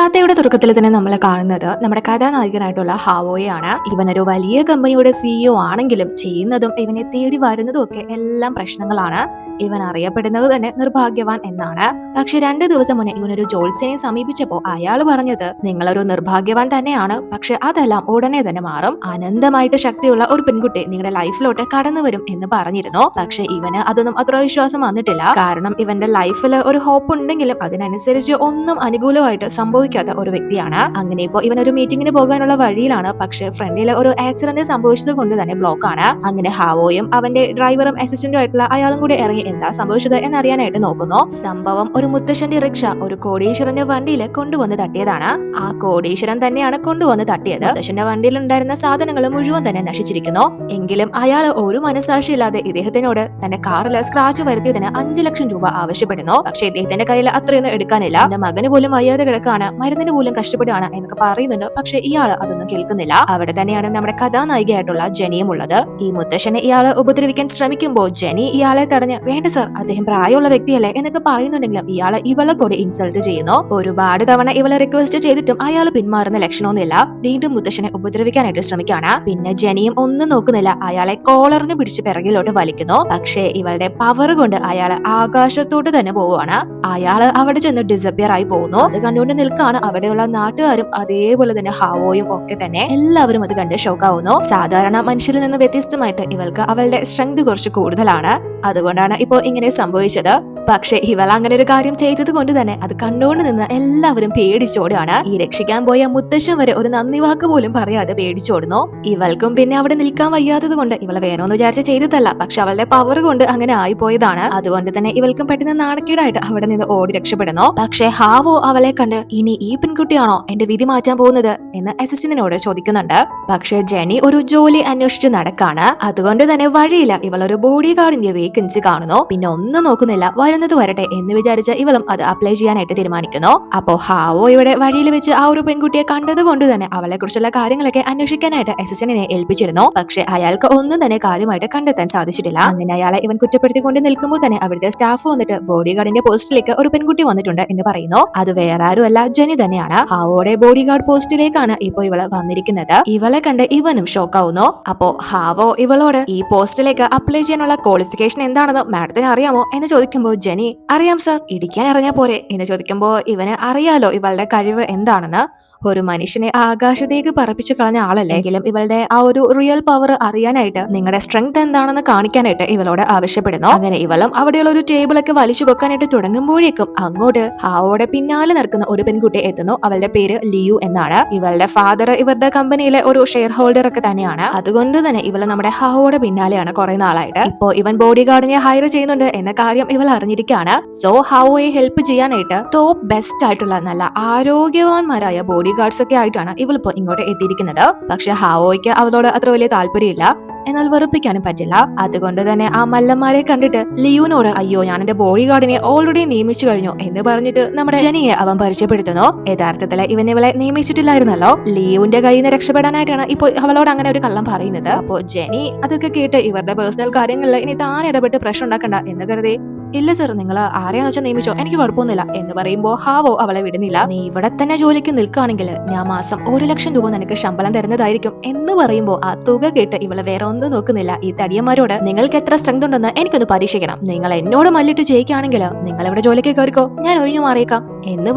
കഥയുടെ തുടക്കത്തിൽ തന്നെ നമ്മൾ കാണുന്നത് നമ്മുടെ കഥാനായകനായിട്ടുള്ള ഹാവോയാണ്. ഇവനൊരു വലിയ കമ്പനിയുടെ സിഇഒ ആണെങ്കിലും ചെയ്യുന്നതും ഇവനെ തേടി വരുന്നതും ഒക്കെ എല്ലാം പ്രശ്നങ്ങളാണ്. ഇവൻ അറിയപ്പെടുന്നത് തന്നെ നിർഭാഗ്യവാൻ എന്നാണ്. പക്ഷെ 2 ദിവസം മുന്നേ ഇവനൊരു ജോത്സ്യനെ സമീപിച്ചപ്പോ അയാൾ പറഞ്ഞത് നിങ്ങളൊരു നിർഭാഗ്യവാൻ തന്നെയാണ്, പക്ഷെ അതെല്ലാം ഉടനെ തന്നെ മാറും. അനന്തമായിട്ട് ശക്തിയുള്ള ഒരു പെൺകുട്ടി നിങ്ങളുടെ ലൈഫിലോട്ട് കടന്നു വരും എന്ന് പറഞ്ഞിരുന്നു. പക്ഷെ ഇവന് അതൊന്നും അത്ര വിശ്വാസം വന്നിട്ടില്ല. കാരണം ഇവന്റെ ലൈഫിൽ ഒരു ഹോപ്പ് ഉണ്ടെങ്കിലും അതിനനുസരിച്ച് ഒന്നും അനുകൂലമായിട്ട് സംഭവിക്കാത്ത ഒരു വ്യക്തിയാണ്. അങ്ങനെ ഇപ്പോ ഇവൻ ഒരു മീറ്റിംഗിന് പോകാനുള്ള വഴിയിലാണ്. പക്ഷെ ഫ്രണ്ടിൽ ഒരു ആക്സിഡന്റ് സംഭവിച്ചത് കൊണ്ട് തന്നെ ബ്ലോക്ക് ആണ്. അങ്ങനെ ഹാവോയും അവന്റെ ഡ്രൈവറും അസിസ്റ്റന്റും ആയിട്ടുള്ള അയാളും കൂടി ഇറങ്ങി എന്താ സംഭവിച്ചത് എന്നറിയാനായിട്ട് നോക്കുന്നു. സംഭവം ഒരു മുത്തശ്ശന്റെ റിക്ഷ ഒരു കോടീശ്വരന്റെ വണ്ടിയിൽ കൊണ്ടുവന്ന് തട്ടിയതാണ്. ആ കോടീശ്വരൻ തന്നെയാണ് കൊണ്ടുവന്ന് തട്ടിയത്. മുത്തശ്ശന്റെ വണ്ടിയിൽ ഉണ്ടായിരുന്ന സാധനങ്ങൾ മുഴുവൻ തന്നെ നശിച്ചിരിക്കുന്നു. എങ്കിലും അയാൾ ഒരു മനസാക്ഷിയില്ലാതെ ഇദ്ദേഹത്തിനോട് തന്റെ കാറിൽ സ്ക്രാച്ച് വരുത്തിയതിന് 5 ലക്ഷം രൂപ ആവശ്യപ്പെടുന്നു. പക്ഷെ ഇദ്ദേഹത്തിന്റെ കയ്യിൽ അത്രയൊന്നും എടുക്കാനില്ല. എന്റെ മകന് പോലും വയ്യാതെ കിടക്കാണ്, മരുന്നിന് പോലും കഷ്ടപ്പെടുകയാണ് എന്നൊക്കെ പറയുന്നുണ്ട്. പക്ഷെ ഇയാൾ അതൊന്നും കേൾക്കുന്നില്ല. അവിടെ തന്നെയാണ് നമ്മുടെ കഥാനായികയായിട്ടുള്ള ജെനിയും ഉള്ളത്. ഈ മുത്തശ്ശനെ ഇയാള് ഉപദ്രവിക്കാൻ ശ്രമിക്കുമ്പോൾ ജെനി ഇയാളെ തടഞ്ഞ് വേണ്ട സർ, അദ്ദേഹം പ്രായമുള്ള വ്യക്തിയല്ലേ എന്നൊക്കെ പറയുന്നുണ്ടെങ്കിലും ഇയാള് ഇവളെ കൂടി ഇൻസൾട്ട് ചെയ്യുന്നു. ഒരുപാട് തവണ ഇവളെ റിക്വസ്റ്റ് ചെയ്തിട്ടും അയാൾ പിന്മാറുന്ന ലക്ഷണമൊന്നുമില്ല. വീണ്ടും മുത്തശ്ശനെ ഉപദ്രവിക്കാനായിട്ട് ശ്രമിക്കാണ്. പിന്നെ ജെനിയും ഒന്നും നോക്കുന്നില്ല, അയാളെ കോളറിന് പിടിച്ച് പിറകിലോട്ട് വലിക്കുന്നു. പക്ഷേ ഇവളുടെ പവർ കൊണ്ട് അയാള് ആകാശത്തോട്ട് തന്നെ പോവുകയാണ്. അയാള് അവിടെ ചെന്ന് ഡിസപ്പിയർ ആയി പോകുന്നു. അത് കണ്ടുകൊണ്ട് നിൽക്കാണ് അവിടെയുള്ള നാട്ടുകാരും അതേപോലെ തന്നെ ഹാവോയും ഒക്കെ തന്നെ. എല്ലാവരും അത് കണ്ട് ഷോക്കാവുന്നു. സാധാരണ മനുഷ്യരിൽ നിന്ന് വ്യത്യസ്തമായിട്ട് ഇവൾക്ക് അവളുടെ സ്ട്രെങ്ത് കുറച്ച് കൂടുതലാണ്. അതുകൊണ്ടാണ് ഇപ്പോ ഇങ്ങനെ സംഭവിച്ചത്. പക്ഷെ ഇവൾ അങ്ങനെ ഒരു കാര്യം ചെയ്തത് കൊണ്ട് തന്നെ അത് കണ്ടുകൊണ്ട് നിന്ന് എല്ലാവരും പേടിച്ചോടുകയാണ്. ഈ രക്ഷിക്കാൻ പോയ മുത്തശ്ശൻ വരെ ഒരു നന്ദി വാക്ക് പോലും പറയാതെ പേടിച്ചോടുന്നു. ഇവൾക്കും പിന്നെ അവിടെ നിൽക്കാൻ വയ്യാത്തത് കൊണ്ട് ഇവളെ വേണമെന്ന് വിചാരിച്ച് ചെയ്തതല്ല, പക്ഷെ അവളുടെ പവർ കൊണ്ട് അങ്ങനെ ആയിപ്പോയതാണ്. അതുകൊണ്ട് തന്നെ ഇവൾക്കും പെട്ടെന്ന് നാണക്കേടായിട്ട് അവിടെ നിന്ന് ഓടി രക്ഷപ്പെടുന്നു. പക്ഷെ ഹാവോ അവളെ കണ്ട് ഇനി ഈ പെൺകുട്ടിയാണോ എന്റെ വിധി മാറ്റാൻ പോകുന്നത് എന്ന് അസിസ്റ്റന്റിനോട് ചോദിക്കുന്നുണ്ട്. പക്ഷെ ജെനി ഒരു ജോലി അന്വേഷിച്ച് നടക്കാണ്. അതുകൊണ്ട് തന്നെ വഴിയില്ല ഇവൾ ഒരു ബോഡി ഗാർഡിന്റെ വേക്കൻസി കാണുന്നു. പിന്നെ ഒന്നും നോക്കുന്നില്ല, വരുന്നത് വരട്ടെ എന്ന് വിചാരിച്ച ഇവളും അത് അപ്ലൈ ചെയ്യാനായിട്ട് തീരുമാനിക്കുന്നു. അപ്പോ ഹാവോ ഇവിടെ വഴിയിൽ വെച്ച് ആ ഒരു പെൺകുട്ടിയെ കണ്ടത് കൊണ്ട് തന്നെ അവളെ കുറിച്ചുള്ള കാര്യങ്ങളൊക്കെ അന്വേഷിക്കാനായിട്ട് അസിസ്റ്റന്റിനെ ഏൽപ്പിച്ചിരുന്നു. പക്ഷെ അയാൾക്ക് ഒന്നും തന്നെ കാര്യമായിട്ട് കണ്ടെത്താൻ സാധിച്ചിട്ടില്ല. അങ്ങനെ അയാളെ ഇവൻ കുറ്റപ്പെടുത്തിക്കൊണ്ട് നിൽക്കുമ്പോൾ തന്നെ അവിടുത്തെ സ്റ്റാഫ് വന്നിട്ട് ബോഡി ഗാർഡിന്റെ പോസ്റ്റിലേക്ക് ഒരു പെൺകുട്ടി വന്നിട്ടുണ്ട് എന്ന് പറയുന്നു. അത് വേറെ ആരുമല്ല, ജെനി തന്നെയാണ്. ഹാവോയുടെ ബോഡി ഗാർഡ് പോസ്റ്റിലേക്കാണ് ഇപ്പൊ ഇവള് വന്നിരിക്കുന്നത്. ഇവളെ കണ്ട് ഇവനും ഷോക്കാവുന്നു. അപ്പോ ഹാവോ ഇവളോട് ഈ പോസ്റ്റിലേക്ക് അപ്ലൈ ചെയ്യാനുള്ള ക്വാളിഫിക്കേഷൻ എന്താണെന്ന് മാഡത്തിന് അറിയാമോ എന്ന് ചോദിക്കുമ്പോൾ ജെനി അറിയാം സർ, ഇടിക്കാൻ അറിഞ്ഞാ പോരെ എന്ന് ചോദിക്കുമ്പോൾ ഇവന് അറിയാലോ ഇവളുടെ കഴിവ് എന്താണെന്ന്. ഒരു മനുഷ്യനെ ആകാശത്തേക്ക് പറപ്പിച്ചു കളഞ്ഞ ആളല്ലേ. എങ്കിലും ഇവളുടെ ആ ഒരു റിയൽ പവർ അറിയാനായിട്ട് നിങ്ങളുടെ സ്ട്രെങ്ത് എന്താണെന്ന് കാണിക്കാനായിട്ട് ഇവളോട് ആവശ്യപ്പെടുന്നു. അങ്ങനെ ഇവളും അവിടെയുള്ള ഒരു ടേബിളൊക്കെ വലിച്ചു വെക്കാനായിട്ട് തുടങ്ങുമ്പോഴേക്കും അങ്ങോട്ട് ഹാവോടെ പിന്നാലെ നടക്കുന്ന ഒരു പെൺകുട്ടി എത്തുന്നു. അവളുടെ പേര് ലിയു എന്നാണ്. ഇവളുടെ ഫാദർ ഇവരുടെ കമ്പനിയിലെ ഒരു ഷെയർ ഹോൾഡർ ഒക്കെ തന്നെയാണ്. അതുകൊണ്ട് തന്നെ ഇവള് നമ്മുടെ ഹാവോടെ പിന്നാലെയാണ് കുറെ നാളായിട്ട്. ഇപ്പോ ഇവൻ ബോഡി ഗാർഡിനെ ഹയർ ചെയ്യുന്നുണ്ട് എന്ന കാര്യം ഇവൾ അറിഞ്ഞിരിക്കുകയാണ്. സോ ഹാവോയെ ഹെൽപ്പ് ചെയ്യാനായിട്ട് ടോപ്പ് ബെസ്റ്റ് ആയിട്ടുള്ള നല്ല ആരോഗ്യവാന്മാരായ ബോഡി ഗാർഡ്സ് ഒക്കെ ആയിട്ടാണ് ഇവളിപ്പോ ഇങ്ങോട്ട് എത്തിയിരിക്കുന്നത്. പക്ഷെ ഹാവോയ്ക്ക് അവളോട് അത്ര വലിയ താല്പര്യമില്ല, എന്നാൽ വെറുപ്പിക്കാനും പറ്റില്ല. അതുകൊണ്ട് തന്നെ ആ മല്ലന്മാരെ കണ്ടിട്ട് ലിയുവിനോട് അയ്യോ ഞാൻ എന്റെ ബോഡി ഗാർഡിനെ ഓൾറെഡി നിയമിച്ചു കഴിഞ്ഞു എന്ന് പറഞ്ഞിട്ട് നമ്മുടെ ജെനിയെ അവൻ പരിചയപ്പെടുത്തുന്നു. യഥാർത്ഥത്തിൽ ഇവൻ ഇവളെ നിയമിച്ചിട്ടില്ലായിരുന്നല്ലോ. ലിയുവിന്റെ കയ്യിൽ നിന്ന് രക്ഷപ്പെടാനായിട്ടാണ് ഇപ്പോൾ അവളോട് അങ്ങനെ ഒരു കള്ളം പറയുന്നത്. അപ്പോ ജെനി അതൊക്കെ കേട്ട് ഇവരുടെ പേഴ്സണൽ കാര്യങ്ങളിൽ ഇനി താൻ ഇടപെട്ട് പ്രശ്നം ഉണ്ടാക്കണ്ട എന്ന് കരുതി ഇല്ല സർ, നിങ്ങൾ ആരെയാന്ന് വെച്ചാൽ നിയമിച്ചോ, എനിക്ക് കുഴപ്പമൊന്നുമില്ല എന്ന് പറയുമ്പോ ഹാവോ അവളെ വിടുന്നില്ല. നീ ഇവിടെ തന്നെ ജോലിക്ക് നിൽക്കുകയാണെങ്കിൽ ഞാൻ മാസം 1 ലക്ഷം രൂപ നിനക്ക് ശമ്പളം തരുന്നതായിരിക്കും എന്ന് പറയുമ്പോ ആ തുക കേട്ട് ഇവളെ വേറെ ഒന്നും നോക്കുന്നില്ല. ഈ തടിയന്മാരോട് നിങ്ങൾക്ക് എത്ര സ്ട്രെങ്ത് ഉണ്ടെന്ന് എനിക്കൊന്ന് പരീക്ഷിക്കണം, നിങ്ങൾ എന്നോട് മല്ലിട്ട് ജയിക്കുകയാണെങ്കിൽ നിങ്ങൾ ഇവിടെ ജോലിക്ക് കയറിക്കോ, ഞാൻ ഒഴിഞ്ഞു മാറിയേക്കാം എന്ന്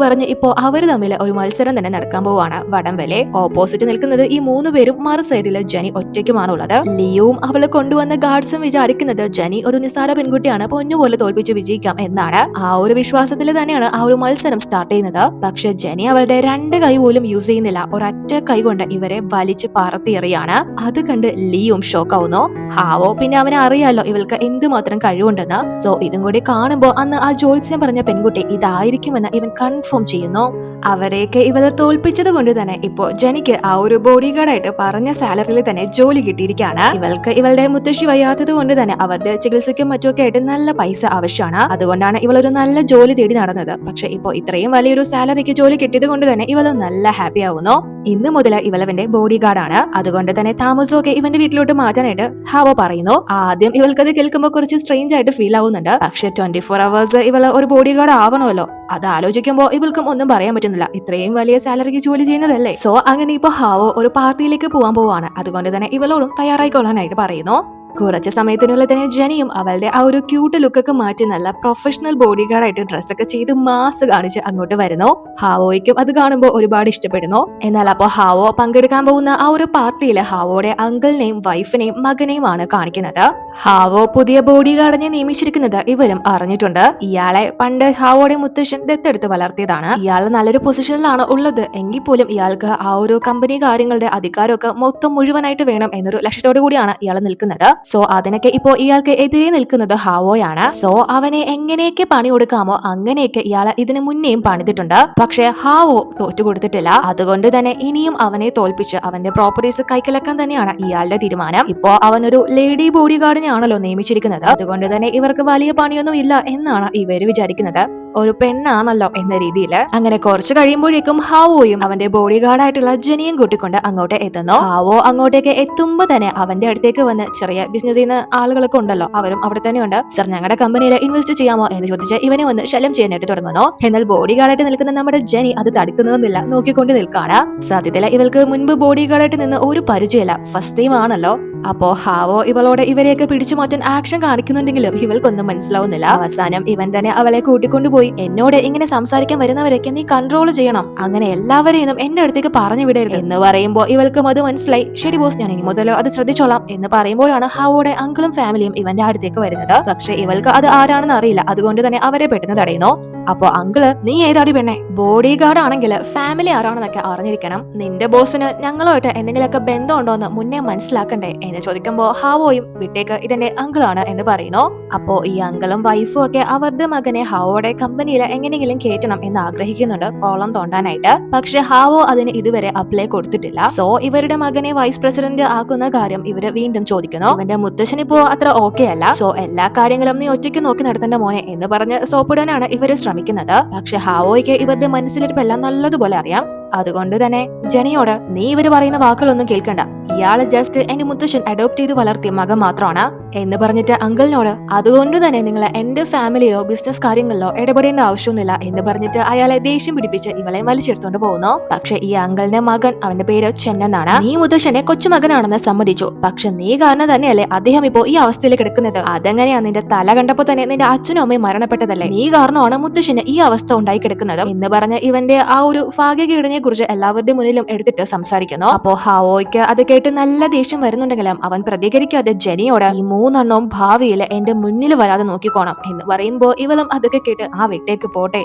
പറഞ്ഞ് ഇപ്പോ അവര് തമ്മിൽ ഒരു മത്സരം തന്നെ നടക്കാൻ പോവാണ്. വടംവലെ ഓപ്പോസിറ്റ് നിൽക്കുന്നത് ഈ 3 പേരും, മറു സൈഡില് ജെനി ഒറ്റയ്ക്കുമാണുള്ളത്. ലിയുവും അവള് കൊണ്ടുവന്ന ഗാർഡ്സും വിചാരിക്കുന്നത് ജെനി ഒരു നിസാര പെൺകുട്ടിയാണ്, പൊന്നുപോലെ തോൽപ്പിച്ച് വിജയിക്കാം എന്നാണ്. ആ ഒരു വിശ്വാസത്തിൽ തന്നെയാണ് ആ ഒരു മത്സരം സ്റ്റാർട്ട് ചെയ്യുന്നത്. പക്ഷെ ജെനി അവളുടെ 2 കൈ പോലും യൂസ് ചെയ്യുന്നില്ല, ഒരൊറ്റ കൈ കൊണ്ട് ഇവരെ വലിച്ചു പറത്തിയെറിയാണ്. അത് കണ്ട് ലിയും ഷോക്ക് ആവുന്നു. ഹാവോ പിന്നെ അവനെ അറിയാലോ ഇവൾക്ക് എന്തുമാത്രം കഴിവുണ്ടെന്ന്. സോ ഇതും കൂടി കാണുമ്പോ അന്ന് ആ ജോത്സ്യം പറഞ്ഞ പെൺകുട്ടി ഇതായിരിക്കുമെന്ന് ഇവൻ കൺഫേം ചെയ്യുന്നു. അവരെയൊക്കെ ഇവരെ തോൽപ്പിച്ചത് കൊണ്ട് തന്നെ ഇപ്പോ ജെനിക്ക് ആ ഒരു ബോഡി ഗാർഡായിട്ട് പറഞ്ഞ സാലറിയിൽ തന്നെ ജോലി കിട്ടിയിരിക്കുകയാണ്. ഇവൾക്ക് ഇവളുടെ മുത്തശ്ശി വയ്യാത്തത് കൊണ്ട് തന്നെ അവരുടെ ചികിത്സയ്ക്കും മറ്റുമൊക്കെ ആയിട്ട് നല്ല പൈസ ആവശ്യം ആവശ്യമാണ്. അതുകൊണ്ടാണ് ഇവളൊരു നല്ല ജോലി തേടി നടന്നത്. പക്ഷെ ഇപ്പൊ ഇത്രയും വലിയൊരു സാലറിക്ക് ജോലി കിട്ടിയത് കൊണ്ട് തന്നെ ഇവള് നല്ല ഹാപ്പി ആവുന്നു. ഇന്ന് മുതൽ ഇവളവന്റെ ബോഡി ഗാർഡാണ്. അതുകൊണ്ട് തന്നെ താമസമൊക്കെ ഇവന്റെ വീട്ടിലോട്ട് മാറ്റാനായിട്ട് ഹാവോ പറയുന്നു. ആദ്യം ഇവൾക്കത് കേൾക്കുമ്പോൾ കുറച്ച് സ്ട്രേഞ്ച് ആയിട്ട് ഫീൽ ആവുന്നുണ്ട്. പക്ഷെ 24 hours ഇവള് ഒരു ബോഡി ഗാർഡ് ആവണമല്ലോ. അത് ആലോചിക്കുമ്പോൾ ഇവൾക്കും ഒന്നും പറയാൻ പറ്റുന്നില്ല. ഇത്രയും വലിയ സാലറിക്ക് ജോലി ചെയ്യുന്നതല്ലേ. സോ അങ്ങനെ ഇപ്പൊ ഹാവോ ഒരു പാർട്ടിയിലേക്ക് പോകാൻ പോവാണ്. അതുകൊണ്ട് തന്നെ ഇവളോടും തയ്യാറായിക്കൊള്ളാനായിട്ട് പറയുന്നു. കുറച്ച് സമയത്തിനുള്ളിൽ തന്നെ ജെനിയും അവളുടെ ആ ഒരു ക്യൂട്ട് ലുക്കൊക്കെ മാറ്റി നല്ല പ്രൊഫഷണൽ ബോഡി ഗാർഡായിട്ട് ഡ്രസ്സൊക്കെ ചെയ്ത് മാസ് കാണിച്ച് അങ്ങോട്ട് വരുന്നു. ഹാവോയ്ക്കും അത് കാണുമ്പോൾ ഒരുപാട് ഇഷ്ടപ്പെടുന്നു. എന്നാൽ അപ്പൊ ഹാവോ പങ്കെടുക്കാൻ പോകുന്ന ആ ഒരു പാർട്ടിയിൽ ഹാവോയുടെ അങ്കിളിനെയും വൈഫിനെയും മകനെയും ആണ് കാണിക്കുന്നത്. ഹാവോ പുതിയ ബോഡി ഗാർഡിനെ നിയമിച്ചിരിക്കുന്നത് ഇവരും അറിഞ്ഞിട്ടുണ്ട്. ഇയാളെ പണ്ട് ഹാവോയുടെ മുത്തശ്ശൻ ദത്തെടുത്ത് വളർത്തിയതാണ്. ഇയാൾ നല്ലൊരു പൊസിഷനിലാണ് ഉള്ളത് എങ്കിൽ പോലും ഇയാൾക്ക് ആ ഒരു കമ്പനി കാര്യങ്ങളുടെ അധികാരമൊക്കെ മൊത്തം മുഴുവനായിട്ട് വേണം എന്നൊരു ലക്ഷ്യത്തോടു കൂടിയാണ് ഇയാൾ നിൽക്കുന്നത്. സോ അതിനൊക്കെ ഇപ്പോ ഇയാൾക്ക് എതിരെ നിൽക്കുന്നത് ഹാവോയാണ്. സോ അവനെ എങ്ങനെയൊക്കെ പണി കൊടുക്കാമോ അങ്ങനെയൊക്കെ ഇയാള് ഇതിനു മുന്നേയും പണിതിട്ടുണ്ട്. പക്ഷെ ഹാവോ തോറ്റു കൊടുത്തിട്ടില്ല. അതുകൊണ്ട് തന്നെ ഇനിയും അവനെ തോൽപ്പിച്ച് അവന്റെ പ്രോപ്പർട്ടീസ് കൈക്കലക്കാൻ തന്നെയാണ് ഇയാളുടെ തീരുമാനം. ഇപ്പോ അവനൊരു ലേഡി ബോഡി ഗാർഡിനെ ആണല്ലോ നിയമിച്ചിരിക്കുന്നത്. അതുകൊണ്ട് തന്നെ ഇവർക്ക് വലിയ പണിയൊന്നും ഇല്ല എന്നാണ് ഇവര് വിചാരിക്കുന്നത്. ഒരു പെണ്ണാണല്ലോ എന്ന രീതിയിൽ. അങ്ങനെ കുറച്ച് കഴിയുമ്പോഴേക്കും ഹാവോയും അവന്റെ ബോഡി ഗാർഡായിട്ടുള്ള ജെനിയും കൂട്ടിക്കൊണ്ട് അങ്ങോട്ട് എത്തുന്നു. ഹാവോ അങ്ങോട്ടേക്ക് എത്തുമ്പോ തന്നെ അവന്റെ അടുത്തേക്ക് വന്ന് ചെറിയ ബിസിനസ് ചെയ്യുന്ന ആളുകളൊക്കെ ഉണ്ടല്ലോ, അവരും അവിടെ തന്നെ ഉണ്ട്. സർ, ഞങ്ങളുടെ കമ്പനിയിൽ ഇൻവെസ്റ്റ് ചെയ്യാമോ എന്ന് ചോദിച്ച് ഇവനെ വന്ന് ശല്യം ചെയ്യാനായിട്ട് തുടങ്ങുന്നു. എന്നാൽ ബോഡി ഗാർഡായിട്ട് നിൽക്കുന്ന നമ്മുടെ ജെനി അത് തടുക്കുന്നതെന്നില്ല, നോക്കിക്കൊണ്ട് നിൽക്കാണ്. സത്യത്തില് ഇവൾക്ക് മുൻപ് ബോഡി ഗാർഡായിട്ട് നിന്ന് ഒരു പരിചയമില്ല, ഫസ്റ്റ് ടൈം ആണല്ലോ. അപ്പോ ഹാവോ ഇവളോട് ഇവരെയൊക്കെ പിടിച്ചു മാറ്റാൻ ആക്ഷൻ കാണിക്കുന്നുണ്ടെങ്കിലും ഇവൾക്കൊന്നും മനസ്സിലാവുന്നില്ല. അവസാനം ഇവൻ തന്നെ അവളെ കൂട്ടിക്കൊണ്ടുപോയി, എന്നോട് ഇങ്ങനെ സംസാരിക്കാൻ വരുന്നവരൊക്കെ നീ കൺട്രോൾ ചെയ്യണം, അങ്ങനെ എല്ലാവരെയും എന്റെ അടുത്തേക്ക് പറഞ്ഞു വിടരുത് എന്ന് പറയുമ്പോൾ ഇവൾക്കും അത് മനസ്സിലായി. ശരി ബോസ്, ഞാൻ ഇനി മുതൽ അത് ശ്രദ്ധിച്ചോളാം എന്ന് പറയുമ്പോഴാണ് ഹാവോയുടെ അങ്കിളും ഫാമിലിയും ഇവന്റെ അടുത്തേക്ക് വരുന്നത്. പക്ഷെ ഇവൾക്ക് അത് ആരാണെന്ന് അറിയില്ല. അതുകൊണ്ട് തന്നെ അവരെ പെട്ടെന്ന് തടയുന്നു. അപ്പൊ അങ്കിള്, നീ ഏതാടി പെണ്ണെ? ബോഡി ഗാർഡ് ആണെങ്കിൽ ഫാമിലി ആരാണെന്നൊക്കെ അറിഞ്ഞിരിക്കണം. നിന്റെ ബോസിന് ഞങ്ങളുമായിട്ട് എന്തെങ്കിലുമൊക്കെ ബന്ധമുണ്ടോ എന്ന് മുന്നേ മനസ്സിലാക്കണ്ടേ എന്ന് ചോദിക്കുമ്പോ ഹാവോയും വിട്ടേക്ക്, ഇതെന്റെ അങ്കിളാണ് എന്ന് പറയുന്നു. അപ്പോ ഈ അങ്കിളും വൈഫും ഒക്കെ അവരുടെ മകനെ ഹാവോയുടെ കമ്പനിയിൽ എങ്ങനെയെങ്കിലും കേറ്റണം എന്ന് ആഗ്രഹിക്കുന്നുണ്ട്, കോളം തോണ്ടാനായിട്ട്. പക്ഷെ ഹാവോ അതിന് ഇതുവരെ അപ്ലൈ കൊടുത്തിട്ടില്ല. സോ ഇവരുടെ മകനെ വൈസ് പ്രസിഡന്റ് ആക്കുന്ന കാര്യം ഇവര് വീണ്ടും ചോദിക്കുന്നു. ഇവന്റെ മുത്തശ്ശൻ ഇപ്പോ അത്ര ഓക്കെ അല്ല. സോ എല്ലാ കാര്യങ്ങളും നീ ഒറ്റയ്ക്ക് നോക്കി നടത്തേണ്ട മോനെ എന്ന് പറഞ്ഞ് സോപ്പിടാനാണ് ഇവര് ശ്രമിക്കുന്നത്. പക്ഷെ ഹാവോയ്ക്ക് ഇവരുടെ മനസ്സിലിരിപ്പെല്ലാം നല്ലതുപോലെ അറിയാം. അതുകൊണ്ട് തന്നെ ജെനിയോട് നീ ഇവര് പറയുന്ന വാക്കുകളൊന്നും കേൾക്കണ്ട, ഇയാള് ജസ്റ്റ് എന്റെ മുത്തശ്ശൻ അഡോപ്റ്റ് ചെയ്ത് വളർത്തിയ മകൻ മാത്രമാണ് എന്ന് പറഞ്ഞിട്ട് അങ്കിളിനോട് അതുകൊണ്ട് തന്നെ നിങ്ങൾ എന്റെ ഫാമിലിയിലോ ബിസിനസ് കാര്യങ്ങളിലോ ഇടപെടേണ്ട ആവശ്യമൊന്നുമില്ല എന്ന് പറഞ്ഞിട്ട് അയാളെ ദേഷ്യം പിടിപ്പിച്ച് ഇവളെ വലിച്ചെടുത്തോണ്ട് പോകുന്നു. പക്ഷെ ഈ അങ്കിളിന്റെ മകൻ, അവന്റെ പേര് ചെന്നെന്നാണ്. നീ മുത്തശ്ശനെ കൊച്ചുമകനാണെന്ന് സമ്മതിച്ചു, പക്ഷെ നീ കാരണം തന്നെയല്ലേ അദ്ദേഹം ഇപ്പോ ഈ അവസ്ഥയിൽ കിടക്കുന്നത്. അതെങ്ങനെയാ? നിന്റെ തല കണ്ടപ്പോ തന്നെ നിന്റെ അച്ഛനും അമ്മയും മരണപ്പെട്ടതല്ലേ, നീ കാരണമാണ് മുത്തശ്ശന് ഈ അവസ്ഥ ഉണ്ടായി കിടക്കുന്നത് എന്ന് പറഞ്ഞ് ഇവന്റെ ആ ഒരു ഭാഗ്യകീടനെ കുറിച്ച് എല്ലാവരുടെ മുന്നിലും എടുത്തിട്ട് സംസാരിക്കുന്നു. അപ്പോ ഹാവോയ്ക്ക് അത് കേട്ട് നല്ല ദേഷ്യം വരുന്നുണ്ടെങ്കിലും അവൻ പ്രതികരിക്കാതെ ജെനിയോട് ഈ മൂന്നെണ്ണവും ഭാവിയിൽ എന്റെ മുന്നിൽ വരാതെ നോക്കിക്കോണം എന്ന് പറയുമ്പോ ഇവളും അതൊക്കെ കേട്ട് ആ വിട്ടേക്ക് പോട്ടെ.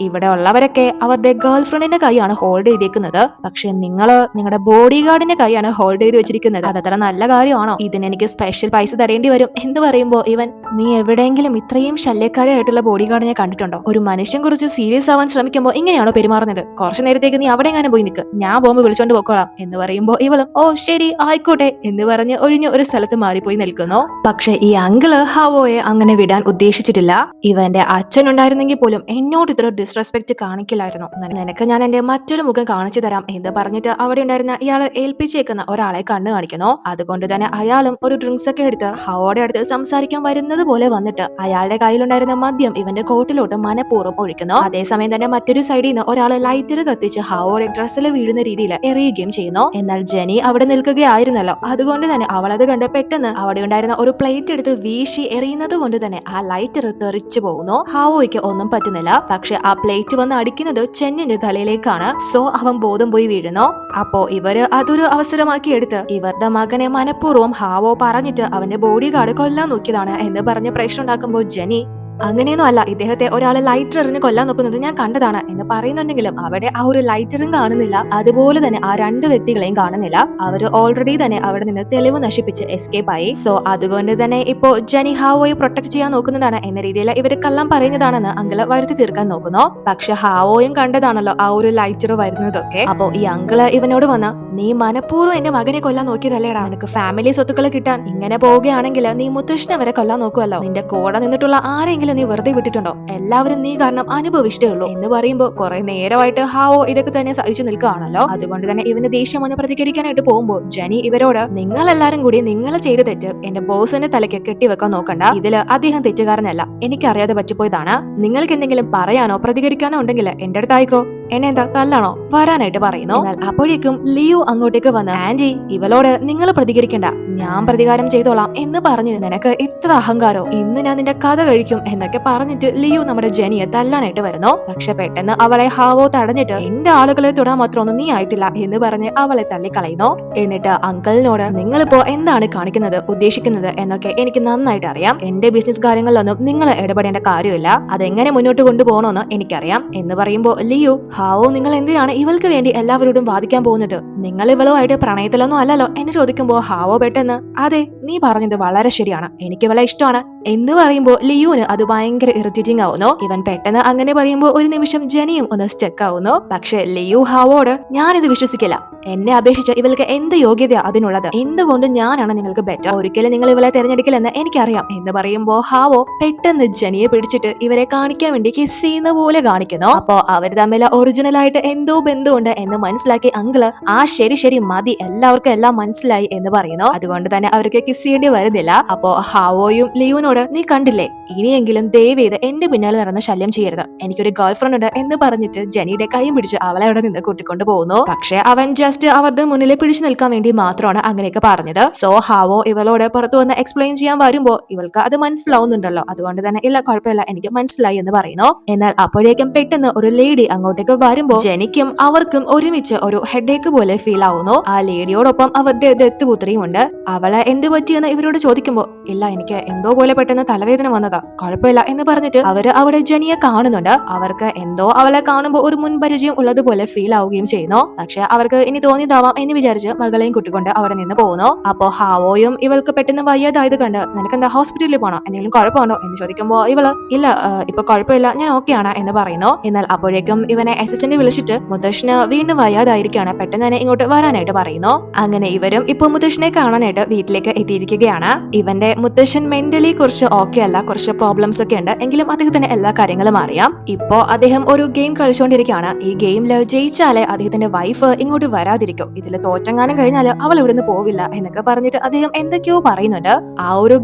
ഇവിടെ ഉള്ളവരൊക്കെ അവരുടെ ഗേൾ ഫ്രണ്ടിന്റെ കൈയാണ് ഹോൾഡ് ചെയ്തേക്കുന്നത്. പക്ഷെ നിങ്ങളുടെ ബോഡി ഗാർഡിന്റെ കൈയാണ് ഹോൾഡ് ചെയ്ത് വെച്ചിരിക്കുന്നത്. അതത്ര നല്ല കാര്യമാണോ? ഇതിന് എനിക്ക് സ്പെഷ്യൽ പൈസ തരേണ്ടി വരും എന്ന് പറയുമ്പോ ഇവൻ, നീ എവിടെയെങ്കിലും ഇത്രയും ശല്യക്കാരായിട്ടുള്ള ബോഡി ഗാർഡിനെ കണ്ടിട്ടുണ്ടോ? ഒരു മനുഷ്യൻ കുറിച്ച് സീരിയസ് ആവാൻ ശ്രമിക്കുമ്പോൾ ഇങ്ങനെയാണോ പെരുമാറുന്നത്? കുറച്ചു നേരത്തേക്ക് നീ അവിടെ എങ്ങനെ പോയി നിൽക്ക്, ഞാൻ പോകുമ്പോ വിളിച്ചോണ്ട് പോക്കോളാം എന്ന് പറയുമ്പോ ഇവളും ഓ ശരി ആയിക്കോട്ടെ എന്ന് പറഞ്ഞ് ഒഴിഞ്ഞ് ഒരു സ്ഥലത്ത് മാറിപ്പോയി നിൽക്കുന്നു. പക്ഷെ ഈ അങ്കിള് ഹാവോയെ അങ്ങനെ വിടാൻ ഉദ്ദേശിച്ചിട്ടില്ല. ഇവന്റെ അച്ഛൻ ഉണ്ടായിരുന്നെങ്കിൽ പോലും എന്നോട് ഇത്ര ഡിസ്റെസ്പെക്ട് കാണിക്കില്ലായിരുന്നു. നിനക്ക് ഞാൻ എന്റെ മറ്റൊരു മുഖം കാണിച്ചു തരാം എന്ന് പറഞ്ഞിട്ട് അവിടെ ഉണ്ടായിരുന്ന ഇയാള് ഏൽപ്പിച്ചേക്കുന്ന ഒരാളെ കണ്ണു കാണിക്കുന്നു. അതുകൊണ്ട് തന്നെ അയാളും ഒരു ഡ്രിങ്ക്സ് ഒക്കെ എടുത്ത് ഹാവോയുടെ അടുത്ത് സംസാരിക്കാൻ വരുന്നത് പോലെ വന്നിട്ട് അയാളുടെ കയ്യിലുണ്ടായിരുന്ന മദ്യം ഇവന്റെ കോട്ടിലോട്ട് മനഃപൂർവ്വം ഒഴിക്കുന്നു. അതേസമയം തന്നെ മറ്റൊരു സൈഡിൽ നിന്ന് ഒരാള് ലൈറ്റർ കത്തിച്ച് ഹാവോയുടെ ഡ്രസ്സിൽ വീഴുന്ന രീതിയിൽ എറിയുകയും ചെയ്യുന്നു. എന്നാൽ ജെനി അവിടെ നിൽക്കുകയായിരുന്നല്ലോ, അതുകൊണ്ട് തന്നെ അവളത് കണ്ട് പെട്ടെന്ന് അവിടെ ഉണ്ടായിരുന്ന ഒരു പ്ലേറ്റ് എടുത്ത് വീശി എറിയുന്നത് കൊണ്ട് തന്നെ ആ ലൈറ്റർ തെറിച്ചു പോകുന്നു. ഹാവോയ്ക്ക് ഒന്നും പറ്റുന്നില്ല. പക്ഷെ ആ പ്ലേറ്റ് വന്ന് അടിക്കുന്നത് ചെന്നിന്റെ തലയിലേക്കാണ്. സോ അവൻ ബോധം പോയി വീഴുന്നു. അപ്പോ ഇവര് അതൊരു അവസരമാക്കി എടുത്ത് ഇവരുടെ മകനെ മനഃപൂർവ്വം ഹാവോ പറഞ്ഞിട്ട് അവന്റെ ബോഡി ഗാർഡ് കൊല്ലാൻ നോക്കിയതാണ് എന്ന് പറഞ്ഞ് പ്രശ്നം ഉണ്ടാക്കുമ്പോൾ ജെനി, അങ്ങനെയൊന്നും അല്ല, ഇദ്ദേഹത്തെ ഒരാൾ ലൈറ്റർ എറിഞ്ഞ് കൊല്ലാൻ നോക്കുന്നത് ഞാൻ കണ്ടതാണ് എന്ന് പറയുന്നുണ്ടെങ്കിലും അവിടെ ആ ഒരു ലൈറ്ററും കാണുന്നില്ല. അതുപോലെ തന്നെ ആ രണ്ട് വ്യക്തികളെയും കാണുന്നില്ല. അവര് ഓൾറെഡി തന്നെ അവിടെ നിന്ന് തെളിവ് നശിപ്പിച്ച് എസ്കേപ്പ് ആയി. സോ അതുകൊണ്ട് തന്നെ ഇപ്പോ ജെനി ഹാവോയെ പ്രൊട്ടക്ട് ചെയ്യാൻ നോക്കുന്നതാണ് എന്ന രീതിയിൽ ഇവര് കള്ളം പറയുന്നതാണെന്ന് അങ്കിള് വരുത്തി തീർക്കാൻ നോക്കുന്നു. പക്ഷെ ഹാവോയും കണ്ടതാണല്ലോ ആ ഒരു ലൈറ്റർ വരുന്നതൊക്കെ. അപ്പോ ഈ അങ്കിള് ഇവനോട് വന്ന്, നീ മനഃപൂർവ്വം എന്റെ മകനെ കൊല്ലാൻ നോക്കിയതല്ലേടാ. നിനക്ക് ഫാമിലി സ്വത്തുക്കൾ കിട്ടാൻ ഇങ്ങനെ പോവുകയാണെങ്കിൽ നീ മുത്തശ്ശനെ വരെ കൊല്ലാൻ നോക്കുമല്ലോ. നിന്റെ കൂടെ നിന്നിട്ടുള്ള ആരെങ്കിലും നീ വെറുതെ വിട്ടിട്ടുണ്ടോ? എല്ലാവരും നീ കാരണം അനുഭവിച്ചിട്ടേ ഉള്ളൂ എന്ന് പറയുമ്പോ കുറെ നേരമായിട്ട് ഹാവോ ഇതൊക്കെ തന്നെ സഹിച്ചു നിൽക്കുകയാണല്ലോ. അതുകൊണ്ട് തന്നെ ഇവന് ദേഷ്യം വന്ന് പ്രതികരിക്കാനായിട്ട് പോകുമ്പോ ജെനി ഇവരോട് നിങ്ങൾ എല്ലാരും കൂടി നിങ്ങൾ ചെയ്ത തെറ്റ് എന്റെ ബോസിന്റെ തലയ്ക്ക് കെട്ടിവെക്കാൻ നോക്കണ്ട. ഇതില് അദ്ദേഹം തെറ്റുകാരനല്ല, എനിക്കറിയാതെ പറ്റിപ്പോയതാണ്. നിങ്ങൾക്ക് എന്തെങ്കിലും പറയാനോ പ്രതികരിക്കാനോ ഉണ്ടെങ്കിൽ എന്റെ അടുത്തായിക്കോ. എന്നെ എന്താ തല്ലാണോ വരാനായിട്ട് പറയുന്നു. എന്നാൽ അപ്പോഴേക്കും ലിയോ അങ്ങോട്ടേക്ക് വന്ന് ആന്റി ഇവളോട് നിങ്ങൾ പ്രതികരിക്കണ്ട, ഞാൻ പ്രതികാരം ചെയ്തോളാം എന്ന് പറഞ്ഞു. നിനക്ക് ഇത്ര അഹങ്കാരോ, ഇന്ന് ഞാൻ നിന്റെ കഥ കഴിക്കും എന്നൊക്കെ പറഞ്ഞിട്ട് ലിയോ നമ്മുടെ ജെനിയെ തല്ലാനായിട്ട് വരുന്നു. പക്ഷെ പെട്ടെന്ന് അവളെ ഹാവോ തടഞ്ഞിട്ട് എന്റെ ആളുകളെ തൊടാൻ മാത്രമൊന്നും നീ ആയിട്ടില്ല എന്ന് പറഞ്ഞ് അവളെ തള്ളിക്കളയുന്നു. എന്നിട്ട് അങ്കിളിനോട് നിങ്ങളിപ്പോ എന്താണ് കാണിക്കുന്നത് ഉദ്ദേശിക്കുന്നത് എന്നൊക്കെ എനിക്ക് നന്നായിട്ട് അറിയാം. എന്റെ ബിസിനസ് കാര്യങ്ങളിലൊന്നും നിങ്ങൾ ഇടപെടേണ്ട കാര്യമില്ല, അതെങ്ങനെ മുന്നോട്ട് കൊണ്ടുപോകണമെന്ന് എനിക്കറിയാം എന്ന് പറയുമ്പോ ലിയോ ഹാവോ നിങ്ങൾ എന്തിനാണ് ഇവൾക്ക് വേണ്ടി എല്ലാവരോടും വാദിക്കാൻ പോകുന്നത്? നിങ്ങൾ ഇവളുമായിട്ട് പ്രണയത്തിലൊന്നും അല്ലല്ലോ എന്ന് ചോദിക്കുമ്പോ ഹാവോ പെട്ടെന്ന് അതെ നീ പറഞ്ഞത് വളരെ ശരിയാണ്, എനിക്ക് ഇവളെ ഇഷ്ടമാണ് എന്ന് പറയുമ്പോ ലിയോന് അത് ഭയങ്കര ഇറിറ്റേറ്റിംഗ് ആവുന്നു. ഇവൻ പെട്ടെന്ന് അങ്ങനെ പറയുമ്പോ ഒരു നിമിഷം ജെനിയും ഒന്ന് സ്റ്റക്ക് ആവുന്നു. പക്ഷെ ലിയോ ഹാവോട് ഞാനിത് വിശ്വസിക്കില്ല, എന്നെ അപേക്ഷിച്ച് ഇവൾക്ക് എന്ത് യോഗ്യതയാ അതിനുള്ളത്, എന്തുകൊണ്ട് ഞാനാണ് നിങ്ങൾക്ക് ബെറ്റർ, ഒരിക്കലും നിങ്ങൾ ഇവളെ തിരഞ്ഞെടുക്കില്ലെന്ന് എനിക്കറിയാം എന്ന് പറയുമ്പോ ഹാവോ പെട്ടെന്ന് ജെനിയെ പിടിച്ചിട്ട് ഇവരെ കാണിക്കാൻ വേണ്ടി കിസ് ചെയ്യുന്ന പോലെ കാണിക്കുന്നു. അപ്പോ അവർ തമ്മിൽ ഒറിജിനൽ ആയിട്ട് എന്തോ ബന്ധമുണ്ട് എന്ന് മനസ്സിലാക്കി അങ്കിള് ആ ശരി ശരി മതി എല്ലാവർക്കും എല്ലാം മനസ്സിലായി എന്ന് പറയുന്നു. അതുകൊണ്ട് തന്നെ അവർക്ക് കിസ് ചെയ്യേണ്ടി വരുന്നില്ല. അപ്പോ ഹാവോയും ലിയോനോട് നീ കണ്ടില്ലേ, ഇനിയെങ്കിലും ദയവേത് എന്റെ പിന്നാലെ നടന്ന് ശല്യം ചെയ്യരുത്, എനിക്കൊരു ഗേൾ ഫ്രണ്ട് ഉണ്ട് എന്ന് പറഞ്ഞിട്ട് ജെനിയുടെ കൈയും പിടിച്ച് അവളെ അവിടെ നിന്ന് കൂട്ടിക്കൊണ്ടു പോകുന്നു. പക്ഷെ അവൻ ജസ്റ്റ് അവരുടെ മുന്നിൽ പിടിച്ചു നിൽക്കാൻ വേണ്ടി മാത്രമാണ് അങ്ങനെയൊക്കെ പറഞ്ഞത്. സോ ഹാവോ ഇവളോട് പുറത്തു വന്ന് എക്സ്പ്ലെയിൻ ചെയ്യാൻ വരുമ്പോ ഇവൾക്ക് അത് മനസ്സിലാവുന്നുണ്ടല്ലോ, അതുകൊണ്ട് തന്നെ ഇല്ല കുഴപ്പമില്ല എനിക്ക് മനസ്സിലായി എന്ന് പറയുന്നു. എന്നാൽ അപ്പോഴേക്കും പെട്ടെന്ന് ഒരു ലേഡി അങ്ങോട്ടേക്ക് വരുമ്പോ ജെനിക്കും അവർക്കും ഒരുമിച്ച് ഒരു ഹെഡേക്ക് പോലെ ഫീൽ ആവുന്നു. ആ ലേഡിയോടൊപ്പം അവരുടെ ദത്തുപുത്രിയും ഉണ്ട്. അവളെ എന്ത് പറ്റിയെന്ന് ഇവരോട് ചോദിക്കുമ്പോ ഇല്ല എനിക്ക് എന്തോ പോലെ പെട്ടെന്ന് തലവേദന വന്നതാ, കുഴപ്പമില്ല എന്ന് പറഞ്ഞിട്ട് അവര് അവിടെ ജെനിയെ കാണുന്നുണ്ട്. അവർക്ക് എന്തോ അവളെ കാണുമ്പോൾ ഒരു മുൻപരിചയം ഉള്ളതുപോലെ ഫീൽ ആവുകയും ചെയ്യുന്നു. പക്ഷെ അവർക്ക് ഇനി തോന്നിയതാവാം എന്ന് വിചാരിച്ച് മകളെയും കൂട്ടിക്കൊണ്ട് അവിടെ നിന്ന് പോകുന്നു. അപ്പോ ഹാവോയും ഇവൾക്ക് പെട്ടെന്ന് വയ്യാതായത് കണ്ട് നിനക്കെന്താ ഹോസ്പിറ്റലിൽ പോണോ, എന്തെങ്കിലും കുഴപ്പമുണ്ടോ എന്ന് ചോദിക്കുമ്പോ ഇവള് ഇല്ല ഇപ്പൊ കുഴപ്പമില്ല ഞാൻ ഓക്കെയാണ് എന്ന് പറയുന്നു. എന്നാൽ അപ്പോഴേക്കും ഇവനെ അസിസ്റ്റന്റ് വിളിച്ചിട്ട് മുത്തശ്ശന് വീണ്ടും വയ്യാതായിരിക്കാണ്, പെട്ടെന്ന് തന്നെ ഇങ്ങോട്ട് വരാനായിട്ട് പറയുന്നു. അങ്ങനെ ഇവരും ഇപ്പൊ മുത്തശ്ശനെ കാണാനായിട്ട് വീട്ടിലേക്ക് എത്തിയിരിക്കുകയാണ്. ഇവന്റെ മുത്തശ്ശൻ മെന്റലി കുറച്ച് ഓക്കെ അല്ല, കുറച്ച് പ്രോബ്ലംസ് ഒക്കെ ഉണ്ട്, എങ്കിലും അദ്ദേഹത്തിന് എല്ലാ കാര്യങ്ങളും അറിയാം. ഇപ്പോ അദ്ദേഹം ഒരു ഗെയിം കളിച്ചുകൊണ്ടിരിക്കുകയാണ്. ഈ ഗെയിമില് ജയിച്ചാലേ അദ്ദേഹത്തിന്റെ വൈഫ് ഇങ്ങോട്ട് വരാതിരിക്കും, ഇതില് തോറ്റങ്ങാനും കഴിഞ്ഞാൽ അവൾ ഇവിടുന്ന് പോവില്ല എന്നൊക്കെ പറഞ്ഞിട്ട് അദ്ദേഹം എന്തൊക്കെയോ പറയുന്നുണ്ട്. ആ ഒരു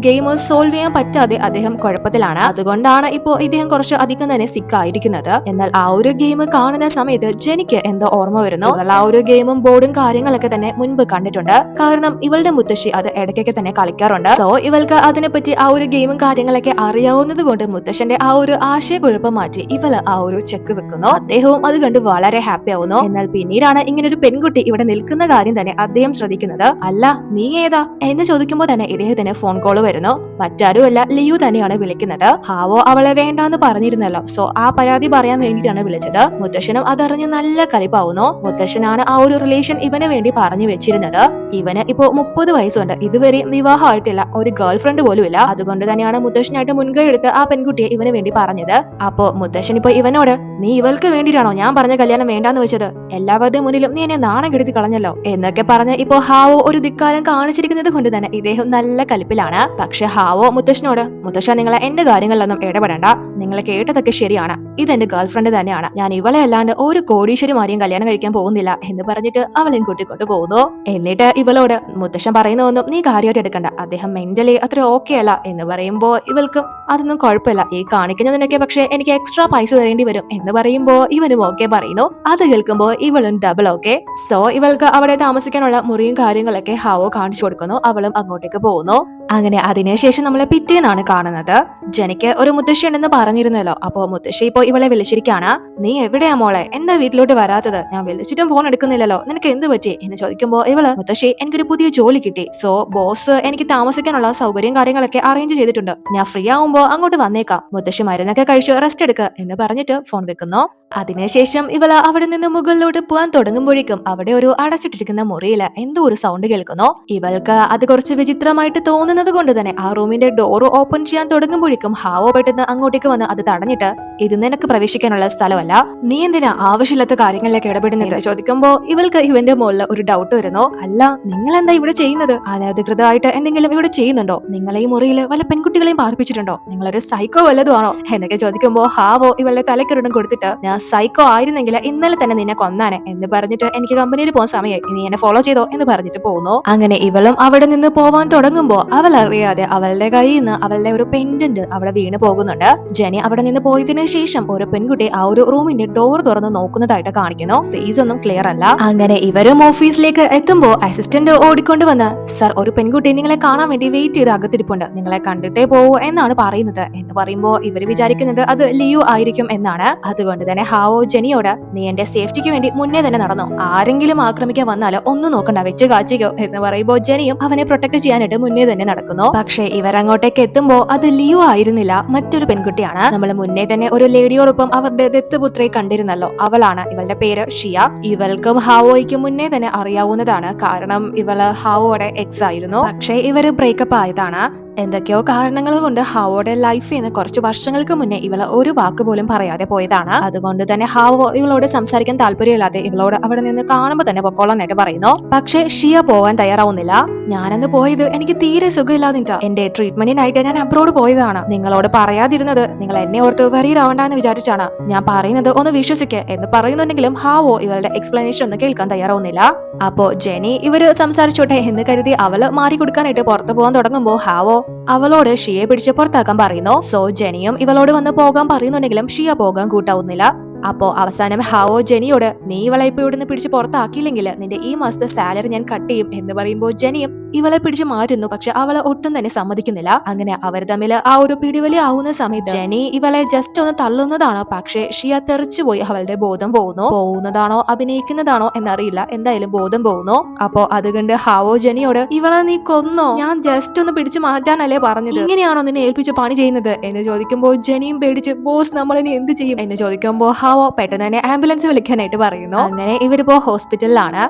ഗെയിം സോൾവ് ചെയ്യാൻ പറ്റാതെ അദ്ദേഹം കുഴപ്പത്തിലാണ്. അതുകൊണ്ടാണ് ഇപ്പോ ഇദ്ദേഹം കുറച്ച് അധികം തന്നെ സിക്ക് ആയിരിക്കുന്നത്. എന്നാൽ ആ ഒരു ഗെയിം കാണുന്ന സമയത്ത് ജെനിക്ക് എന്തോ ഓർമ്മ വരുന്നു. ഇവൾ ആ ഒരു ഗെയിമും ബോർഡും കാര്യങ്ങളൊക്കെ തന്നെ മുൻപ് കണ്ടിട്ടുണ്ട്, കാരണം ഇവളുടെ മുത്തശ്ശി അത് ഇടയ്ക്കൊക്കെ തന്നെ കളിക്കാറുണ്ട്. സോ ഇവൾക്ക് അതിനെപ്പറ്റി ആ ഒരു ഗെയിമും കാര്യങ്ങളൊക്കെ അറിയാവുന്നത് കൊണ്ട് മുത്തശ്ശന്റെ ആ ഒരു ആശയക്കുഴപ്പം മാറ്റി ഇവള് ആ ഒരു ചെക്ക് വെക്കുന്നു. അദ്ദേഹവും അത് കണ്ട് വളരെ ഹാപ്പി ആവുന്നു. എന്നാൽ പിന്നീടാണ് ഇങ്ങനെ ഒരു പെൺകുട്ടി ഇവിടെ നിൽക്കുന്ന കാര്യം തന്നെ അദ്ദേഹം ശ്രദ്ധിക്കുന്നത്. അല്ല നീ ഏതാ എന്ന് ചോദിക്കുമ്പോൾ തന്നെ ഇദ്ദേഹത്തിന് ഫോൺ കോൾ വരുന്നു. മറ്റാരുമല്ല ലിയു തന്നെയാണ് വിളിക്കുന്നത്. ഹാവോ അവളെ വേണ്ടാന്ന് പറഞ്ഞിരുന്നല്ലോ, സോ ആ പരാതി പറയാൻ വേണ്ടിയിട്ടാണ് വിളിച്ചത്. മുത്തശ്ശനും അതറിഞ്ഞ് നല്ല കലിപ്പാവുന്നു. മുത്തശ്ശനാണ് ആ ഒരു റിലേഷൻ ഇവന് വേണ്ടി പറഞ്ഞു വെച്ചിരുന്നത്. ഇവന് ഇപ്പോ 30 വയസ്സുണ്ട്, ഇതുവരെ വിവാഹമായിട്ടില്ല, ഒരു ഗേൾ ഫ്രണ്ട് പോലും ഇല്ല. അതുകൊണ്ട് തന്നെയാണ് മുത്തശ്ശനായിട്ട് മുൻകൈ എടുത്ത് ആ പെൺകുട്ടിയെ ഇവന് വേണ്ടി പറഞ്ഞത്. അപ്പോ മുത്തശ്ശൻ ഇപ്പൊ ഇവനോട് നീ ഇവൾക്ക് വേണ്ടിയിട്ടാണോ ഞാൻ പറഞ്ഞ കല്യാണം വേണ്ടാന്ന് വെച്ചത്, എല്ലാവരുടെയും മുന്നിലും നീ എന്നെ നാണം കെടുത്തി കളഞ്ഞല്ലോ എന്നൊക്കെ പറഞ്ഞ് ഇപ്പോ ഹാവോ ഒരു ധിക്കാരം കാണിച്ചിരിക്കുന്നത് കൊണ്ട് തന്നെ ഇദ്ദേഹം നല്ല കലിപ്പിലാണ്. പക്ഷെ ഹാവോ മുത്തശ്ശനോട് മുത്തശ്ശ നിങ്ങളെ എന്റെ കാര്യങ്ങളിലൊന്നും ഇടപെടണ്ട, നിങ്ങൾ കേട്ടതൊക്കെ ശരിയാണ്, ഇതെന്റെ ഗേൾ ഫ്രണ്ട് തന്നെയാണ്, ഞാൻ ഇവളെ അല്ലാണ്ട് ഒരു കോടീശ്വരിമാരെയും കല്യാണം കഴിക്കാൻ പോകുന്നില്ല എന്ന് പറഞ്ഞിട്ട് അവളെയും കൂട്ടിക്കൊണ്ട് പോകുന്നു. എന്നിട്ട് ഇവളോട് മുത്തശ്ശൻ പറയുന്നതൊന്നും നീ കാര്യമായിട്ട് എടുക്കണ്ട, അദ്ദേഹം മെന്റലി അത്ര ഓക്കെ അല്ല എന്ന് പറയുമ്പോ ഇവൾക്ക് അതൊന്നും കുഴപ്പമില്ല, ഈ കാണിക്കുന്നതിനൊക്കെ പക്ഷെ എനിക്ക് എക്സ്ട്രാ പൈസ തരേണ്ടി വരും എന്ന് പറയുമ്പോ ഇവനും ഓക്കെ പറയുന്നു. അത് കേൾക്കുമ്പോ ഇവളും ഡബിൾ ഓക്കെ. സോ ഇവൾക്ക് അവിടെ താമസിക്കാനുള്ള മുറിയും കാര്യങ്ങളൊക്കെ ഹാവോ കാണിച്ചു കൊടുക്കുന്നു. അവളും അങ്ങോട്ടേക്ക് പോകുന്നു. അങ്ങനെ അതിനുശേഷം നമ്മളെ പിറ്റേന്നാണ് കാണുന്നത്. ജെനിക്ക് ഒരു മുത്തശ്ശി ഉണ്ടെന്ന് പറഞ്ഞിരുന്നല്ലോ, അപ്പോ മുത്തശ്ശി ഇപ്പോ ഇവളെ വിളിച്ചിരിക്കാണ്. നീ എവിടെയാ മോളെ, എന്താ വീട്ടിലോട്ട് വരാത്തത്, ഞാൻ വിളിച്ചിട്ടും ഫോൺ എടുക്കുന്നില്ലല്ലോ, നിനക്ക് എന്ത് പറ്റി എന്ന് ചോദിക്കുമ്പോ ഇവള് മുത്തശ്ശി എനിക്കൊരു പുതിയ ജോലി കിട്ടി, സോ ബോസ് എനിക്ക് താമസിക്കാനുള്ള സൗകര്യം കാര്യങ്ങളൊക്കെ അറേഞ്ച് ചെയ്തിട്ടുണ്ട്, ഞാൻ ഫ്രീ ആവുമ്പോ അങ്ങോട്ട് വന്നേക്കാം, മുത്തശ്ശി മരുന്നൊക്കെ കഴിച്ച് റെസ്റ്റ് എടുക്കുക എന്ന് പറഞ്ഞിട്ട് ഫോൺ വെക്കുന്നു. അതിനുശേഷം ഇവള് അവിടെ നിന്ന് മുകളിലോട്ട് പോകാൻ തുടങ്ങുമ്പോഴേക്കും അവിടെ ഒരു അടച്ചിട്ടിരിക്കുന്ന മുറിയില് എന്തോ ഒരു സൗണ്ട് കേൾക്കുന്നു. ഇവൾക്ക് അത് കുറച്ച് വിചിത്രമായിട്ട് തോന്നുന്നു. പോകുന്നത് കൊണ്ട് തന്നെ ആ റൂമിന്റെ ഡോർ ഓപ്പൺ ചെയ്യാൻ തുടങ്ങുമ്പോഴേക്കും ഹാവോ പെട്ടെന്ന് അങ്ങോട്ടേക്ക് വന്ന് അത് തടഞ്ഞിട്ട് ഇത് നിനക്ക് പ്രവേശിക്കാനുള്ള സ്ഥലമല്ല, നീ എന്തിനാ ആവശ്യമില്ലാത്ത കാര്യങ്ങളിലേക്ക് ഇടപെടുന്നത് ചോദിക്കുമ്പോ ഇവൾക്ക് ഇവന്റെ മുകളിൽ ഒരു ഡൗട്ട് വരുന്നു. അല്ല, നിങ്ങൾ എന്താ ഇവിടെ ചെയ്യുന്നത്? അനധികൃതമായിട്ട് എന്തെങ്കിലും ഇവിടെ ചെയ്യുന്നുണ്ടോ? നിങ്ങളെ ഈ മുറിയിൽ വല്ല പെൺകുട്ടികളെയും പാർപ്പിച്ചിട്ടുണ്ടോ? നിങ്ങളൊരു സൈക്കോ വല്ലതും ആണോ എന്നൊക്കെ ചോദിക്കുമ്പോ ഹാവോ ഇവളുടെ തലക്കിരണം കൊടുത്തിട്ട് ഞാൻ സൈക്കോ ആയിരുന്നെങ്കിൽ ഇന്നലെ തന്നെ നിന്നെ കൊന്നാനെ എന്ന് പറഞ്ഞിട്ട് എനിക്ക് കമ്പനിയിൽ പോകാൻ സമയമായി, നീ എന്നെ ഫോളോ ചെയ്തോ എന്ന് പറഞ്ഞിട്ട് പോകുന്നു. അങ്ങനെ ഇവളും അവിടെ നിന്ന് പോവാൻ തുടങ്ങുമ്പോ അവൾ അറിയാതെ അവളുടെ കയ്യിൽ നിന്ന് അവളുടെ ഒരു പെൻഡന്റ് അവിടെ വീണ് പോകുന്നുണ്ട്. ജെനി അവിടെ നിന്ന് പോയതിനു ശേഷം ഒരു പെൺകുട്ടി ആ ഒരു റൂമിന്റെ ഡോർ തുറന്ന് നോക്കുന്നതായിട്ട് കാണിക്കുന്നു. ഫേസ് ഒന്നും ക്ലിയർ അല്ല. അങ്ങനെ ഇവരും ഓഫീസിലേക്ക് എത്തുമ്പോ അസിസ്റ്റന്റ് ഓടിക്കൊണ്ട് വന്ന്, സർ, ഒരു പെൺകുട്ടി നിങ്ങളെ കാണാൻ വേണ്ടി വെയിറ്റ് ചെയ്ത് അകത്തിരിപ്പുണ്ട്, നിങ്ങളെ കണ്ടിട്ടേ പോവൂ എന്നാണ് പറയുന്നത് എന്ന് പറയുമ്പോ ഇവര് വിചാരിക്കുന്നത് അത് ലിയോ ആയിരിക്കും എന്നാണ്. അതുകൊണ്ട് തന്നെ ഹാവോ ജെനിയോട്, നീ എന്റെ സേഫ്റ്റിക്ക് വേണ്ടി മുന്നേ തന്നെ നടന്നു, ആരെങ്കിലും ആക്രമിക്കാൻ വന്നാലോ ഒന്നും നോക്കണ്ട, വെച്ച് കാച്ചിക്കോ എന്ന് പറയുമ്പോ ജെനിയും അവനെ പ്രൊട്ടക്ട് ചെയ്യാനായിട്ട് മുന്നേ തന്നെ നടക്കുന്നു. പക്ഷേ ഇവരങ്ങോട്ടേക്ക് എത്തുമ്പോ അത് ലിയോ ആയിരുന്നില്ല, മറ്റൊരു പെൺകുട്ടിയാണ്. നമ്മൾ മുന്നേ തന്നെ ഒരു ലേഡിയോടൊപ്പം അവരുടെ ദത്തുപുത്രയെ കണ്ടിരുന്നല്ലോ, അവളാണ്. ഇവളുടെ പേര് ഷിയ. ഇവൾക്കും ഹാവോയ്ക്കും മുന്നേ തന്നെ അറിയാവുന്നതാണ്, കാരണം ഇവള് ഹാവോയുടെ എക്സ് ആയിരുന്നു. പക്ഷേ ഇവര് ബ്രേക്കപ്പ് ആയതാണ്. എന്തൊക്കെയോ കാരണങ്ങൾ കൊണ്ട് ഹാവോയുടെ ലൈഫിൽ നിന്ന് കുറച്ച് വർഷങ്ങൾക്ക് മുന്നേ ഇവള് ഒരു വാക്ക് പോലും പറയാതെ പോയതാണ്. അതുകൊണ്ട് തന്നെ ഹാവോ ഇവളോട് സംസാരിക്കാൻ താല്പര്യമില്ലാതെ ഇവളോട് അവിടെ നിന്ന് കാണുമ്പോൾ തന്നെ പൊക്കോളാനായിട്ട് പറയുന്നു. പക്ഷേ ഷിയ പോവാൻ തയ്യാറാവുന്നില്ല. ഞാനന്ന് പോയത് എനിക്ക് തീരെ സുഖമില്ലാതിട്ടാ, എന്റെ ട്രീറ്റ്മെന്റിനായിട്ട് ഞാൻ അബ്രോഡ് പോയതാണ്, നിങ്ങളോട് പറയാതിരുന്നത് നിങ്ങൾ എന്നെ ഓർത്ത് വരീരാവണ്ടെന്ന് വിചാരിച്ചാണ്, ഞാൻ പറയുന്നത് ഒന്ന് വിശ്വസിക്കുക എന്ന് പറയുന്നുണ്ടെങ്കിലും ഹാവോ ഇവളുടെ എക്സ്പ്ലനേഷൻ ഒന്നും കേൾക്കാൻ തയ്യാറാവുന്നില്ല. അപ്പോ ജെനി ഇവര് സംസാരിച്ചോട്ടെ എന്ന് കരുതി അവള് മാറി കൊടുക്കാനായിട്ട് പുറത്തു പോകാൻ തുടങ്ങുമ്പോ ഹാവോ അവളോട് ഷിയെ പിടിച്ച് പുറത്താക്കാൻ പറയുന്നു. സോ ജെനിയും ഇവളോട് വന്ന് പോകാൻ പറയുന്നുണ്ടെങ്കിലും ഷിയ പോകാൻ കൂട്ടാവുന്നില്ല. അപ്പോ അവസാനം ഹാവോ ജെനിയോട്, നീ ഇവളെ ഇപ്പൊ ഇവിടുന്ന് പിടിച്ച് പുറത്താക്കിയില്ലെങ്കിൽ നിന്റെ ഈ മാസത്തെ സാലറി ഞാൻ കട്ട് ചെയ്യും എന്ന് പറയുമ്പോൾ ജെനിയും ഇവളെ പിടിച്ച് മാറ്റുന്നു. പക്ഷെ അവളെ ഒട്ടും തന്നെ സമ്മതിക്കുന്നില്ല. അങ്ങനെ അവർ തമ്മിൽ ആ ഒരു പിടിവലി ആവുന്ന സമയത്ത് ജെനി ഇവളെ ജസ്റ്റ് ഒന്ന് തള്ളുന്നതാണ്. പക്ഷെ ഷിയ തെറിച്ചുപോയി അവളുടെ ബോധം പോകുന്നതാണോ അഭിനയിക്കുന്നതാണോ എന്നറിയില്ല, എന്തായാലും ബോധം പോകുന്നു. അപ്പോ അത് കണ്ട് ഹാവോ ജെനിയോട്, ഇവളെ നീ കൊന്നോ? ഞാൻ ജസ്റ്റ് ഒന്ന് പിടിച്ചു മാറ്റാനല്ലേ പറഞ്ഞത്, ഇങ്ങനെയാണോ നിന്നെ ഏൽപ്പിച്ച് പണി ചെയ്യുന്നത് എന്ന് ചോദിക്കുമ്പോൾ ജെനിയും പേടിച്ച്, ബോസ് നമ്മളിനി എന്ത് ചെയ്യും എന്ന് ചോദിക്കുമ്പോൾ ഹാവോ പെട്ടെന്ന് തന്നെ ആംബുലൻസ് വിളിക്കാനായിട്ട് പറയുന്നു. അങ്ങനെ ഇവരിപ്പോ ഹോസ്പിറ്റലിലാണ്.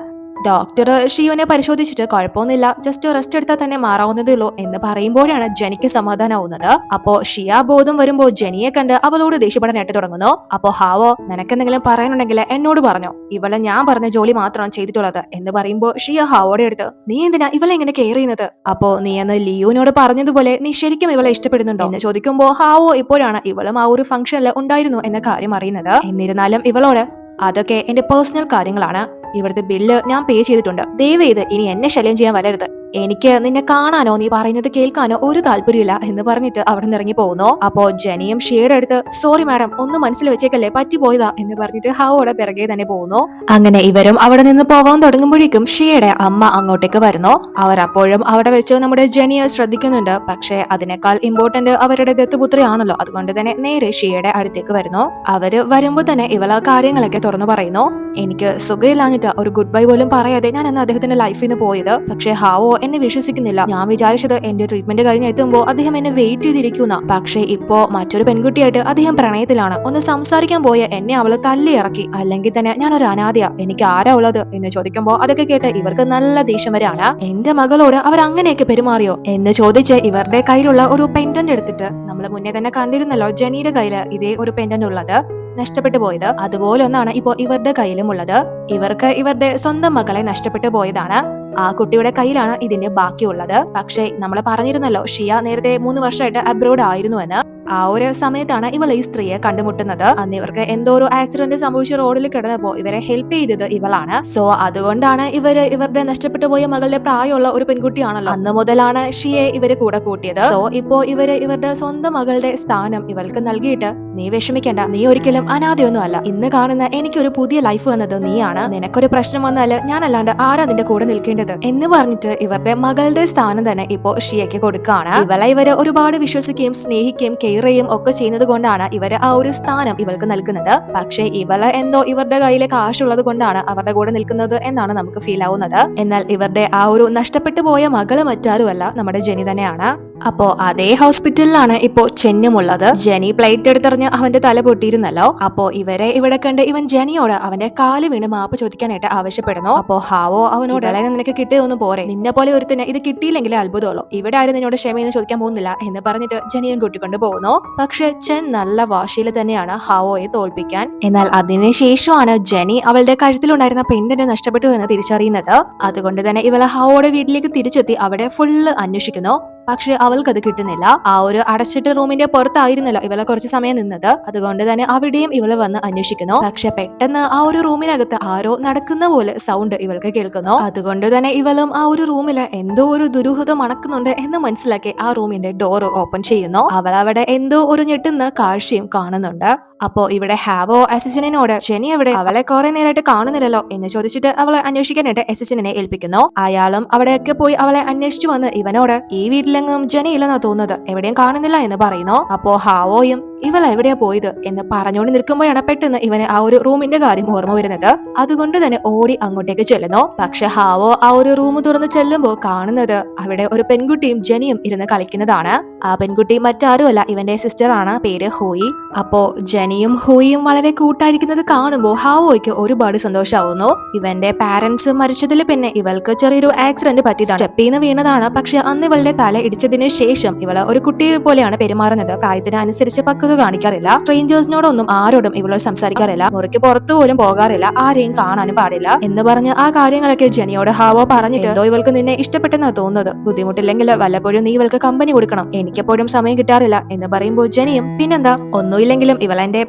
ഡോക്ടർ ഷിയോനെ പരിശോധിച്ചിട്ട് കുഴപ്പമൊന്നുമില്ല, ജസ്റ്റ് റെസ്റ്റ് എടുത്താൽ തന്നെ മാറാവുന്നതേ ഉള്ളൂ എന്ന് പറയുമ്പോഴാണ് ജെനിക്ക് സമാധാനമാവുന്നത്. അപ്പോ ഷിയ ബോധം വരുമ്പോ ജെനിയെ കണ്ട് അവളോട് ദേഷ്യപ്പെടാനായിട്ട് തുടങ്ങുന്നു. അപ്പോ ഹാവോ, നിനക്കെന്തെങ്കിലും പറയാനുണ്ടെങ്കിൽ എന്നോട് പറഞ്ഞോ, ഇവളെ ഞാൻ പറഞ്ഞ ജോലി മാത്രമാണ് ചെയ്തിട്ടുള്ളത് എന്ന് പറയുമ്പോ ഷിയ ഹാവോടെ അടുത്ത്, നീ എന്തിനാ ഇവളെ ഇങ്ങനെ കെയർ ചെയ്യുന്നത്? അപ്പോ നീ എന്ന് ലിയോനോട് പറഞ്ഞതുപോലെ നീ ശരിക്കും ഇവളെ ഇഷ്ടപ്പെടുന്നുണ്ടോ എന്ന് ചോദിക്കുമ്പോ ഹാവോ ഇപ്പോഴാണ് ഇവളും ആ ഒരു ഫംഗ്ഷനിൽ ഉണ്ടായിരുന്നു എന്ന കാര്യം അറിയുന്നത്. എന്നിരുന്നാലും ഇവളോട്, അതൊക്കെ എന്റെ പേഴ്സണൽ കാര്യങ്ങളാണ്, ഇവിടുത്തെ ബില്ല് ഞാൻ പേ ചെയ്തിട്ടുണ്ട്, ദയവേത് ഇനി എന്നെ ശല്യം ചെയ്യാൻ വരരുത്, എനിക്ക് നിന്നെ കാണാനോ നീ പറയുന്നത് കേൾക്കാനോ ഒരു താല്പര്യമില്ല എന്ന് പറഞ്ഞിട്ട് അവിടെ നിന്ന് ഇറങ്ങി പോകുന്നു. അപ്പോ ജെനിയും ഷിയയുടെ അടുത്ത്, സോറി മാഡം, ഒന്ന് മനസ്സിൽ വെച്ചേക്കല്ലേ, പറ്റിപ്പോയതാ എന്ന് പറഞ്ഞിട്ട് ഹാവോയുടെ പിറകെ തന്നെ പോകുന്നു. അങ്ങനെ ഇവരും അവിടെ നിന്ന് പോവാൻ തുടങ്ങുമ്പോഴേക്കും ഷിയയുടെ അമ്മ അങ്ങോട്ടേക്ക് വരുന്നു. അവർ അപ്പോഴും അവിടെ വെച്ച് നമ്മുടെ ജെനിയെ ശ്രദ്ധിക്കുന്നുണ്ട്. പക്ഷെ അതിനേക്കാൾ ഇമ്പോർട്ടന്റ് അവരുടെ ദത്തുപുത്രിയാണല്ലോ, അതുകൊണ്ട് തന്നെ നേരെ ഷിയയുടെ അടുത്തേക്ക് വരുന്നു. അവര് വരുമ്പോ തന്നെ ഇവള കാര്യങ്ങളൊക്കെ തുറന്നു പറയുന്നു. എനിക്ക് സുഖമില്ലാഞ്ഞിട്ട് ഒരു ഗുഡ് ബൈ പോലും പറയാതെ ഞാൻ അന്ന് അദ്ദേഹത്തിന്റെ ലൈഫിൽ നിന്ന് പോയത്. പക്ഷെ ഹാവോ എന്നെ വിശ്വസിക്കുന്നില്ല. ഞാൻ വിചാരിച്ചത് എന്റെ ട്രീറ്റ്മെന്റ് കഴിഞ്ഞ് എത്തുമ്പോൾ അദ്ദേഹം എന്നെ വെയിറ്റ് ചെയ്തിരിക്കുന്ന, പക്ഷെ ഇപ്പോ മറ്റൊരു പെൺകുട്ടിയായിട്ട് അദ്ദേഹം പ്രണയത്തിലാണ്. ഒന്ന് സംസാരിക്കാൻ പോയ എന്നെ അവള് തല്ലി ഇറക്കി. അല്ലെങ്കിൽ തന്നെ ഞാൻ ഒരു അനാഥയാ, എനിക്ക് ആരാ ഉള്ളത് എന്ന് ചോദിക്കുമ്പോ അതൊക്കെ കേട്ട് ഇവർക്ക് നല്ല ദേഷ്യം വരെയാണ്. എന്റെ മകളോട് അവർ അങ്ങനെയൊക്കെ പെരുമാറിയോ എന്ന് ചോദിച്ച് ഇവരുടെ കയ്യിലുള്ള ഒരു പെൻഡന്റ് എടുത്തിട്ട്, നമ്മൾ മുന്നേ തന്നെ കണ്ടിരുന്നല്ലോ ജെനിയുടെ കയ്യില് ഇതേ ഒരു പെൻഡന്റ് ഉള്ളത്, നഷ്ടപ്പെട്ടു പോയത്, അതുപോലെ ഒന്നാണ് ഇപ്പോ ഇവരുടെ കയ്യിലും ഉള്ളത്. ഇവർക്ക് ഇവരുടെ സ്വന്തം മകളെ നഷ്ടപ്പെട്ടു പോയതാണ്. ആ കുട്ടിയുടെ കയ്യിലാണ് ഇതിന്റെ ബാക്കിയുള്ളത്. പക്ഷേ നമ്മൾ പറഞ്ഞിരുന്നല്ലോ ഷിയ നേരത്തെ 3 വർഷമായിട്ട് അബ്രോഡ് ആയിരുന്നു എന്ന്. ആ ഒരു സമയത്താണ് ഇവൾ ഈ സ്ത്രീയെ കണ്ടുമുട്ടുന്നത്. അന്ന് ഇവർക്ക് എന്തോ ഒരു ആക്സിഡന്റ് സംഭവിച്ച റോഡിൽ കിടന്നപ്പോ ഇവരെ ഹെൽപ്പ് ചെയ്തത് ഇവളാണ്. സോ അതുകൊണ്ടാണ് ഇവരുടെ നഷ്ടപ്പെട്ടു പോയ മകളുടെ പ്രായമുള്ള ഒരു പെൺകുട്ടിയാണല്ലോ, അന്ന് മുതലാണ് ഷിയെ ഇവര് കൂടെ കൂട്ടിയത്. സോ ഇപ്പോ ഇവരുടെ സ്വന്തം മകളുടെ സ്ഥാനം ഇവൾക്ക് നൽകിയിട്ട്, നീ വിഷമിക്കേണ്ട, നീ ഒരിക്കലും അനാഥയൊന്നും അല്ല, ഇന്ന് കാണുന്ന എനിക്കൊരു പുതിയ ലൈഫ് വന്നത് നീയാണ്, നിനക്കൊരു പ്രശ്നം വന്നാല് ഞാനല്ലാണ്ട് ആരാ നിന്റെ കൂടെ നിൽക്കേണ്ടത് എന്ന് പറഞ്ഞിട്ട് ഇവരുടെ മകളുടെ സ്ഥാനം തന്നെ ഇപ്പോ ഷിയയ്ക്ക് കൊടുക്കുകയാണ്. ഇവരെ ഒരുപാട് വിശ്വസിക്കുകയും സ്നേഹിക്കുകയും കെയർ ചെയ്യും ഒക്കെ ചെയ്യുന്നത് കൊണ്ടാണ് ഇവര് ആ ഒരു സ്ഥാനം ഇവൾക്ക് നൽകുന്നത്. പക്ഷേ ഇവള് എന്തോ ഇവരുടെ കയ്യിലെ കാശുള്ളത് കൊണ്ടാണ് അവരുടെ കൂടെ നിൽക്കുന്നത് എന്നാണ് നമുക്ക് ഫീൽ ആവുന്നത്. എന്നാൽ ഇവരുടെ ആ ഒരു നഷ്ടപ്പെട്ടു പോയ മകള് മറ്റാരുമല്ല, നമ്മുടെ ജെനി തന്നെയാണ്. അപ്പോ അതേ ഹോസ്പിറ്റലിലാണ് ഇപ്പോ ചെന്നുമുള്ളത്. ജെനി പ്ലേറ്റ് എടുത്തെറിഞ്ഞ് അവന്റെ തല പൊട്ടിയിരുന്നല്ലോ. അപ്പോ ഇവരെ ഇവിടെ കണ്ട് ഇവൻ ജെനിയോട് അവന്റെ കാല് വീണ് മാപ്പ് ചോദിക്കാനായിട്ട് ആവശ്യപ്പെടുന്നു. അപ്പോ ഹാവോ അവനോട് നിനക്ക് കിട്ടിയൊന്നും പോരെ, നിന്നെ പോലെ ഒരുത്തിന് ഇത് കിട്ടിയില്ലെങ്കിലേ അത്ഭുതമുള്ളൂ, ഇവിടെ ആരും നിന്നോട് ക്ഷമയെന്ന് ചോദിക്കാൻ പോകുന്നില്ല എന്ന് പറഞ്ഞിട്ട് ജെനിയും കൂട്ടിക്കൊണ്ട് പോകുന്നു. പക്ഷെ ചെൻ നല്ല വാശിയിൽ തന്നെയാണ് ഹാവോയെ തോൽപ്പിക്കാൻ. എന്നാൽ അതിനുശേഷമാണ് ജെനി അവളുടെ കഴുത്തിലുണ്ടായിരുന്ന പെൻഡന്റ് നഷ്ടപ്പെട്ടു എന്ന് തിരിച്ചറിയുന്നത്. അതുകൊണ്ട് തന്നെ ഇവളെ ഹാവോയുടെ വീട്ടിലേക്ക് തിരിച്ചെത്തി അവിടെ ഫുള്ള് അന്വേഷിക്കുന്നു. പക്ഷെ അവൾക്കത് കിട്ടുന്നില്ല. ആ ഒരു അടച്ചിട്ട റൂമിന്റെ പുറത്തായിരുന്നല്ലോ ഇവളെ കുറച്ച് സമയം നിന്നത്. അതുകൊണ്ട് തന്നെ അവിടെയും ഇവള് വന്ന് അന്വേഷിക്കുന്നു. പക്ഷെ പെട്ടെന്ന് ആ ഒരു റൂമിനകത്ത് ആരോ നടക്കുന്ന പോലെ സൗണ്ട് ഇവൾക്ക് കേൾക്കുന്നു. അതുകൊണ്ട് തന്നെ ഇവളും ആ ഒരു റൂമില് എന്തോ ഒരു ദുരൂഹത മണക്കുന്നുണ്ട് എന്ന് മനസ്സിലാക്കി ആ റൂമിന്റെ ഡോർ ഓപ്പൺ ചെയ്യുന്നു. അവൾ അവിടെ എന്തോ ഒരു ഞെട്ടുന്ന കാഴ്ചയും കാണുന്നുണ്ട്. അപ്പോ ഇവിടെ ഹാവോ അസിസ്റ്റന്റിനോട് ജെനി എവിടെ, അവളെ കുറെ നേരമായിട്ട് കാണുന്നില്ലല്ലോ എന്ന് ചോദിച്ചിട്ട് അവളെ അന്വേഷിക്കാനായിട്ട് അസിസ്റ്റന്റിനെ ഏൽപ്പിക്കുന്നു. അയാളും അവിടെയൊക്കെ പോയി അവളെ അന്വേഷിച്ചു വന്ന് ഇവനോട് ഈ വീട്ടിലെങ്ങും ജെനി ഇല്ലെന്നാ തോന്നുന്നത്, എവിടെയും കാണുന്നില്ല എന്ന് പറയുന്നു. അപ്പോ ഹാവോയും ഇവൾ എവിടെയാ പോയത് എന്ന് പറഞ്ഞുകൊണ്ട് നിൽക്കുമ്പോഴാണ് പെട്ടെന്ന് ഇവന് ആ ഒരു റൂമിന്റെ കാര്യം ഓർമ്മ വരുന്നത്. അതുകൊണ്ട് തന്നെ ഓടി അങ്ങോട്ടേക്ക് ചെല്ലുന്നു. പക്ഷെ ഹാവോ ആ ഒരു റൂം തുറന്ന് ചെല്ലുമ്പോൾ കാണുന്നത് അവിടെ ഒരു പെൺകുട്ടിയും ജെനിയും ഇരുന്ന് കളിക്കുന്നതാണ്. ആ പെൺകുട്ടി മറ്റാരുമല്ല ഇവന്റെ സിസ്റ്റർ ആണ്, പേര് ഹോയി. അപ്പോ ജെനിയും ഹോയിയും വളരെ കൂട്ടായിരിക്കുന്നത് കാണുമ്പോൾ ഹാവോയ്ക്ക് ഒരുപാട് സന്തോഷമാവുന്നു. ഇവന്റെ പാരന്റ്സ് മരിച്ചതിൽ പിന്നെ ഇവൾക്ക് ചെറിയൊരു ആക്സിഡന്റ് പറ്റിയതാണ്, സ്റ്റെപ്പിന്ന് വീണതാണ്. പക്ഷെ അന്ന് ഇവളുടെ തല ഇടിച്ചതിന് ശേഷം ഇവള് ഒരു കുട്ടിയെ പോലെയാണ് പെരുമാറുന്നത്. പ്രായത്തിന് അനുസരിച്ച് പക്വത കാണിക്കാറില്ല, സ്ട്രേഞ്ചേഴ്സിനോടൊന്നും ആരോടും ഇവളോട് സംസാരിക്കാറില്ല, മുറിക്ക് പുറത്തു പോലും പോകാറില്ല, ആരെയും കാണാനും പാടില്ല എന്ന് പറഞ്ഞ് ആ കാര്യങ്ങളൊക്കെ ജെനിയോട് ഹാവോ പറഞ്ഞിട്ട് എന്തോ ഇവൾക്ക് നിന്നെ ഇഷ്ടപ്പെട്ടെന്നാ തോന്നുന്നത്, ബുദ്ധിമുട്ടില്ലെങ്കിൽ വല്ലപ്പോഴും നീ ഇവൾക്ക് കമ്പനി കൊടുക്കണം, എനിക്കെപ്പോഴും സമയം കിട്ടാറില്ല എന്ന് പറയുമ്പോൾ ജെനിയും പിന്നെന്താ ഒന്നുമില്ലെങ്കിലും ഇവളെന്റെ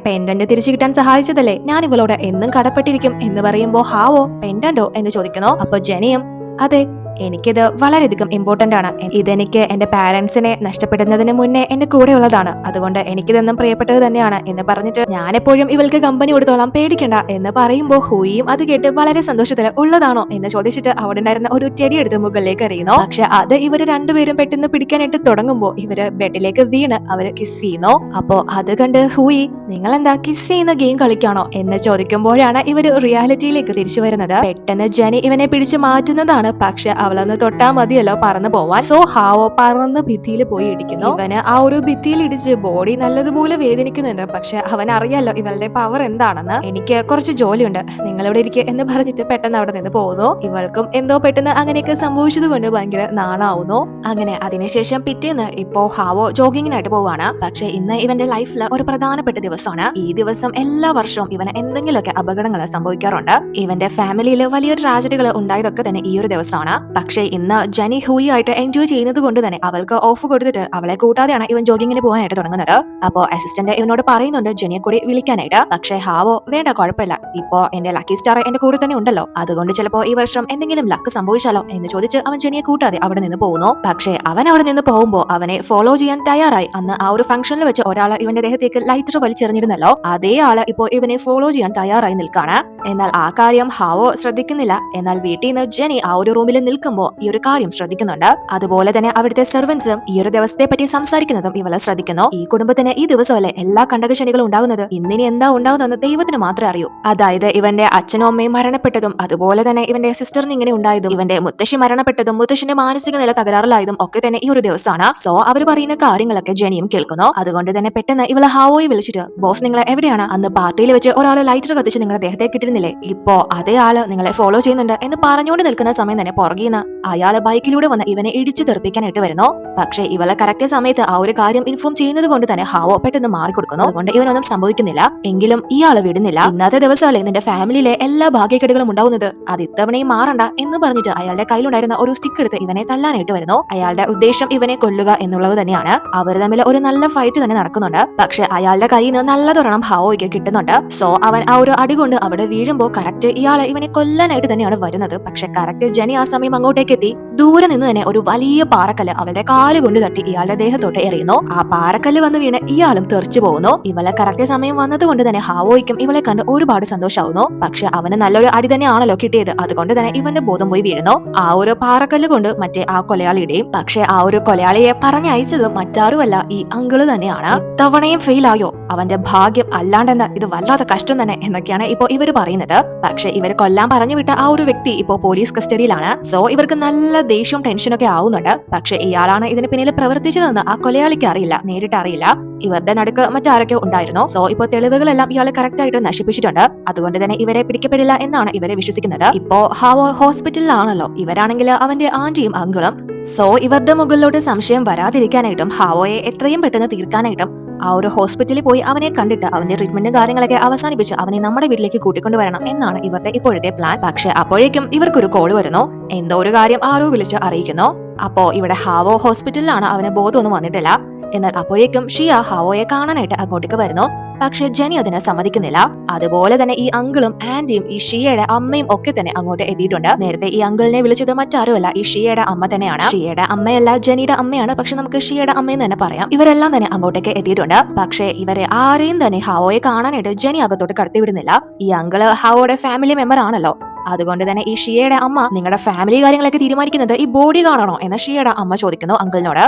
പെൻഡന്റ് തിരിച്ചു കിട്ടാൻ സഹായിച്ചതല്ലേ, ഞാൻ ഇവളോട് എന്നും കടപ്പെട്ടിരിക്കും എന്ന് പറയുമ്പോൾ ഹാവോ പെൻഡന്റോ എന്ന് ചോദിക്കുന്നു. അപ്പൊ ജെനിയും അതെ, എനിക്കിത് വളരെയധികം ഇമ്പോർട്ടന്റ് ആണ്, ഇതെനിക്ക് എന്റെ പാരന്റ്സിനെ നഷ്ടപ്പെടുന്നതിന് മുന്നേ എന്റെ കൂടെ ഉള്ളതാണ്, അതുകൊണ്ട് എനിക്കിതെന്നും പ്രിയപ്പെട്ടത് തന്നെയാണ് എന്ന് പറഞ്ഞിട്ട് ഞാനെപ്പോഴും ഇവൾക്ക് കമ്പനി കൊടുത്തോളാം, പേടിക്കണ്ട എന്ന് പറയുമ്പോൾ ഹൂയിയും അത് കേട്ട് വളരെ സന്തോഷത്തിൽ ഉള്ളതാണോ എന്ന് ചോദിച്ചിട്ട് അവിടെ ഉണ്ടായിരുന്ന ഒരു ചെടി എടുത്ത് മുകളിലേക്ക് എറിയുന്നു. പക്ഷെ അത് ഇവര് രണ്ടുപേരും പെട്ടെന്ന് പിടിക്കാനായിട്ട് തുടങ്ങുമ്പോൾ ഇവര് ബെഡിലേക്ക് വീണ് അവര് കിസ് ചെയ്യുന്നു. അപ്പോ അത് കണ്ട് ഹൂയി നിങ്ങൾ എന്താ കിസ് ചെയ്യുന്ന ഗെയിം കളിക്കാണോ എന്ന് ചോദിക്കുമ്പോഴാണ് ഇവര് റിയാലിറ്റിയിലേക്ക് തിരിച്ചു വരുന്നത്. പെട്ടെന്ന് ജെനി ഇവനെ പിടിച്ചു മാറ്റുന്നതാണ്. പക്ഷെ അവളൊന്ന് തൊട്ടാ മതിയല്ലോ പറന്നു പോവാൻ. സോ ഹാവോ പറന്ന് ഭിത്തിയിൽ പോയി ഇടിക്കുന്നു. ഇവന് ആ ഒരു ഭിത്തിയിൽ ഇടിച്ച് ബോഡി നല്ലതുപോലെ വേദനിക്കുന്നുണ്ട്. പക്ഷെ അവൻ അറിയാലോ ഇവളുടെ പവർ എന്താണെന്ന്. എനിക്ക് കുറച്ച് ജോലിയുണ്ട്, നിങ്ങളിവിടെ ഇരിക്കുക എന്ന് പറഞ്ഞിട്ട് പെട്ടെന്ന് അവിടെ നിന്ന് പോകുന്നു. ഇവൾക്കും എന്തോ പെട്ടെന്ന് അങ്ങനെയൊക്കെ സംഭവിച്ചത് കൊണ്ട് ഭയങ്കര നാണാവുന്നു. അങ്ങനെ അതിനുശേഷം പിറ്റേന്ന് ഇപ്പോ ഹാവോ ജോഗിങ്ങിനായിട്ട് പോവാണ്. പക്ഷെ ഇന്ന് ഇവന്റെ ലൈഫിൽ ഒരു പ്രധാനപ്പെട്ട ദിവസമാണ്. ഈ ദിവസം എല്ലാ വർഷവും ഇവന് എന്തെങ്കിലുമൊക്കെ അപകടങ്ങൾ സംഭവിക്കാറുണ്ട്. ഇവന്റെ ഫാമിലിയിൽ വലിയ ട്രാജഡികൾ ഉണ്ടായതൊക്കെ തന്നെ ഈ ഒരു ദിവസമാണ്. പക്ഷേ ഇന്ന് ജെനി ഹൂയി ആയിട്ട് എൻജോയ് ചെയ്യുന്നത് കൊണ്ട് തന്നെ അവൾക്ക് ഓഫ് കൊടുത്തിട്ട് അവളെ കൂട്ടാതെയാണ് ഇവൻ ജോഗിങ്ങിന് പോകാനായിട്ട് തുടങ്ങുന്നത്. അപ്പോ അസിസ്റ്റന്റ് ഇവനോട് പറയുന്നുണ്ട് ജെനിയെ കൂടി വിളിക്കാനായിട്ട്. പക്ഷേ ഹാവോ വേണ്ട, കുഴപ്പമില്ല, ഇപ്പോ എന്റെ ലക്കി സ്റ്റാർ എന്റെ കൂടെ തന്നെ ഉണ്ടല്ലോ, അതുകൊണ്ട് ചിലപ്പോ ഈ വർഷം എന്തെങ്കിലും ലക്ക് സംഭവിച്ചാലോ എന്ന് ചോദിച്ച് അവൻ ജെനിയെ കൂട്ടാതെ അവിടെ നിന്ന് പോകുന്നു. പക്ഷേ അവൻ അവിടെ നിന്ന് പോകുമ്പോൾ അവനെ ഫോളോ ചെയ്യാൻ തയ്യാറായി. അന്ന് ആ ഒരു ഫംഗ്ഷനിൽ വെച്ച് ഒരാൾ ഇവന്റെ ദേഹത്തേക്ക് ലൈറ്റർ വലിച്ചെറിഞ്ഞിരുന്നല്ലോ, അതേ ആള് ഇപ്പോ ഇവനെ ഫോളോ ചെയ്യാൻ തയ്യാറായി നിൽക്കാണ്. എന്നാൽ ആ കാര്യം ഹാവോ ശ്രദ്ധിക്കുന്നില്ല. എന്നാൽ വീട്ടിൽ നിന്ന് ജെനി ആ ഒരു റൂമിൽ നിൽക്കുമ്പോൾ ഈ ഒരു കാര്യം ശ്രദ്ധിക്കുന്നുണ്ട്. അതുപോലെ തന്നെ അവിടുത്തെ സെർവൻസും ഈ ഒരു ദിവസത്തെ പറ്റി സംസാരിക്കുന്നതും ഇവളെ ശ്രദ്ധിക്കുന്നു. ഈ കുടുംബത്തിന് ഈ ദിവസമല്ലേ എല്ലാ കണ്ടകശനികളും ഉണ്ടാകുന്നത്, ഇന്നിനി എന്താ ഉണ്ടാകുന്നതെന്ന് ദൈവത്തിന് മാത്രമേ അറിയൂ. അതായത് ഇവന്റെ അച്ഛനും അമ്മയും മരണപ്പെട്ടതും അതുപോലെ തന്നെ ഇവന്റെ സിസ്റ്ററിന് ഇങ്ങനെ ഉണ്ടായതും ഇവന്റെ മുത്തശ്ശി മരണപ്പെട്ടതും മുത്തശ്ശിന്റെ മാനസിക നില തകരാറിലായതും ഒക്കെ തന്നെ ഈ ഒരു ദിവസമാണ്. സോ അവർ പറയുന്ന കാര്യങ്ങളൊക്കെ ജെനിയും കേൾക്കുന്നു. അതുകൊണ്ട് തന്നെ പെട്ടെന്ന് ഇവളെ ഹാവോയെ വിളിച്ചിട്ട് ബോസ് നിങ്ങൾ എവിടെയാണ്, അന്ന് പാർട്ടിയിൽ വെച്ച് ഒരാൾ ലൈറ്റർ കത്തിച്ച് നിങ്ങളുടെ ദേഹത്തെ കിട്ടിരുന്നില്ലേ, ഇപ്പോ അതേ ആള് നിങ്ങളെ ഫോളോ ചെയ്യുന്നുണ്ട് എന്ന് പറഞ്ഞുകൊണ്ട് നിൽക്കുന്ന സമയം തന്നെ പുറകീന്ന് അയാള് ബൈക്കിലൂടെ വന്ന് ഇവനെ ഇടിച്ചു തെറിപ്പിക്കാനായിട്ട് വരുന്നു. പക്ഷെ ഇവളെ കറക്റ്റ് സമയത്ത് ആ ഒരു കാര്യം ഇൻഫോം ചെയ്യുന്നത് കൊണ്ട് തന്നെ ഹാവോ പെട്ടെന്ന് മാറിക്കൊടുക്കുന്നു. അതുകൊണ്ട് ഇവനൊന്നും സംഭവിക്കുന്നില്ല. എങ്കിലും ഇയാള് വിടുന്നില്ല. ഇന്നത്തെ ദിവസമല്ലേ നിന്റെ ഫാമിലിയിലെ എല്ലാ ഭാഗ്യക്കെടുകളും ഉണ്ടാവുന്നത്, അത് ഇത്തവണയും മാറണ്ട എന്ന് പറഞ്ഞിട്ട് അയാളുടെ കയ്യിലുണ്ടായിരുന്ന ഒരു സ്റ്റിക്ക് എടുത്ത് ഇവനെ തല്ലാനായിട്ട് വരുന്നു. അയാളുടെ ഉദ്ദേശം ഇവനെ കൊല്ലുക എന്നുള്ളത് തന്നെയാണ്. അവർ തമ്മിൽ ഒരു നല്ല ഫൈറ്റ് തന്നെ നടക്കുന്നുണ്ട്. പക്ഷെ അയാളുടെ കയ്യിൽ നിന്ന് നല്ലതൊരെണ്ണം ഹാവോയ്ക്ക് കിട്ടുന്നുണ്ട്. സോ അവൻ ആ ഒരു അടി കൊണ്ട് അവിടെ വീഴുമ്പോൾ കറക്റ്റ് ഇയാളെ ഇവനെ കൊല്ലാനായിട്ട് തന്നെയാണ് വരുന്നത്. പക്ഷെ കറക്റ്റ് ജെനി ആ സമയം അങ്ങോട്ടേക്ക് എത്തി ദൂരെ നിന്ന് തന്നെ ഒരു വലിയ പാറക്കല്ല് അവളുടെ കാല് കൊണ്ട് തട്ടി ഇയാളുടെ ദേഹത്തോട്ട് എറിയുന്നു. ആ പാറക്കല്ല് വന്ന് വീണ് ഇയാളും തെറിച്ചു പോകുന്നു. ഇവളെ കറക്റ്റ് സമയം വന്നത് കൊണ്ട് തന്നെ ഹാവോയ്ക്കും ഇവളെ കണ്ട് ഒരുപാട് സന്തോഷമാവുന്നു. പക്ഷെ അവന് നല്ലൊരു അടി തന്നെയാണല്ലോ കിട്ടിയത്, അതുകൊണ്ട് തന്നെ ഇവന്റെ ബോധം പോയി വീഴുന്നു. ആ ഒരു പാറക്കല്ല് കൊണ്ട് മറ്റേ ആ കൊലയാളിയുടെയും. പക്ഷെ ആ ഒരു കൊലയാളിയെ പറഞ്ഞയച്ചത് മറ്റാരുമല്ല, ഈ അങ്കിള് തന്നെയാണ്. ഇത്തവണയും ഫെയിൽ ആയോ, അവന്റെ ഭാഗ്യം, അല്ലാണ്ടെന്ന് ഇത് വല്ലാത്ത കഷ്ടം തന്നെ എന്നൊക്കെയാണ് ഇപ്പോ ഇവര് പറയുന്നത്. പക്ഷെ ഇവര് കൊല്ലാൻ പറഞ്ഞു വിട്ട ആ ഒരു വ്യക്തി ഇപ്പോ പോലീസ് കസ്റ്റഡിയിലാണ്. സോ ഇവർക്ക് നല്ല ദേഷ്യവും ടെൻഷനൊക്കെ ആവുന്നുണ്ട്. പക്ഷെ ഇയാളാണ് ഇതിന് പിന്നിൽ പ്രവർത്തിച്ചതെന്ന് ആ കൊലയാളിക്ക് അറിയില്ല, നേരിട്ട് അറിയില്ല. ഇവരുടെ നടുക്ക് മറ്റാരൊക്കെ ഉണ്ടായിരുന്നു. സോ ഇപ്പൊ തെളിവുകളെല്ലാം ഇയാളെ കറക്റ്റ് ആയിട്ട് നശിപ്പിച്ചിട്ടുണ്ട്. അതുകൊണ്ട് തന്നെ ഇവരെ പിടിക്കപ്പെടില്ല എന്നാണ് ഇവരെ വിശ്വസിക്കുന്നത്. ഇപ്പോ ഹാവോ ഹോസ്പിറ്റലിലാണല്ലോ. ഇവരാണെങ്കിൽ അവന്റെ ആന്റിയും അങ്കിളും. സോ ഇവരുടെ മുകളിലോട്ട് സംശയം വരാതിരിക്കാനായിട്ടും ഹാവോയെ എത്രയും പെട്ടെന്ന് തീർക്കാനായിട്ടും ആ ഒരു ഹോസ്പിറ്റലിൽ പോയി അവനെ കണ്ടിട്ട് അവന്റെ ട്രീറ്റ്മെന്റും കാര്യങ്ങളൊക്കെ അവസാനിപ്പിച്ച് അവനെ നമ്മുടെ വീട്ടിലേക്ക് കൂട്ടിക്കൊണ്ടുവരണം എന്നാണ് ഇവരുടെ ഇപ്പോഴത്തെ പ്ലാൻ. പക്ഷെ അപ്പോഴേക്കും ഇവർക്കൊരു കോൾ വരുന്നു. എന്തോ ഒരു കാര്യം ആരോ വിളിച്ച് അറിയിക്കുന്നു. അപ്പോ ഇവിടെ ഹാവോ ഹോസ്പിറ്റലിലാണ്, അവന് ബോധമൊന്നും വന്നിട്ടില്ല. എന്നാൽ അപ്പോഴേക്കും ഷിയ ഹാവോയെ കാണാനായിട്ട് അങ്ങോട്ടേക്ക് വരുന്നു. പക്ഷെ ജെനി അതിനെ സമ്മതിക്കുന്നില്ല. അതുപോലെ തന്നെ ഈ അങ്കിളും ആന്റിയും ഈ ഷിയയുടെ അമ്മയും ഒക്കെ തന്നെ അങ്ങോട്ട് എത്തിയിട്ടുണ്ട്. നേരത്തെ ഈ അങ്കിളിനെ വിളിച്ചത് മറ്റാരുമല്ല, ഈ ഷിയയുടെ അമ്മ തന്നെയാണ്. ഷിയയുടെ അമ്മയല്ല, ജെനിയുടെ അമ്മയാണ്. പക്ഷെ നമുക്ക് ഷിയയുടെ അമ്മയെന്ന് തന്നെ പറയാം. ഇവരെല്ലാം തന്നെ അങ്ങോട്ടേക്ക് എത്തിയിട്ടുണ്ട്. പക്ഷെ ഇവരെ ആരെയും തന്നെ ഹാവോയെ കാണാനായിട്ട് ജെനി അകത്തോട്ട് കടത്തിവിടുന്നില്ല. ഈ അങ്കിള് ഹാവോയുടെ ഫാമിലി മെമ്പർ ആണല്ലോ. അതുകൊണ്ട് തന്നെ ഈ ഷിയയുടെ അമ്മ, നിങ്ങളുടെ ഫാമിലി കാര്യങ്ങളൊക്കെ തീരുമാനിക്കുന്നത് ഈ ബോഡി കാണണോ എന്ന് ഷിയയുടെ അമ്മ ചോദിക്കുന്നു അങ്കിളിനോട്.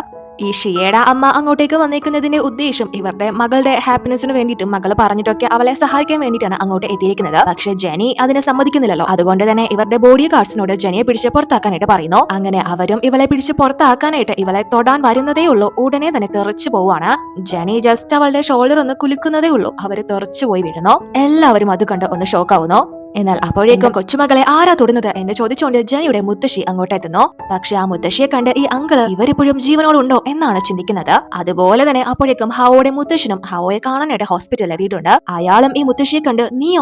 ഈ ഷിയയുടെ അമ്മ അങ്ങോട്ടേക്ക് വന്നേക്കുന്നതിന്റെ ഉദ്ദേശം ഇവരുടെ മകളുടെ ഹാപ്പിനെസിന് വേണ്ടിയിട്ടും മകള് പറഞ്ഞിട്ടൊക്കെ അവളെ സഹായിക്കാൻ വേണ്ടിയിട്ടാണ് അങ്ങോട്ട് എത്തിയിരിക്കുന്നത്. പക്ഷെ ജെനി അതിനെ സമ്മതിക്കുന്നില്ലല്ലോ. അതുകൊണ്ട് തന്നെ ഇവരുടെ ബോഡി ഗാർഡ്സിനോട് ജെനിയെ പിടിച്ച് പുറത്താക്കാനായിട്ട് പറയുന്നു. അങ്ങനെ അവരും ഇവളെ പിടിച്ച് പുറത്താക്കാനായിട്ട് ഇവളെ തൊടാൻ വരുന്നതേ ഉള്ളൂ. ഉടനെ തന്നെ തെറിച്ചു പോവാണ്. ജെനി ജസ്റ്റ് അവളുടെ ഷോൾഡർ ഒന്ന് കുലുക്കുന്നതേ ഉള്ളൂ, അവര് തെറിച്ചു പോയി വീഴുന്നു. എല്ലാവരും അത് കണ്ട് ഒന്ന് ഷോക്കാവുന്നു. എന്നാൽ അപ്പോഴേക്കും കൊച്ചുമകളെ ആരാ തൊടുന്നത് എന്ന് ചോദിച്ചുകൊണ്ട് ജെനിയുടെ മുത്തശ്ശി അങ്ങോട്ടെത്തുന്നു. പക്ഷെ ആ മുത്തശ്ശിയെ കണ്ട് ഈ അങ്കിള് ഇവരിപ്പോഴും ജീവനോടുണ്ടോ എന്നാണ് ചിന്തിക്കുന്നത്. അതുപോലെ തന്നെ അപ്പോഴേക്കും ഹാവോയുടെ മുത്തശ്ശനും ഹാവോയെ കാണാനായിട്ട് ഹോസ്പിറ്റലിൽ എത്തിയിട്ടുണ്ട്. അയാളും ഈ മുത്തശ്ശിയെ കണ്ട്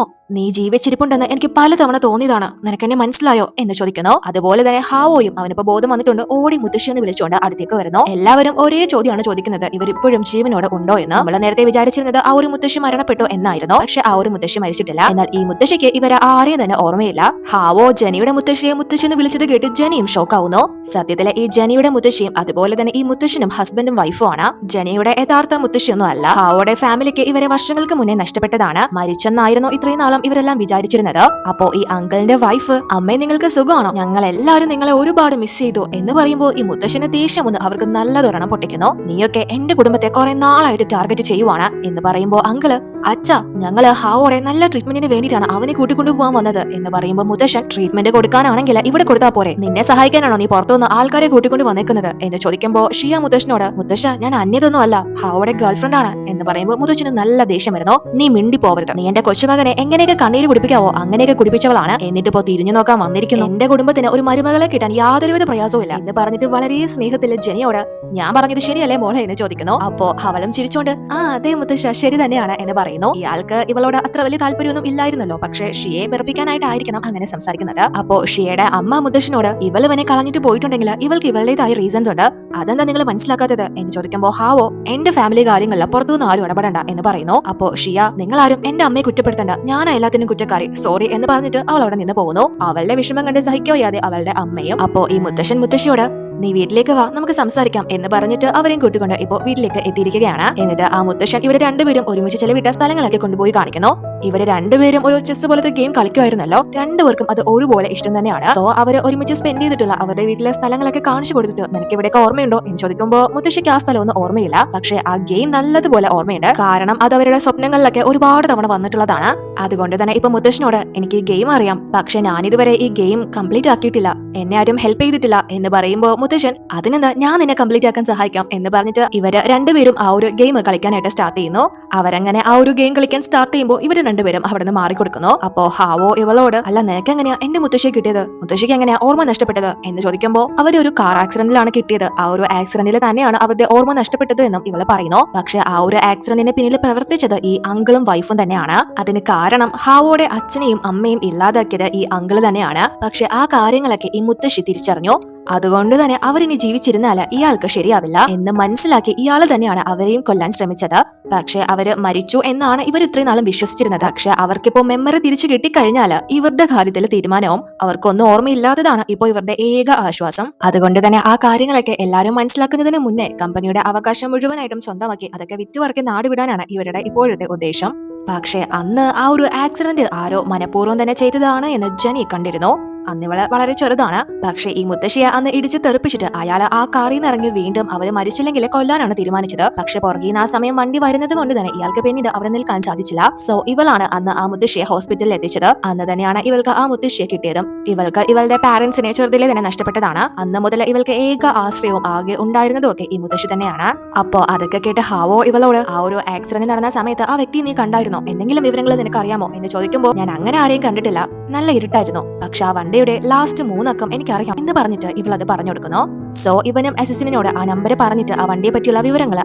നീ ജീവിച്ചിരിപ്പുണ്ടെന്ന് എനിക്ക് പലതവണ തോന്നിയതാണ്, നിനക്ക് എന്നെ മനസ്സിലായോ എന്ന് ചോദിക്കുന്നു. അതുപോലെ തന്നെ ഹാവോയും അവനിപ്പോ ബോധം വന്നിട്ടുണ്ട്, ഓടി മുത്തശ്ശി എന്ന് വിളിച്ചുകൊണ്ട് അടുത്തേക്ക് വരുന്നു. എല്ലാവരും ഒരേ ചോദ്യമാണ് ചോദിക്കുന്നത്, ഇവരിപ്പോഴും ജീവനോട് ഉണ്ടോ എന്ന്. നമ്മൾ നേരത്തെ വിചാരിച്ചിരുന്നത് ആ ഒരു മുത്തശ്ശി മരണപ്പെട്ടു എന്നായിരുന്നു. പക്ഷെ ആ ഒരു മുത്തശ്ശി മരിച്ചിട്ടില്ല. എന്നാൽ ഈ മുത്തശ്ശിക്ക് ഇവരെ ആരെയും തന്നെ ഓർമ്മയില്ല. ഹാവോ ജെനിയുടെ മുത്തശ്ശിയെ മുത്തശ്ശി എന്ന് വിളിച്ചത് കേട്ട് ജെനിയും ഷോക്കാവുന്നു. സത്യത്തിലെ ഈ ജെനിയുടെ മുത്തശ്ശിയും അതുപോലെ തന്നെ ഈ മുത്തശ്ശനും ഹസ്ബൻഡും വൈഫും ആണ്. ജെനിയുടെ യഥാർത്ഥ മുത്തശ്ശിയൊന്നും അല്ല. ഹാവോയുടെ ഫാമിലിക്ക് ഇവരെ വർഷങ്ങൾക്ക് മുന്നേ നഷ്ടപ്പെട്ടതാണ്. മരിച്ചെന്നായിരുന്നു ഇത്രയും നാളും ഇവരെല്ലാം വിചാരിച്ചിരുന്നത്. അപ്പോ ഈ അങ്കിളിന്റെ വൈഫ്, അമ്മേ നിങ്ങൾക്ക് സുഖമാണോ, ഞങ്ങൾ എല്ലാവരും നിങ്ങളെ ഒരുപാട് മിസ് ചെയ്തു എന്ന് പറയുമ്പോൾ ഈ മുത്തശ്ശന്റെ ദേഷ്യം ഒന്ന് അവർക്ക് നല്ലതൊരെണ്ണം പൊട്ടിക്കുന്നു. നീയൊക്കെ എന്റെ കുടുംബത്തെ കുറെ നാളായിട്ട് ടാർഗറ്റ് ചെയ്യുവാണ് എന്ന് പറയുമ്പോൾ അങ്കിള്, അച്ഛ ഞങ്ങള് ഹാവോടെ നല്ല ട്രീറ്റ്മെന്റിന് വേണ്ടിയിട്ടാണ് അവനെ കൂട്ടിക്കൊണ്ടുപോകാൻ വന്നത് എന്ന് പറയുമ്പോൾ മുത്തശ്ശൻ, ട്രീറ്റ്മെന്റ് കൊടുക്കാനാണെങ്കിൽ ഇവിടെ കൊടുത്താൽ പോരെ, നിന്നെ സഹായിക്കാനാണോ നീ പുറത്തുനിന്ന് ആൾക്കാരെ കൂട്ടിക്കൊണ്ട് വന്നേക്കുന്നത് എന്ന് ചോദിക്കുമ്പോൾ ഷിയ മുത്തശ്ശനോട്, മുത്തശ്ശ ഞാൻ അന്യതൊന്നും അല്ല, ഹാവോടെ ഗേൾഫ്രണ്ട് ആണ് എന്ന് പറയുമ്പോൾ മുത്തശ്ശന് നല്ല ദേഷ്യം വരുന്നു. നീ മിണ്ടി പോവരുത്, നീ എന്റെ കൊച്ചുമകനെ എങ്ങനെയൊക്കെ കണ്ണീര് കുടിപ്പിക്കാവോ അങ്ങനെയൊക്കെ കുടിപ്പിച്ചവളാണ്, എന്നിട്ട് ഇപ്പോ തിരിഞ്ഞു നോക്കാൻ വന്നിരിക്കുന്നു. എന്റെ കുടുംബത്തിന് ഒരു മരുമകളെ കിട്ടാൻ യാതൊരുവിധ പ്രയാസവും ഇല്ല എന്ന് പറഞ്ഞിട്ട് വളരെ സ്നേഹത്തിൽ ജെനിയോട്, ഞാൻ പറഞ്ഞത് ശരിയല്ലേ മോളെ എന്ന് ചോദിക്കുന്നു. അപ്പോ അവളും ചിരിച്ചോണ്ട് അതെ മുത്തശ്ശ ശരി തന്നെയാണ് എന്ന് പറയുന്നു. ഇയാൾക്ക് ഇവളോട് അത്ര വലിയ താല്പര്യമൊന്നും ഇല്ലായിരുന്നല്ലോ. പക്ഷെ ഷിയെ വെറുപ്പിക്കാനായിട്ടായിരിക്കണം അങ്ങനെ സംസാരിക്കുന്നത്. അപ്പോ ഷിയയുടെ അമ്മ മുത്തശ്ശനോട്, ഇവൾ ഇവനെ കളഞ്ഞിട്ട് പോയിട്ടുണ്ടെങ്കിൽ ഇവൾക്ക് ഇവളുടേതായ റീസൺസ് ഉണ്ട്, അതെന്താ നിങ്ങൾ മനസ്സിലാക്കാത്തത് എന്ന് ചോദിക്കുമ്പോൾ ഹാവോ, എന്റെ ഫാമിലി കാര്യങ്ങളിൽ പുറത്തുനിന്ന് ആരും ഇടപെടണ്ട എന്ന് പറയുന്നു. അപ്പോ ഷിയ, നിങ്ങൾ ആരും എന്റെ അമ്മയെ കുറ്റപ്പെടുത്തണ്ട, ഞാൻ എല്ലാത്തിനും കുറ്റക്കാരി, സോറി എന്ന് പറഞ്ഞിട്ട് അവൾ അവിടെ നിന്ന് പോകുന്നു. അവളുടെ വിഷമം കണ്ട് സഹിക്കവയ്യാതെ അവളുടെ അമ്മയും. അപ്പോ ഈ മുത്തശ്ശൻ മുത്തശ്ശിയോട്, നീ വീട്ടിലേക്ക് വാ നമുക്ക് സംസാരിക്കാം എന്ന് പറഞ്ഞിട്ട് അവരെയും കൂട്ടിക്കൊണ്ട് ഇപ്പോ വീട്ടിലേക്ക് എത്തിയിരിക്കുകയാണ്. എന്നിട്ട് ആ മുത്തശ്ശൻ ഇവര് രണ്ടുപേരും ഒരുമിച്ച് ചെലവിട്ട സ്ഥലങ്ങളൊക്കെ കൊണ്ടുപോയി കാണിക്കുന്നു. ഇവര് രണ്ടുപേരും ഒരു ചെസ് പോലത്തെ ഗെയിം കളിക്കുമായിരുന്നല്ലോ. രണ്ടുപേർക്കും അത് ഒരുപോലെ ഇഷ്ടം തന്നെയാണ്. സോ അവര് ഒരുമിച്ച് സ്പെൻഡ് ചെയ്തിട്ടുള്ള അവരുടെ വീട്ടിലെ സ്ഥലങ്ങളൊക്കെ കാണിച്ചു കൊടുത്തിട്ട്, നിനക്ക് ഇവിടെയൊക്കെ ഓർമ്മയുണ്ടോ എന്ന് ചോദിക്കുമ്പോൾ മുത്തശ്ശിക്ക് ആ സ്ഥലമൊന്നും ഓർമ്മയില്ല. പക്ഷെ ആ ഗെയിം നല്ലതുപോലെ ഓർമ്മയുണ്ട്, കാരണം അത് അവരുടെ സ്വപ്നങ്ങളിലൊക്കെ ഒരുപാട് തവണ വന്നിട്ടുള്ളതാണ്. അതുകൊണ്ട് തന്നെ ഇപ്പൊ മുത്തശ്ശനോട്, എനിക്ക് ഗെയിം അറിയാം, പക്ഷെ ഞാനിതുവരെ ഈ ഗെയിം കംപ്ലീറ്റ് ആക്കിയിട്ടില്ല, എന്നെ ആരും ഹെൽപ്പ് ചെയ്തിട്ടില്ല എന്ന് പറയുമ്പോൾ മുത്തശ്ശൻ, അതിനെന്താ ഞാൻ നിന്നെ കംപ്ലീറ്റ് ആക്കാൻ സഹായിക്കാം എന്ന് പറഞ്ഞിട്ട് ഇവര് രണ്ടുപേരും ആ ഒരു ഗെയിം കളിക്കാനായിട്ട് സ്റ്റാർട്ട് ചെയ്യുന്നു. അവരങ്ങനെ ആ ഒരു ഗെയിം കളിക്കാൻ സ്റ്റാർട്ട് ചെയ്യുമ്പോൾ ഇവര് രണ്ടുപേരും അവിടെ നിന്ന് മാറിക്കൊടുക്കുന്നു. അപ്പോ ഹാവോ ഇവളോട്, അല്ല നിനക്ക് എങ്ങനെയാ എന്റെ മുത്തശ്ശിയെ കിട്ടിയത്, മുത്തശ്ശിക്ക് എങ്ങനെയാ ഓർമ്മ നഷ്ടപ്പെട്ടത് എന്ന് ചോദിക്കുമ്പോൾ അവര് ഒരു കാർ ആക്സിഡന്റിലാണ് കിട്ടിയത്, ആ ഒരു ആക്സിഡന്റിൽ തന്നെയാണ് അവരുടെ ഓർമ്മ നഷ്ടപ്പെട്ടത് എന്നും ഇവള് പറയുന്നു. പക്ഷെ ആ ഒരു ആക്സിഡന്റിന് പിന്നിൽ പ്രവർത്തിച്ചത് ഈ അങ്കിളും വൈഫും തന്നെയാണ്. അതിന് കാരണം ഹാവോയുടെ അച്ഛനെയും അമ്മയും ഇല്ലാതാക്കിയത് ഈ അങ്കിള് തന്നെയാണ്. പക്ഷെ ആ കാര്യങ്ങളൊക്കെ ഈ മുത്തശ്ശി തിരിച്ചറിഞ്ഞു. അതുകൊണ്ട് തന്നെ അവരിനി ജീവിച്ചിരുന്നാല് ഇയാൾക്ക് ശരിയാവില്ല എന്ന് മനസ്സിലാക്കി ഇയാള് തന്നെയാണ് അവരെയും കൊല്ലാൻ ശ്രമിച്ചത്. പക്ഷെ അവര് മരിച്ചു എന്നാണ് ഇവർ ഇത്രയും നാളും വിശ്വസിച്ചിരുന്നത്. പക്ഷെ അവർക്കിപ്പോ മെമ്മറി തിരിച്ചു കിട്ടിക്കഴിഞ്ഞാല് ഇവരുടെ കാര്യത്തിൽ തീരുമാനവും അവർക്കൊന്നും ഓർമ്മയില്ലാത്തതാണ് ഇപ്പോ ഇവരുടെ ഏക ആശ്വാസം. അതുകൊണ്ട് തന്നെ ആ കാര്യങ്ങളൊക്കെ എല്ലാവരും മനസ്സിലാക്കുന്നതിന് മുന്നേ കമ്പനിയുടെ അവകാശം മുഴുവനായിട്ടും സ്വന്തമാക്കി അതൊക്കെ വിറ്റുപറക്കി നാടുവിടാനാണ് ഇവരുടെ ഇപ്പോഴത്തെ ഉദ്ദേശം. പക്ഷെ അന്ന് ആ ഒരു ആക്സിഡന്റ് ആരോ മനഃപൂർവ്വം തന്നെ ചെയ്തതാണ് എന്ന് ജെനി കണ്ടിരുന്നു. അന്ന് ഇവള് വളരെ ചെറുതാണ്. പക്ഷെ ഈ മുത്തശ്ശിയെ അന്ന് ഇടിച്ച് തെറിപ്പിച്ചിട്ട് അയാൾ ആ കാറിൽ നിന്ന് ഇറങ്ങി വീണ്ടും അവര് മരിച്ചില്ലെങ്കിൽ കൊല്ലാനാണ് തീരുമാനിച്ചത്. പക്ഷെ പുറകീന്ന് ആ സമയം വണ്ടി വരുന്നത് കൊണ്ട് തന്നെ ഇയാൾക്ക് പിന്നീട് അവിടെ നിൽക്കാൻ സാധിച്ചില്ല. സോ ഇവളാണ് അന്ന് ആ മുത്തശ്ശിയെ ഹോസ്പിറ്റലിൽ എത്തിച്ചത്. അന്ന് തന്നെയാണ് ഇവൾക്ക് ആ മുത്തശ്ശിയെ കിട്ടിയതും. ഇവൾക്ക് ഇവളുടെ പാരന്റ്സിനെ ചെറുതിലെ തന്നെ നഷ്ടപ്പെട്ടതാണ്. അന്ന് മുതൽ ഇവൾക്ക് ഏക ആശ്രയവും ആകെ ഉണ്ടായിരുന്നതും ഒക്കെ ഈ മുത്തശ്ശി തന്നെയാണ്. അപ്പോ അതൊക്കെ കേട്ട് ഹാവോ ഇവളോട് ആ ഒരു ആക്സിഡന്റ് നടന്ന സമയത്ത് ആ വ്യക്തി നീ കണ്ടായിരുന്നോ, എന്തെങ്കിലും വിവരങ്ങൾ നിനക്ക് അറിയാമോ എന്ന് ചോദിക്കുമ്പോൾ ഞാൻ അങ്ങനെ ആരെയും കണ്ടിട്ടില്ല, നല്ല ഇരുട്ടായിരുന്നു, പക്ഷെ ആ വണ്ടിയുടെ ലാസ്റ്റ് 3 അക്കം എനിക്കറിയാം എന്ന് പറഞ്ഞിട്ട് ഇവൾ അത് പറഞ്ഞു കൊടുക്കുന്നു. സോ ഇവനും അസിസ്റ്റന്റിനോട് ആ നമ്പർ പറഞ്ഞിട്ട് ആ വണ്ടിയെ പറ്റിയുള്ള വിവരങ്ങൾ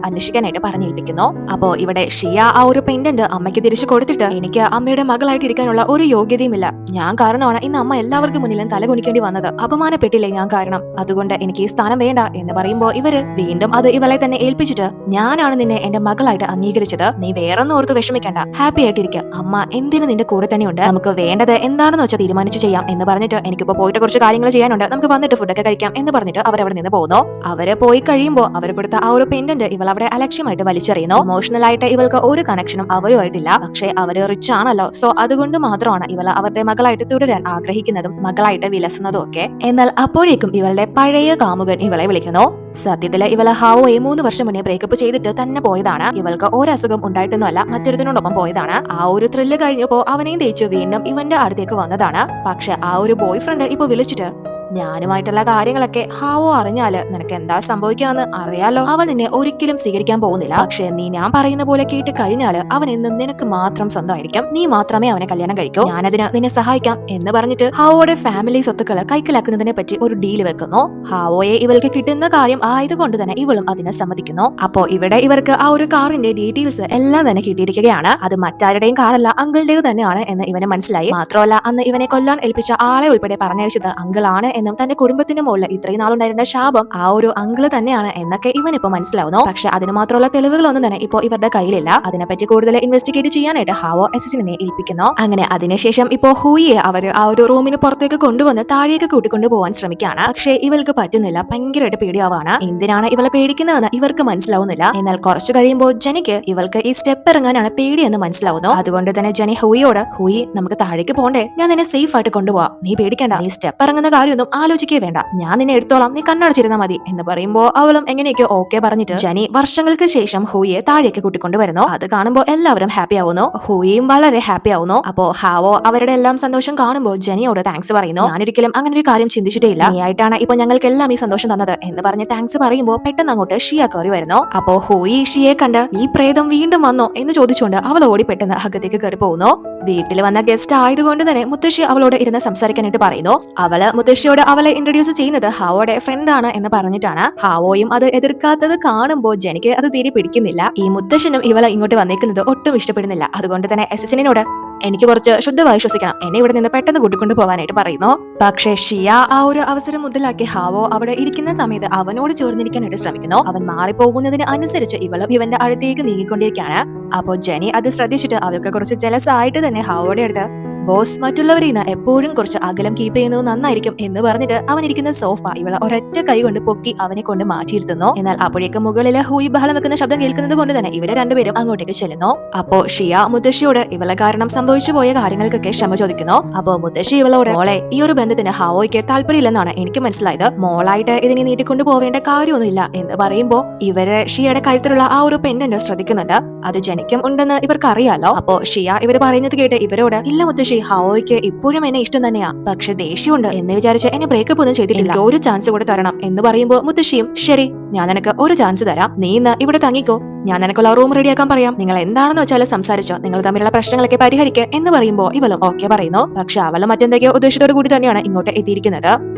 അന്വേഷിക്കാനായിട്ട് പറഞ്ഞേൽപ്പിക്കുന്നു. അപ്പോ ഇവിടെ ഷിയ ആ ഒരു പെൻഡന്റ് അമ്മയ്ക്ക് തിരിച്ചു കൊടുത്തിട്ട് എനിക്ക് അമ്മയുടെ മകളായിട്ട് ഇരിക്കാനുള്ള ഒരു യോഗ്യതയുമില്ല, ഞാൻ കാരണമാണ് ഇന്ന് അമ്മ എല്ലാവർക്കും മുന്നിലും തലകുനിക്കേണ്ടി വന്നത്, അപമാനപ്പെട്ടില്ലേ ഞാൻ കാരണം, അതുകൊണ്ട് എനിക്ക് ഈ സ്ഥാനം വേണ്ട എന്ന് പറയുമ്പോൾ ഇവര് വീണ്ടും അത് ഇവളെ തന്നെ ഏൽപ്പിച്ചിട്ട് ഞാനാണ് നിന്നെ എന്റെ മകളായിട്ട് അംഗീകരിച്ചത്, നീ വേറൊന്നും ഓർത്ത് വിഷമിക്കണ്ട, ഹാപ്പി ആയിട്ടിരിക്കുക, അമ്മ എന്തിനു നിന്റെ കൂടെ തന്നെയുണ്ട്, നമുക്ക് വേണ്ടത് എന്താണെന്ന് വെച്ചാൽ തീരുമാനിച്ചു ചെയ്യാം എന്ന് പറഞ്ഞിട്ട് എനിക്കിപ്പോ പോയിട്ട് കുറച്ച് കാര്യങ്ങൾ ചെയ്യാനുണ്ട്, നമുക്ക് വന്നിട്ട് ഫുഡൊക്കെ കഴിക്കാം എന്ന് പറഞ്ഞിട്ട് അവരവിടെ നിന്ന് പോകുന്നു. അവര് പോയി കഴിയുമ്പോൾ അവർ കൊടുത്ത ആ ഒരു പെൻഡന്റ് ഇവൾ അവിടെ അലക്ഷ്യമായിട്ട് വലിച്ചെറിയുന്നു. ഇമോഷണൽ ആയിട്ട് ഇവൾക്ക് ഒരു കണക്ഷനും അവരുമായിട്ടില്ല. പക്ഷെ അവര് റിച്ച് ആണല്ലോ, സോ അതുകൊണ്ട് മാത്രമാണ് ഇവൾ അവരുടെ മകളായിട്ട് തുടരാൻ ആഗ്രഹിക്കുന്നതും മകളായിട്ട് വിലസുന്നതും ഒക്കെ. എന്നാൽ അപ്പോഴേക്കും ഇവളുടെ പഴയ കാമുകൻ ഇവളെ വിളിക്കുന്നു. സത്യത്തില് ഇവള് ഹാവോയെ 3 വർഷം മുന്നേ ബ്രേക്കപ്പ് ചെയ്തിട്ട് തന്നെ പോയതാണ്. ഇവൾക്ക് ഒരസുഖം ഉണ്ടായിട്ടൊന്നുമല്ല, മറ്റൊരുത്തിനോടൊപ്പം പോയതാണ്. ആ ഒരു ത്രില്ല് കഴിഞ്ഞപ്പോ അവനെയും തേച്ചു വീണ്ടും ഇവന്റെ അടുത്തേക്ക് വന്നതാണ്. പക്ഷെ ആ ഒരു ബോയ് ഫ്രണ്ട് ഇപ്പൊ വിളിച്ചിട്ട് ഞാനുമായിട്ടുള്ള കാര്യങ്ങളൊക്കെ ഹാവോ അറിഞ്ഞാല് നിനക്ക് എന്താ സംഭവിക്കാന്ന് അറിയാലോ, അവൻ നിന്നെ ഒരിക്കലും സ്വീകരിക്കാൻ പോകുന്നില്ല, പക്ഷെ നീ ഞാൻ പറയുന്ന പോലെ കേട്ട് കഴിഞ്ഞാല് അവൻ എന്നും നിനക്ക് മാത്രം സ്വന്തമായിരിക്കും, നീ മാത്രമേ അവനെ കല്യാണം കഴിക്കൂ, ഞാനതിന് നിന്നെ സഹായിക്കാം എന്ന് പറഞ്ഞിട്ട് ഹാവോയുടെ ഫാമിലി സ്വത്തുക്കള് കൈക്കലാക്കുന്നതിനെ പറ്റി ഒരു ഡീല് വെക്കുന്നു. ഹാവോയെ ഇവൾക്ക് കിട്ടുന്ന കാര്യം ആയതുകൊണ്ട് തന്നെ ഇവളും അതിനെ സമ്മതിക്കുന്നു. അപ്പോ ഇവിടെ ഇവർക്ക് ആ ഒരു കാറിന്റെ ഡീറ്റെയിൽസ് എല്ലാം തന്നെ കിട്ടിയിരിക്കുകയാണ്. അത് മറ്റാരുടെയും കാറല്ല, അങ്കിളുടെ തന്നെയാണ് എന്ന് ഇവന് മനസ്സിലായി. മാത്രമല്ല അന്ന് ഇവനെ കൊല്ലാൻ ഏൽപ്പിച്ച ആളെ ഉൾപ്പെടെ പറഞ്ഞയച്ചത് അങ്കിൾ ആണ് എന്നും തന്റെ കുടുംബത്തിന്റെ മുകളിൽ ഇത്രയും നാളുണ്ടായിരുന്ന ശാപം ആ ഒരു അങ്കിള് തന്നെയാണ് എന്നൊക്കെ ഇവനിപ്പോ മനസ്സിലാവുന്നു. പക്ഷെ അതിന് മാത്രമുള്ള തെളിവുകളൊന്നും തന്നെ ഇപ്പോ ഇവരുടെ കയ്യിലില്ല. അതിനെപ്പറ്റി കൂടുതൽ ഇൻവെസ്റ്റിഗേറ്റ് ചെയ്യാനായിട്ട് ഹാവോ അസിസ്റ്റന്റിനെ ഏൽപ്പിക്കുന്നു. അങ്ങനെ അതിനുശേഷം ഇപ്പോ ഹൂയിയെ അവര് ആ ഒരു റൂമിന് പുറത്തേക്ക് കൊണ്ടുവന്ന് താഴേക്ക് കൂട്ടിക്കൊണ്ടു പോകാൻ ശ്രമിക്കുകയാണ്. പക്ഷേ ഇവൾക്ക് പറ്റുന്നില്ല, ഭയങ്കരമായിട്ട് പേടിയാവാണ്. എന്തിനാണ് ഇവളെ പേടിക്കുന്നതെന്ന് ഇവർക്ക് മനസ്സിലാവുന്നില്ല. എന്നാൽ കുറച്ചു കഴിയുമ്പോൾ ജനിക്ക് ഇവൾക്ക് ഈ സ്റ്റെപ്പ് ഇറങ്ങാനാണ് പേടിയെന്ന് മനസ്സിലാവുന്നു. അതുകൊണ്ട് തന്നെ ജനി ഹൂയിയോട് ഹൂയി നമുക്ക് താഴേക്ക് പോണ്ടേ, ഞാൻ നിന്നെ സേഫ് ആയിട്ട് കൊണ്ടുപോവാം, നീ പേടിക്കണ്ട, നീ സ്റ്റെപ്പ് ഇറങ്ങുന്ന കാര്യമൊന്നും ആലോചിക്കേ വേണ്ട, ഞാൻ നിന്നെ എടുത്തോളാം, നീ കണ്ണടച്ചിരുന്നാ മതി എന്ന് പറയുമ്പോ അവളും എങ്ങനെയൊക്കെ ഓക്കെ പറഞ്ഞിട്ട് ജനി വർഷങ്ങൾക്ക് ശേഷം ഹൂയിയെ താഴേക്ക് കൂട്ടിക്കൊണ്ടുവരുന്നു. അത് കാണുമ്പോൾ എല്ലാവരും ഹാപ്പി ആവുന്നു, ഹൂയിയും വളരെ ഹാപ്പി ആവുന്നു. അപ്പോ ഹാവോ അവരുടെ എല്ലാം സന്തോഷം കാണുമ്പോൾ ജനിയോട് താങ്ക്സ് പറയുന്നു. ഞാനൊരിക്കലും അങ്ങനെ ഒരു കാര്യം ചിന്തിച്ചിട്ടേയില്ല, നീ ആയിട്ടാണ് ഇപ്പൊ ഞങ്ങൾക്ക് എല്ലാം ഈ സന്തോഷം തന്നത് എന്ന് പറഞ്ഞ് താങ്ക്സ് പറയുമ്പോൾ പെട്ടെന്ന് അങ്ങോട്ട് ഷിയ കയറി വരുന്നു. അപ്പോ ഹൂയി ഷിയെ കണ്ട് ഈ പ്രേതം വീണ്ടും വന്നോ എന്ന് ചോദിച്ചുകൊണ്ട് അവൾ ഓടി പെട്ടെന്ന് അകത്തേക്ക് കയറി പോകുന്നു. വീട്ടിൽ വന്ന ഗസ്റ്റ് ആയതുകൊണ്ട് തന്നെ മുത്തശ്ശി അവളോട് ഇരുന്ന് സംസാരിക്കാനായിട്ട് പറയുന്നു. അവള് മുത്തശ്ശിയോട് അവളെ ഇൻട്രൊഡ്യൂസ് ചെയ്യുന്നത് ഹാവോയുടെ ഫ്രണ്ട് ആണ് എന്ന് പറഞ്ഞിട്ടാണ്. ഹാവോയും അത് എതിർക്കാത്തത് കാണുമ്പോൾ ജനിക്ക് അത് തീരെ പിടിക്കുന്നില്ല. ഈ മുത്തശ്ശനും ഇവളെ ഇങ്ങോട്ട് വന്നേക്കുന്നത് ഒട്ടും ഇഷ്ടപ്പെടുന്നില്ല. അതുകൊണ്ട് തന്നെ അസിസ്റ്റന്റിനോട് എനിക്ക് കുറച്ച് ശുദ്ധമായി ശ്വസിക്കണം, എന്നെ ഇവിടെ നിന്ന് പെട്ടെന്ന് കൂട്ടിക്കൊണ്ടു പോകാനായിട്ട് പറയുന്നു. പക്ഷേ ഷിയ ആ ഒരു അവസരം മുതലാക്കി ഹാവോ അവിടെ ഇരിക്കുന്ന സമയത്ത് അവനോട് ചേർന്നിരിക്കാനായിട്ട് ശ്രമിക്കുന്നു. അവൻ മാറിപ്പോകുന്നതിന് അനുസരിച്ച് ഇവളും ഇവന്റെ അടുത്തേക്ക് നീങ്ങിക്കൊണ്ടിരിക്കുകയാണ്. അപ്പോ ജെനി അത് ശ്രദ്ധിച്ചിട്ട് അവൾക്ക് കുറച്ച് ജലസ് ആയിട്ട് തന്നെ ഹാവോയുടെ അടുത്ത് ബോസ് മറ്റുള്ളവരിൽ നിന്ന് എപ്പോഴും കുറച്ച് അകലം കീപ്പ് ചെയ്യുന്നത് നന്നായിരിക്കും എന്ന് പറഞ്ഞിട്ട് അവൻ ഇരിക്കുന്ന സോഫ ഇവളെ ഒരൊറ്റ കൈ കൊണ്ട് പൊക്കി അവനെ കൊണ്ട് മാറ്റിയിരുത്തുന്നു. എന്നാൽ അപ്പോഴേക്കും മുകളിലെ ഹൂയി ബഹളം വെക്കുന്ന ശബ്ദം കേൾക്കുന്നത് കൊണ്ട് തന്നെ ഇവരെ രണ്ടുപേരും അങ്ങോട്ടേക്ക് ചെല്ലുന്നു. അപ്പോ ഷിയ മുത്തശ്ശിയോട് ഇവളെ കാരണം സംഭവിച്ചു പോയ കാര്യങ്ങൾക്കൊക്കെ ക്ഷമ ചോദിക്കുന്നു. അപ്പോ മുത്തശ്ശി ഇവളോട് മോളെ ഈ ഒരു ബന്ധത്തിന് ഹാവോയ്ക്ക് താല്പര്യമില്ലെന്നാണ് എനിക്ക് മനസ്സിലായത്, മോളായിട്ട് ഇതിനെ നീട്ടിക്കൊണ്ടു പോവേണ്ട കാര്യമൊന്നുമില്ല എന്ന് പറയുമ്പോ ഇവര് ഷിയയുടെ കഴുത്തിലുള്ള ആ ഒരു പെൻഡന്റ് ശ്രദ്ധിക്കുന്നുണ്ട്. അത് ജനിക്കും ഉണ്ടെന്ന് ഇവർക്ക് അറിയാലോ. അപ്പോ ഷിയ ഇവർ പറയുന്നത് കേട്ട് ഇവരോട് ഇല്ല മുത്തശ്ശി, ഹാവോയ്ക്ക് ഇപ്പോഴും എന്നെ ഇഷ്ടം തന്നെയാ, പക്ഷെ ദേഷ്യമുണ്ട് എന്ന് വിചാരിച്ച് എന്നെ ബ്രേക്കപ്പ് ഒന്നും ചെയ്തിട്ടില്ല, ഒരു ചാൻസ് കൂടെ തരണം എന്ന് പറയുമ്പോ മുത്തശ്ശിയും ശരി ഞാൻ നിനക്ക് ഒരു ചാൻസ് തരാം, നീ ഇന്ന് ഇവിടെ തങ്ങിക്കോ, ഞാൻ നിനക്കുള്ള റൂം റെഡിയാക്കാൻ പറയാം, നിങ്ങൾ എന്താണെന്ന് വെച്ചാൽ സംസാരിച്ചോ, നിങ്ങൾ തമ്മിലുള്ള പ്രശ്നങ്ങളൊക്കെ പരിഹരിക്കുക എന്ന് പറയുമ്പോ ഇവളും ഓക്കെ പറയുന്നു. പക്ഷെ അവളും മറ്റെന്തൊക്കെയോ ഉദ്ദേശത്തോടു കൂടി തന്നെയാണ് ഇങ്ങോട്ട് എത്തിയിരിക്കുന്നത്.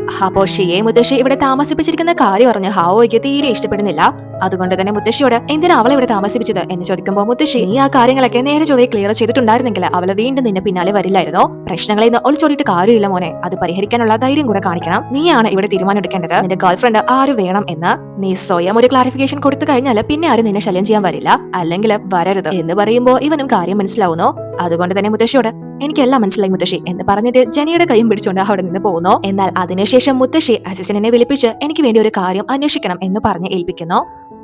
അപ്പോ ഷിയെ മുത്തശ്ശി ഇവിടെ താമസിപ്പിച്ചിരിക്കുന്ന കാര്യം അറിഞ്ഞ് ഹാവോയ്ക്ക് തീരെ ഇഷ്ടപ്പെടുന്നില്ല. അതുകൊണ്ട് തന്നെ മുത്തശ്ശിയോട് എന്തിനാ അവളെ ഇവിടെ താമസിപ്പിച്ചത് എന്ന് ചോദിക്കുമ്പോൾ മുത്തശ്ശി നീ ആ കാര്യങ്ങളൊക്കെ നേരെ ചൊവ്വേ ക്ലിയർ ചെയ്തിട്ടുണ്ടായിരുന്നെങ്കിൽ അവള് വീണ്ടും നിന്നെ പിന്നാലെ വരില്ലായിരുന്നോ, പ്രശ്നങ്ങളിൽ നിന്ന് ഒളിച്ചോടിയിട്ട് കാര്യമില്ല മോനെ, അത് പരിഹരിക്കാനുള്ള ധൈര്യം കൂടെ കാണിക്കണം, നീയാണ് ഇവിടെ തീരുമാനം എടുക്കേണ്ടത്, നിന്റെ ഗേൾഫ്രണ്ട് ആര് വേണം എന്ന് നീ സ്വയം ഒരു ക്ലാരിഫിക്കേഷൻ കൊടുത്തു കഴിഞ്ഞാൽ പിന്നെ ആരും നിന്നെ ശല്യം ചെയ്യാൻ വരില്ല, അല്ലെങ്കിൽ വരരുത് എന്ന് പറയുമ്പോ ഇവനും കാര്യം മനസ്സിലാവുന്നു. അതുകൊണ്ട് തന്നെ മുത്തശ്ശിയോട് എനിക്കെല്ലാം മനസ്സിലായി മുത്തശ്ശി എന്ന് പറഞ്ഞിട്ട് ജനിയുടെ കൈയും പിടിച്ചുകൊണ്ട് അവിടെ നിന്ന് പോകുന്നു. എന്നാൽ അതിനുശേഷം മുത്തശ്ശി അസിസ്റ്റന്റിനെ വിളിപ്പിച്ച് എനിക്ക് വേണ്ടി ഒരു കാര്യം അന്വേഷിക്കണം എന്ന് പറഞ്ഞ് ഏൽപ്പിക്കുന്നു.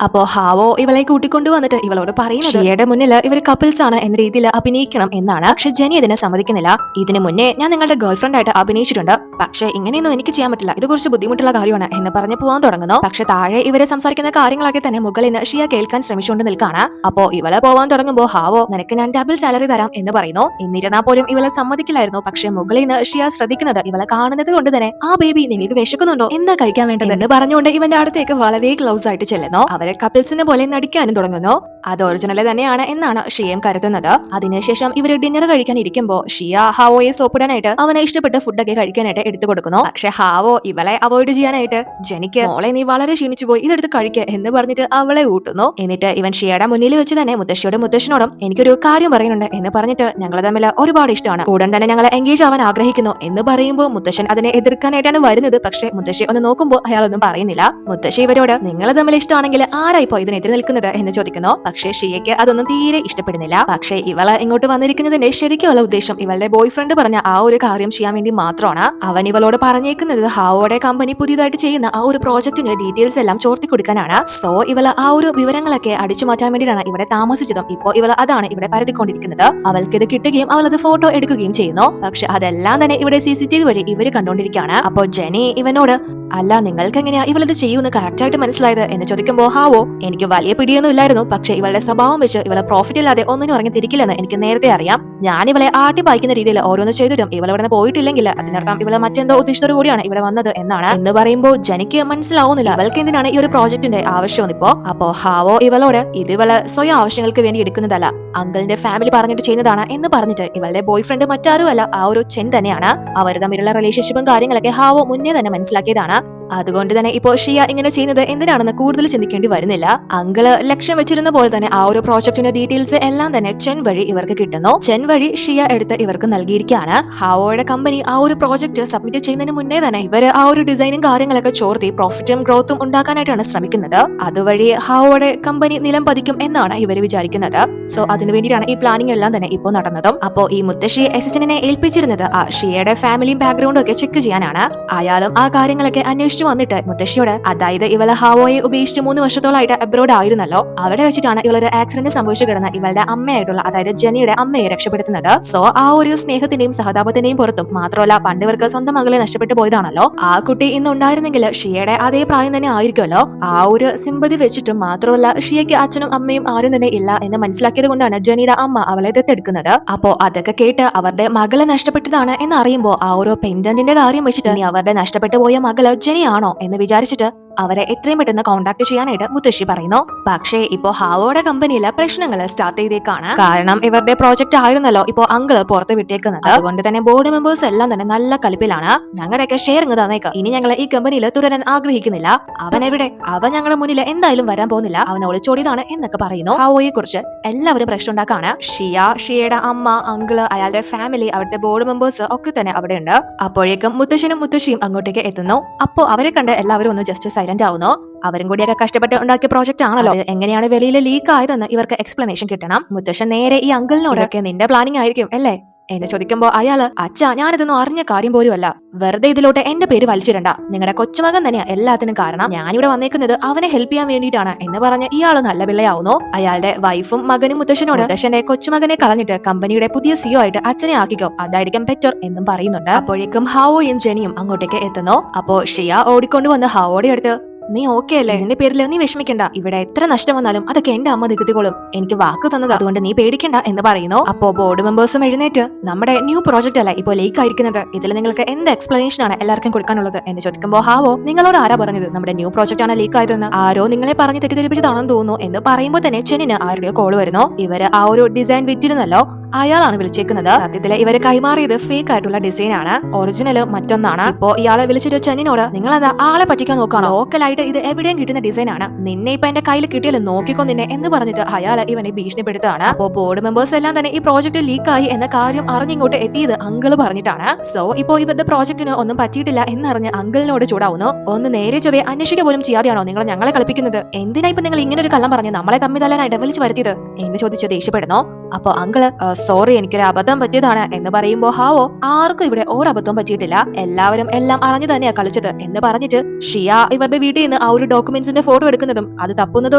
അപ്പോ ഹാവോ ഇവളെ കൂട്ടിക്കൊണ്ടു വന്നിട്ട് ഇവളോട് പറയുന്നത് ഷിയയുടെ മുന്നിൽ ഇവർ കപ്പിൾസ് ആണ് എന്ന രീതിയിൽ അഭിനയിക്കണം എന്നാണ്. പക്ഷെ ജെനി ഇതിനെ സമ്മതിക്കുന്നില്ല. ഇതിനു മുന്നേ ഞാൻ നിങ്ങളുടെ ഗേൾഫ്രണ്ട് ആയിട്ട് അഭിനയിച്ചിട്ടുണ്ട്, പക്ഷെ ഇങ്ങനെയൊന്നും എനിക്ക് ചെയ്യാൻ പറ്റില്ല, ഇത് കുറച്ച് ബുദ്ധിമുട്ടുള്ള കാര്യമാണ് എന്ന് പറഞ്ഞ് പോവാൻ തുടങ്ങുന്നു. പക്ഷെ താഴെ ഇവരെ സംസാരിക്കുന്ന കാര്യങ്ങളൊക്കെ തന്നെ മുകളിൽ നിന്ന് ഷിയ കേൾക്കാൻ ശ്രമിച്ചുകൊണ്ട് നിൽക്കാണ്. അപ്പോ ഇവളെ പോവാൻ തുടങ്ങുമ്പോൾ ഹാവോ നിനക്ക് ഞാൻ ഡബിൾ സാലറി തരാം എന്ന് പറയുന്നു. എന്നിരുന്നാൽ പോലും ഇവളെ സമ്മതിക്കില്ലായിരുന്നു. പക്ഷെ മുകളിൽ നിന്ന് ഷിയ ശ്രദ്ധിക്കുന്നത് ഇവളെ കാണുന്നത് കൊണ്ട് തന്നെ ആ ബേബി നിങ്ങൾക്ക് വിശക്കുന്നുണ്ടോ, എന്താ കഴിക്കാൻ വേണ്ടത് എന്ന് പറഞ്ഞുകൊണ്ട് ഇവന്റെ അടുത്തേക്ക് വളരെ ക്ലോസ് ആയിട്ട് ചെല്ലുന്നു. അവരെ കപ്പിൾസിനെ പോലെ നടിക്കാനും തുടങ്ങുന്നു. അത് ഒറിജിനൽ തന്നെയാണ് എന്നാണ് ഷിയയും കരുതുന്നത്. അതിനുശേഷം ഇവർ ഡിന്നർ കഴിക്കാൻ ഇരിക്കുമ്പോൾ ഷിയ ഹാവോയെ സോപ്പിടാനായിട്ട് അവനെ ഇഷ്ടപ്പെട്ട ഫുഡൊക്കെ കഴിക്കാനായിട്ട് എടുത്തു കൊടുക്കുന്നു. പക്ഷെ ഹാവോ ഇവളെ അവോയ്ഡ് ചെയ്യാനായിട്ട് ജെനിക്ക് മോളെ നീ വളരെ ക്ഷീണിച്ചു പോയി, ഇതെടുത്ത് കഴിക്കുക എന്ന് പറഞ്ഞിട്ട് അവളെ ഊട്ടുന്നു. എന്നിട്ട് ഇവൻ ഷിയയുടെ മുന്നിൽ വെച്ച് തന്നെ മുത്തശ്ശിയോടും മുത്തശ്ശനോടും എനിക്കൊരു കാര്യം പറയുന്നുണ്ട് എന്ന് പറഞ്ഞിട്ട് ഞങ്ങൾ തമ്മിൽ ഒരുപാട് ഇഷ്ടമാണ്, ഉടൻ തന്നെ ഞങ്ങൾ എൻഗേജ് ആവാൻ ആഗ്രഹിക്കുന്നു എന്ന് പറയുമ്പോൾ മുത്തശ്ശൻ അതിനെ എതിർക്കാനായിട്ടാണ് വരുന്നത്. പക്ഷെ മുത്തശ്ശി ഒന്ന് നോക്കുമ്പോൾ അയാളൊന്നും പറയുന്നില്ല. മുത്തശ്ശി ഇവരോട് നിങ്ങൾ തമ്മിൽ ഇഷ്ടമാണെങ്കിൽ ആരായിപ്പോ ഇതിനെതിരെ നിൽക്കുന്നത് എന്ന് ചോദിക്കുന്നു. പക്ഷേ ഷിയയ്ക്ക് അതൊന്നും തീരെ ഇഷ്ടപ്പെടുന്നില്ല. പക്ഷേ ഇവള് ഇങ്ങോട്ട് വന്നിരിക്കുന്നതിന്റെ ശരിക്കുള്ള ഉദ്ദേശം ഇവളുടെ ബോയ് ഫ്രണ്ട് പറഞ്ഞ ആ ഒരു കാര്യം ചെയ്യാൻ വേണ്ടി മാത്രമാണ്. അവൻ ഇവളോട് പറഞ്ഞേക്കുന്നത് ഹാവോയുടെ കമ്പനി പുതിയതായിട്ട് ചെയ്യുന്ന ആ ഒരു പ്രോജക്റ്റിന്റെ ഡീറ്റെയിൽസ് എല്ലാം ചോർത്തി കൊടുക്കാനാണ്. സോ ഇവള് ആ ഒരു വിവരങ്ങളൊക്കെ അടിച്ചു മാറ്റാൻ വേണ്ടിയിട്ടാണ് ഇവിടെ താമസിച്ചതും ഇപ്പോൾ ഇവള് അതാണ് ഇവിടെ പരത്തിക്കൊണ്ടിരിക്കുന്നത്. അവൾക്ക് ഇത് കിട്ടുകയും അവൾ അത് ഫോട്ടോ എടുക്കുകയും ചെയ്യുന്നു. പക്ഷെ അതെല്ലാം തന്നെ ഇവിടെ CCTV വഴി ഇവര് കണ്ടോണ്ടിരിക്കുകയാണ്. അപ്പോ ജെനി ഇവനോട് അല്ല നിങ്ങൾക്ക് എങ്ങനെയാ ഇവളിത് ചെയ്യുമെന്ന് കറക്റ്റ് ആയിട്ട് മനസ്സിലായത് എന്ന് ചോദിക്കുമ്പോൾ ഹാവോ എനിക്ക് വലിയ പിടിയൊന്നും ഇല്ലായിരുന്നു, പക്ഷെ ഇവളുടെ സ്വഭാവം വെച്ച് ഇവളെ പ്രോഫിറ്റ് ഇല്ലാതെ ഒന്നിനും ഇറങ്ങി തിരിക്കില്ലെന്ന് എനിക്ക് നേരത്തെ അറിയാം. ഞാൻ ഇവളെ ആട്ടി പായിക്കുന്ന രീതിയിൽ ഓരോന്ന് ചെയ്തിട്ടും ഇവൾ ഇവിടെ പോയിട്ടില്ലെങ്കിൽ അതിനർത്ഥം ഇവളെ മറ്റെന്തോ ഉദ്ദേശത്തോടു കൂടിയാണ് ഇവിടെ വന്നത് എന്നാണ്. എന്ന് പറയുമ്പോൾ ജനിക്ക് മനസ്സിലാവുന്നില്ല അവൾക്ക് എന്തിനാണ് ഈ ഒരു പ്രോജക്റ്റിന്റെ ആവശ്യം ഇപ്പോ. അപ്പോ ഹാവോ ഇവളോട് ഇത് ഇവള് സ്വയം ആവശ്യങ്ങൾക്ക് വേണ്ടി എടുക്കുന്നതല്ല, അങ്കിളിന്റെ ഫാമിലി പറഞ്ഞിട്ട് ചെയ്യുന്നതാണ് എന്ന് പറഞ്ഞിട്ട് ഇവളുടെ ബോയ് ഫ്രണ്ട് മറ്റാരുമല്ല ആ ഒരു ചെൻ തന്നെയാണ്. അവർ തമ്മിലുള്ള റിലേഷൻഷിപ്പും കാര്യങ്ങളൊക്കെ ഹാവോ മുന്നേ തന്നെ മനസ്സിലാക്കിയതാണ്. അതുകൊണ്ട് തന്നെ ഇപ്പോ ഷിയ ഇങ്ങനെ ചെയ്യുന്നത് എന്തിനാണെന്ന് കൂടുതൽ ചിന്തിക്കേണ്ടി വരുന്നില്ല. അങ്കിള് ലക്ഷ്യം വെച്ചിരുന്ന പോലെ തന്നെ ആ ഒരു പ്രോജക്റ്റിന്റെ ഡീറ്റെയിൽസ് എല്ലാം തന്നെ ചെൻ വഴി ഇവർക്ക് കിട്ടുന്നു. ചെൻ വഴി ഷിയ എടുത്ത് ഇവർക്ക് നൽകിയിരിക്കുകയാണ്. ഹാവോയുടെ കമ്പനി ആ ഒരു പ്രോജക്റ്റ് സബ്മിറ്റ് ചെയ്യുന്നതിന് മുന്നേ തന്നെ ഇവര് ആ ഒരു ഡിസൈനും കാര്യങ്ങളൊക്കെ ചോർത്തി പ്രോഫിറ്റും ഗ്രോത്തും ഉണ്ടാക്കാനായിട്ടാണ് ശ്രമിക്കുന്നത്. അതുവഴി ഹാവോയുടെ കമ്പനി നിലം പതിക്കും എന്നാണ് ഇവർ വിചാരിക്കുന്നത്. സോ അതിനു വേണ്ടിയിട്ടാണ് ഈ പ്ലാനിംഗ് എല്ലാം തന്നെ ഇപ്പോൾ നടന്നതും. അപ്പോ ഈ മുത്തശ്ശി അസിസ്റ്റന്റിനെ ഏൽപ്പിച്ചിരുന്നത് ആ ഷിയയുടെ ഫാമിലിയും ബാക്ക്ഗ്രൗണ്ടും ഒക്കെ ചെക്ക് ചെയ്യാനാണ്. അയാളും ആ കാര്യങ്ങളൊക്കെ അന്വേഷിച്ചു വന്നിട്ട് മുത്തശ്ശിയോട് അതായത് ഇവളെ ഹാവോയെ ഉപേക്ഷിച്ച് 3 വർഷത്തോളായിട്ട് അബ്രോഡ് ആയിരുന്നല്ലോ, അവിടെ വെച്ചിട്ടാണ് ഇവളൊരു ആക്സിഡന്റ് സംഭവിച്ചു കിടന്ന ഇവളുടെ അമ്മയായിട്ടുള്ള അതായത് ജെനിയുടെ അമ്മയെ രക്ഷപ്പെടുത്തുന്നത്. സോ ആ ഒരു സ്നേഹത്തിന്റെയും സഹതാപത്തിന്റെയും പുറത്തും മാത്രമല്ല പണ്ട് ഇവർക്ക് സ്വന്തം മകളെ നഷ്ടപ്പെട്ടു പോയതാണല്ലോ, ആ കുട്ടി ഇന്ന് ഉണ്ടായിരുന്നെങ്കിൽ ഷിയയുടെ അതേ പ്രായം തന്നെ ആയിരിക്കുമല്ലോ. ആ ഒരു സിമ്പതി വെച്ചിട്ടും മാത്രമല്ല ഷിയയ്ക്ക് അച്ഛനും അമ്മയും ആരും തന്നെ ഇല്ല എന്ന് മനസ്സിലാക്കിയത് കൊണ്ടാണ് ജെനിയുടെ അമ്മ അവളെ ദത്തെടുക്കുന്നത്. അപ്പോ അതൊക്കെ കേട്ട് അവരുടെ മകളെ നഷ്ടപ്പെട്ടതാണ് എന്ന് അറിയുമ്പോൾ ആ ഒരു പെൻഡന്റിന്റെ കാര്യം വെച്ചിട്ട് ഇനി അവരുടെ നഷ്ടപ്പെട്ടു പോയ മകള് ജെനിയാണോ എന്ന് വിചാരിച്ചിട്ട് അവരെ എത്രയും പെട്ടെന്ന് കോൺടാക്ട് ചെയ്യാനായിട്ട് മുത്തശ്ശി പറയുന്നു. പക്ഷേ ഇപ്പോ ഹാവോയുടെ കമ്പനിയിലെ പ്രശ്നങ്ങൾ സ്റ്റാർട്ട് ചെയ്തേക്കാണ്. കാരണം ഇവരുടെ പ്രോജക്റ്റ് ആയിരുന്നല്ലോ ഇപ്പോ അങ്കിള് പുറത്ത് വിട്ടേക്കുന്നത്. അതുകൊണ്ട് തന്നെ ബോർഡ് മെമ്പേഴ്സ് എല്ലാം തന്നെ നല്ല കളിപ്പിലാണ്. ഞങ്ങളുടെയൊക്കെ ഷെയർ ഇങ്ങ് തന്നേക്ക്, ഇനി ഞങ്ങൾ ഈ കമ്പനിയിൽ തുടരാൻ ആഗ്രഹിക്കുന്നില്ല. അവൻ എവിടെ, അവൻ ഞങ്ങളുടെ മുന്നിൽ എന്തായാലും വരാൻ പോകുന്നില്ല, അവൻ ഒളിച്ചോടിയതാണ് എന്നൊക്കെ പറയുന്നു. ഹാവോയെ കുറിച്ച് എല്ലാവരും പ്രശ്നം ഉണ്ടാക്കാണ്. ഷിയയുടെ അമ്മ, അങ്കിള്, അയാളുടെ ഫാമിലി, അവിടുത്തെ ബോർഡ് മെമ്പേഴ്സ് ഒക്കെ തന്നെ അവിടെ ഉണ്ട്. അപ്പോഴേക്കും മുത്തശ്ശനും മുത്തശ്ശിയും അങ്ങോട്ടേക്ക് എത്തുന്നു. അപ്പോ അവരെ കണ്ട് എല്ലാവരും ഒന്ന് ജസ്റ്റ് സൈലന്റ് ആവുന്നു. അവരും കൂടിയൊക്കെ കഷ്ടപ്പെട്ട് ഉണ്ടാക്കിയ പ്രോജക്റ്റ് ആണല്ലോ, എങ്ങനെയാണ് വെളിയിൽ ലീക്ക് ആയതെന്ന് ഇവർക്ക് എക്സ്പ്ലനേഷൻ കിട്ടണം. മുത്തശ്ശൻ നേരെ ഈ അങ്കിളിനോടൊക്കെ നിന്റെ പ്ലാനിങ് ആയിരിക്കും അല്ലേ എന്ന് ചോദിക്കുമ്പോൾ അയാള് അച്ഛാ ഞാനിതൊന്നും അറിഞ്ഞ കാര്യം പോലും അല്ല, വെറുതെ ഇതിലോട്ട് എന്റെ പേര് വലിച്ചിടണ്ട, നിങ്ങളുടെ കൊച്ചുമകൻ തന്നെയാ എല്ലാത്തിനും കാരണം, ഞാനിവിടെ വന്നേക്കുന്നത് അവനെ ഹെൽപ്പ് ചെയ്യാൻ വേണ്ടിയിട്ടാണ് എന്ന് പറഞ്ഞ് ഇയാള് നല്ല പിള്ളയാവുന്നു. അയാളുടെ വൈഫും മകനും മുത്തശ്ശനോട് മുത്തശ്ശന്റെ കൊച്ചുമകനെ കളഞ്ഞിട്ട് കമ്പനിയുടെ പുതിയ CEO ആയിട്ട് അച്ഛനെ ആക്കിക്കോ, അതായിരിക്കും ബെറ്റർ എന്നും പറയുന്നുണ്ട്. അപ്പോഴേക്കും ഹാവോയും ജെനിയും അങ്ങോട്ടേക്ക് എത്തുന്നു. അപ്പോ ഷിയ ഓടിക്കൊണ്ടുവന്ന് ഹാവോയുടെ അടുത്ത് നീ ഓക്കെ അല്ലേ, എന്റെ പേരിൽ നീ വിഷമിക്കണ്ട, ഇവിടെ എത്ര നഷ്ടം വന്നാലും അതൊക്കെ എന്റെ അമ്മ നികുതികൊള്ളും, എനിക്ക് വാക്ക് തന്നത്, അതുകൊണ്ട് നീ പേടിക്കണ്ട എന്ന് പറയുന്നു. അപ്പോ ബോർഡ് മെമ്പേഴ്സും എഴുന്നേറ്റ് നമ്മുടെ ന്യൂ പ്രോജക്റ്റ് അല്ല ഇപ്പോൾ ലീക്ക് ആയിരിക്കുന്നത്, ഇതിൽ നിങ്ങൾക്ക് എന്ത് എക്സ്പ്ലനേഷൻ ആണ് എല്ലാവർക്കും കൊടുക്കാനുള്ളത് എന്ന് ചോദിക്കുമ്പോൾ ഹാവോ നിങ്ങളോട് ആരാ പറഞ്ഞത് നമ്മുടെ ന്യൂ പ്രോജക്റ്റ് ആണ് ലീക്ക് ആയതെന്ന്, ആരോ നിങ്ങളെ പറഞ്ഞ് തെറ്റിദ്ധരിപ്പിച്ചതാണെന്ന് തോന്നുന്നു എന്ന് പറയുമ്പോൾ തന്നെ ചെന്നിന് ആരുടെയോ കോള് വരുന്നു. ഇവര് ആ ഒരു ഡിസൈൻ വിറ്റിരുന്നല്ലോ, അയാളാണ് വിളിച്ചേക്കുന്നത്. സത്യത്തില് ഇവരെ കൈമാറിയത് ഫേക്ക് ആയിട്ടുള്ള ഡിസൈൻ ആണ്, ഒറിജിനൽ മറ്റൊന്നാണ്. ഇപ്പോ ഇയാളെ വിളിച്ചിട്ട് ചെന്നിനോട് നിങ്ങളത് ആളെ പറ്റിക്കാൻ നോക്കാണോ, ലോക്കലായിട്ട് ഇത് എവിടെയും കിട്ടുന്ന ഡിസൈൻ ആണ്, നിന്നെ ഇപ്പൊ എന്റെ കയ്യിൽ കിട്ടിയാലും നോക്കിക്കോ നിന്നെ എന്ന് പറഞ്ഞിട്ട് അയാള് ഇവനെ ഭീഷണിപ്പെടുത്താണ്. അപ്പോ ബോർഡ് മെമ്പേഴ്സ് എല്ലാം തന്നെ ഈ പ്രോജക്റ്റ് ലീക്ക് ആയി എന്ന കാര്യം അറിഞ്ഞിങ്ങോട്ട് എത്തിയത് അങ്കിള് പറഞ്ഞിട്ടാണ്. സോ ഇപ്പോ ഇവരുടെ പ്രോജക്റ്റിന് ഒന്നും പറ്റിയിട്ടില്ല എന്നറിഞ്ഞ് അങ്കിളിനോട് ചൂടാവുന്നു. ഒന്ന് നേരെ ചൊവ്വേ അന്വേഷിക്കുക പോലും ചെയ്യാതെയാണോ നിങ്ങൾ ഞങ്ങളെ കളിപ്പിക്കുന്നത്, എന്തിനാ ഇപ്പൊ നിങ്ങൾ ഇങ്ങനെ ഒരു കള്ളം പറഞ്ഞ് നമ്മളെ തമ്മിൽ തല്ലാനായിട്ട് വിളിച്ചു വരുത്തിയത് എന്ന് ചോദിച്ച് ദേഷ്യപ്പെടുന്നു. അപ്പൊ അങ്കിള് സോറി എനിക്കൊരു അബദ്ധം പറ്റിയതാണ് എന്ന് പറയുമ്പോ ഹാവോ ആർക്കും ഇവിടെ ഒരബദ്ധവും പറ്റിയിട്ടില്ല, എല്ലാവരും എല്ലാം അറിഞ്ഞു തന്നെയാ കളിച്ചത് എന്ന് പറഞ്ഞിട്ട് ഷിയ ഇവരുടെ വീട്ടിൽ നിന്ന് ആ ഒരു ഡോക്യുമെന്റ്സിന്റെ ഫോട്ടോ എടുക്കുന്നതും അത് തപ്പുന്നതും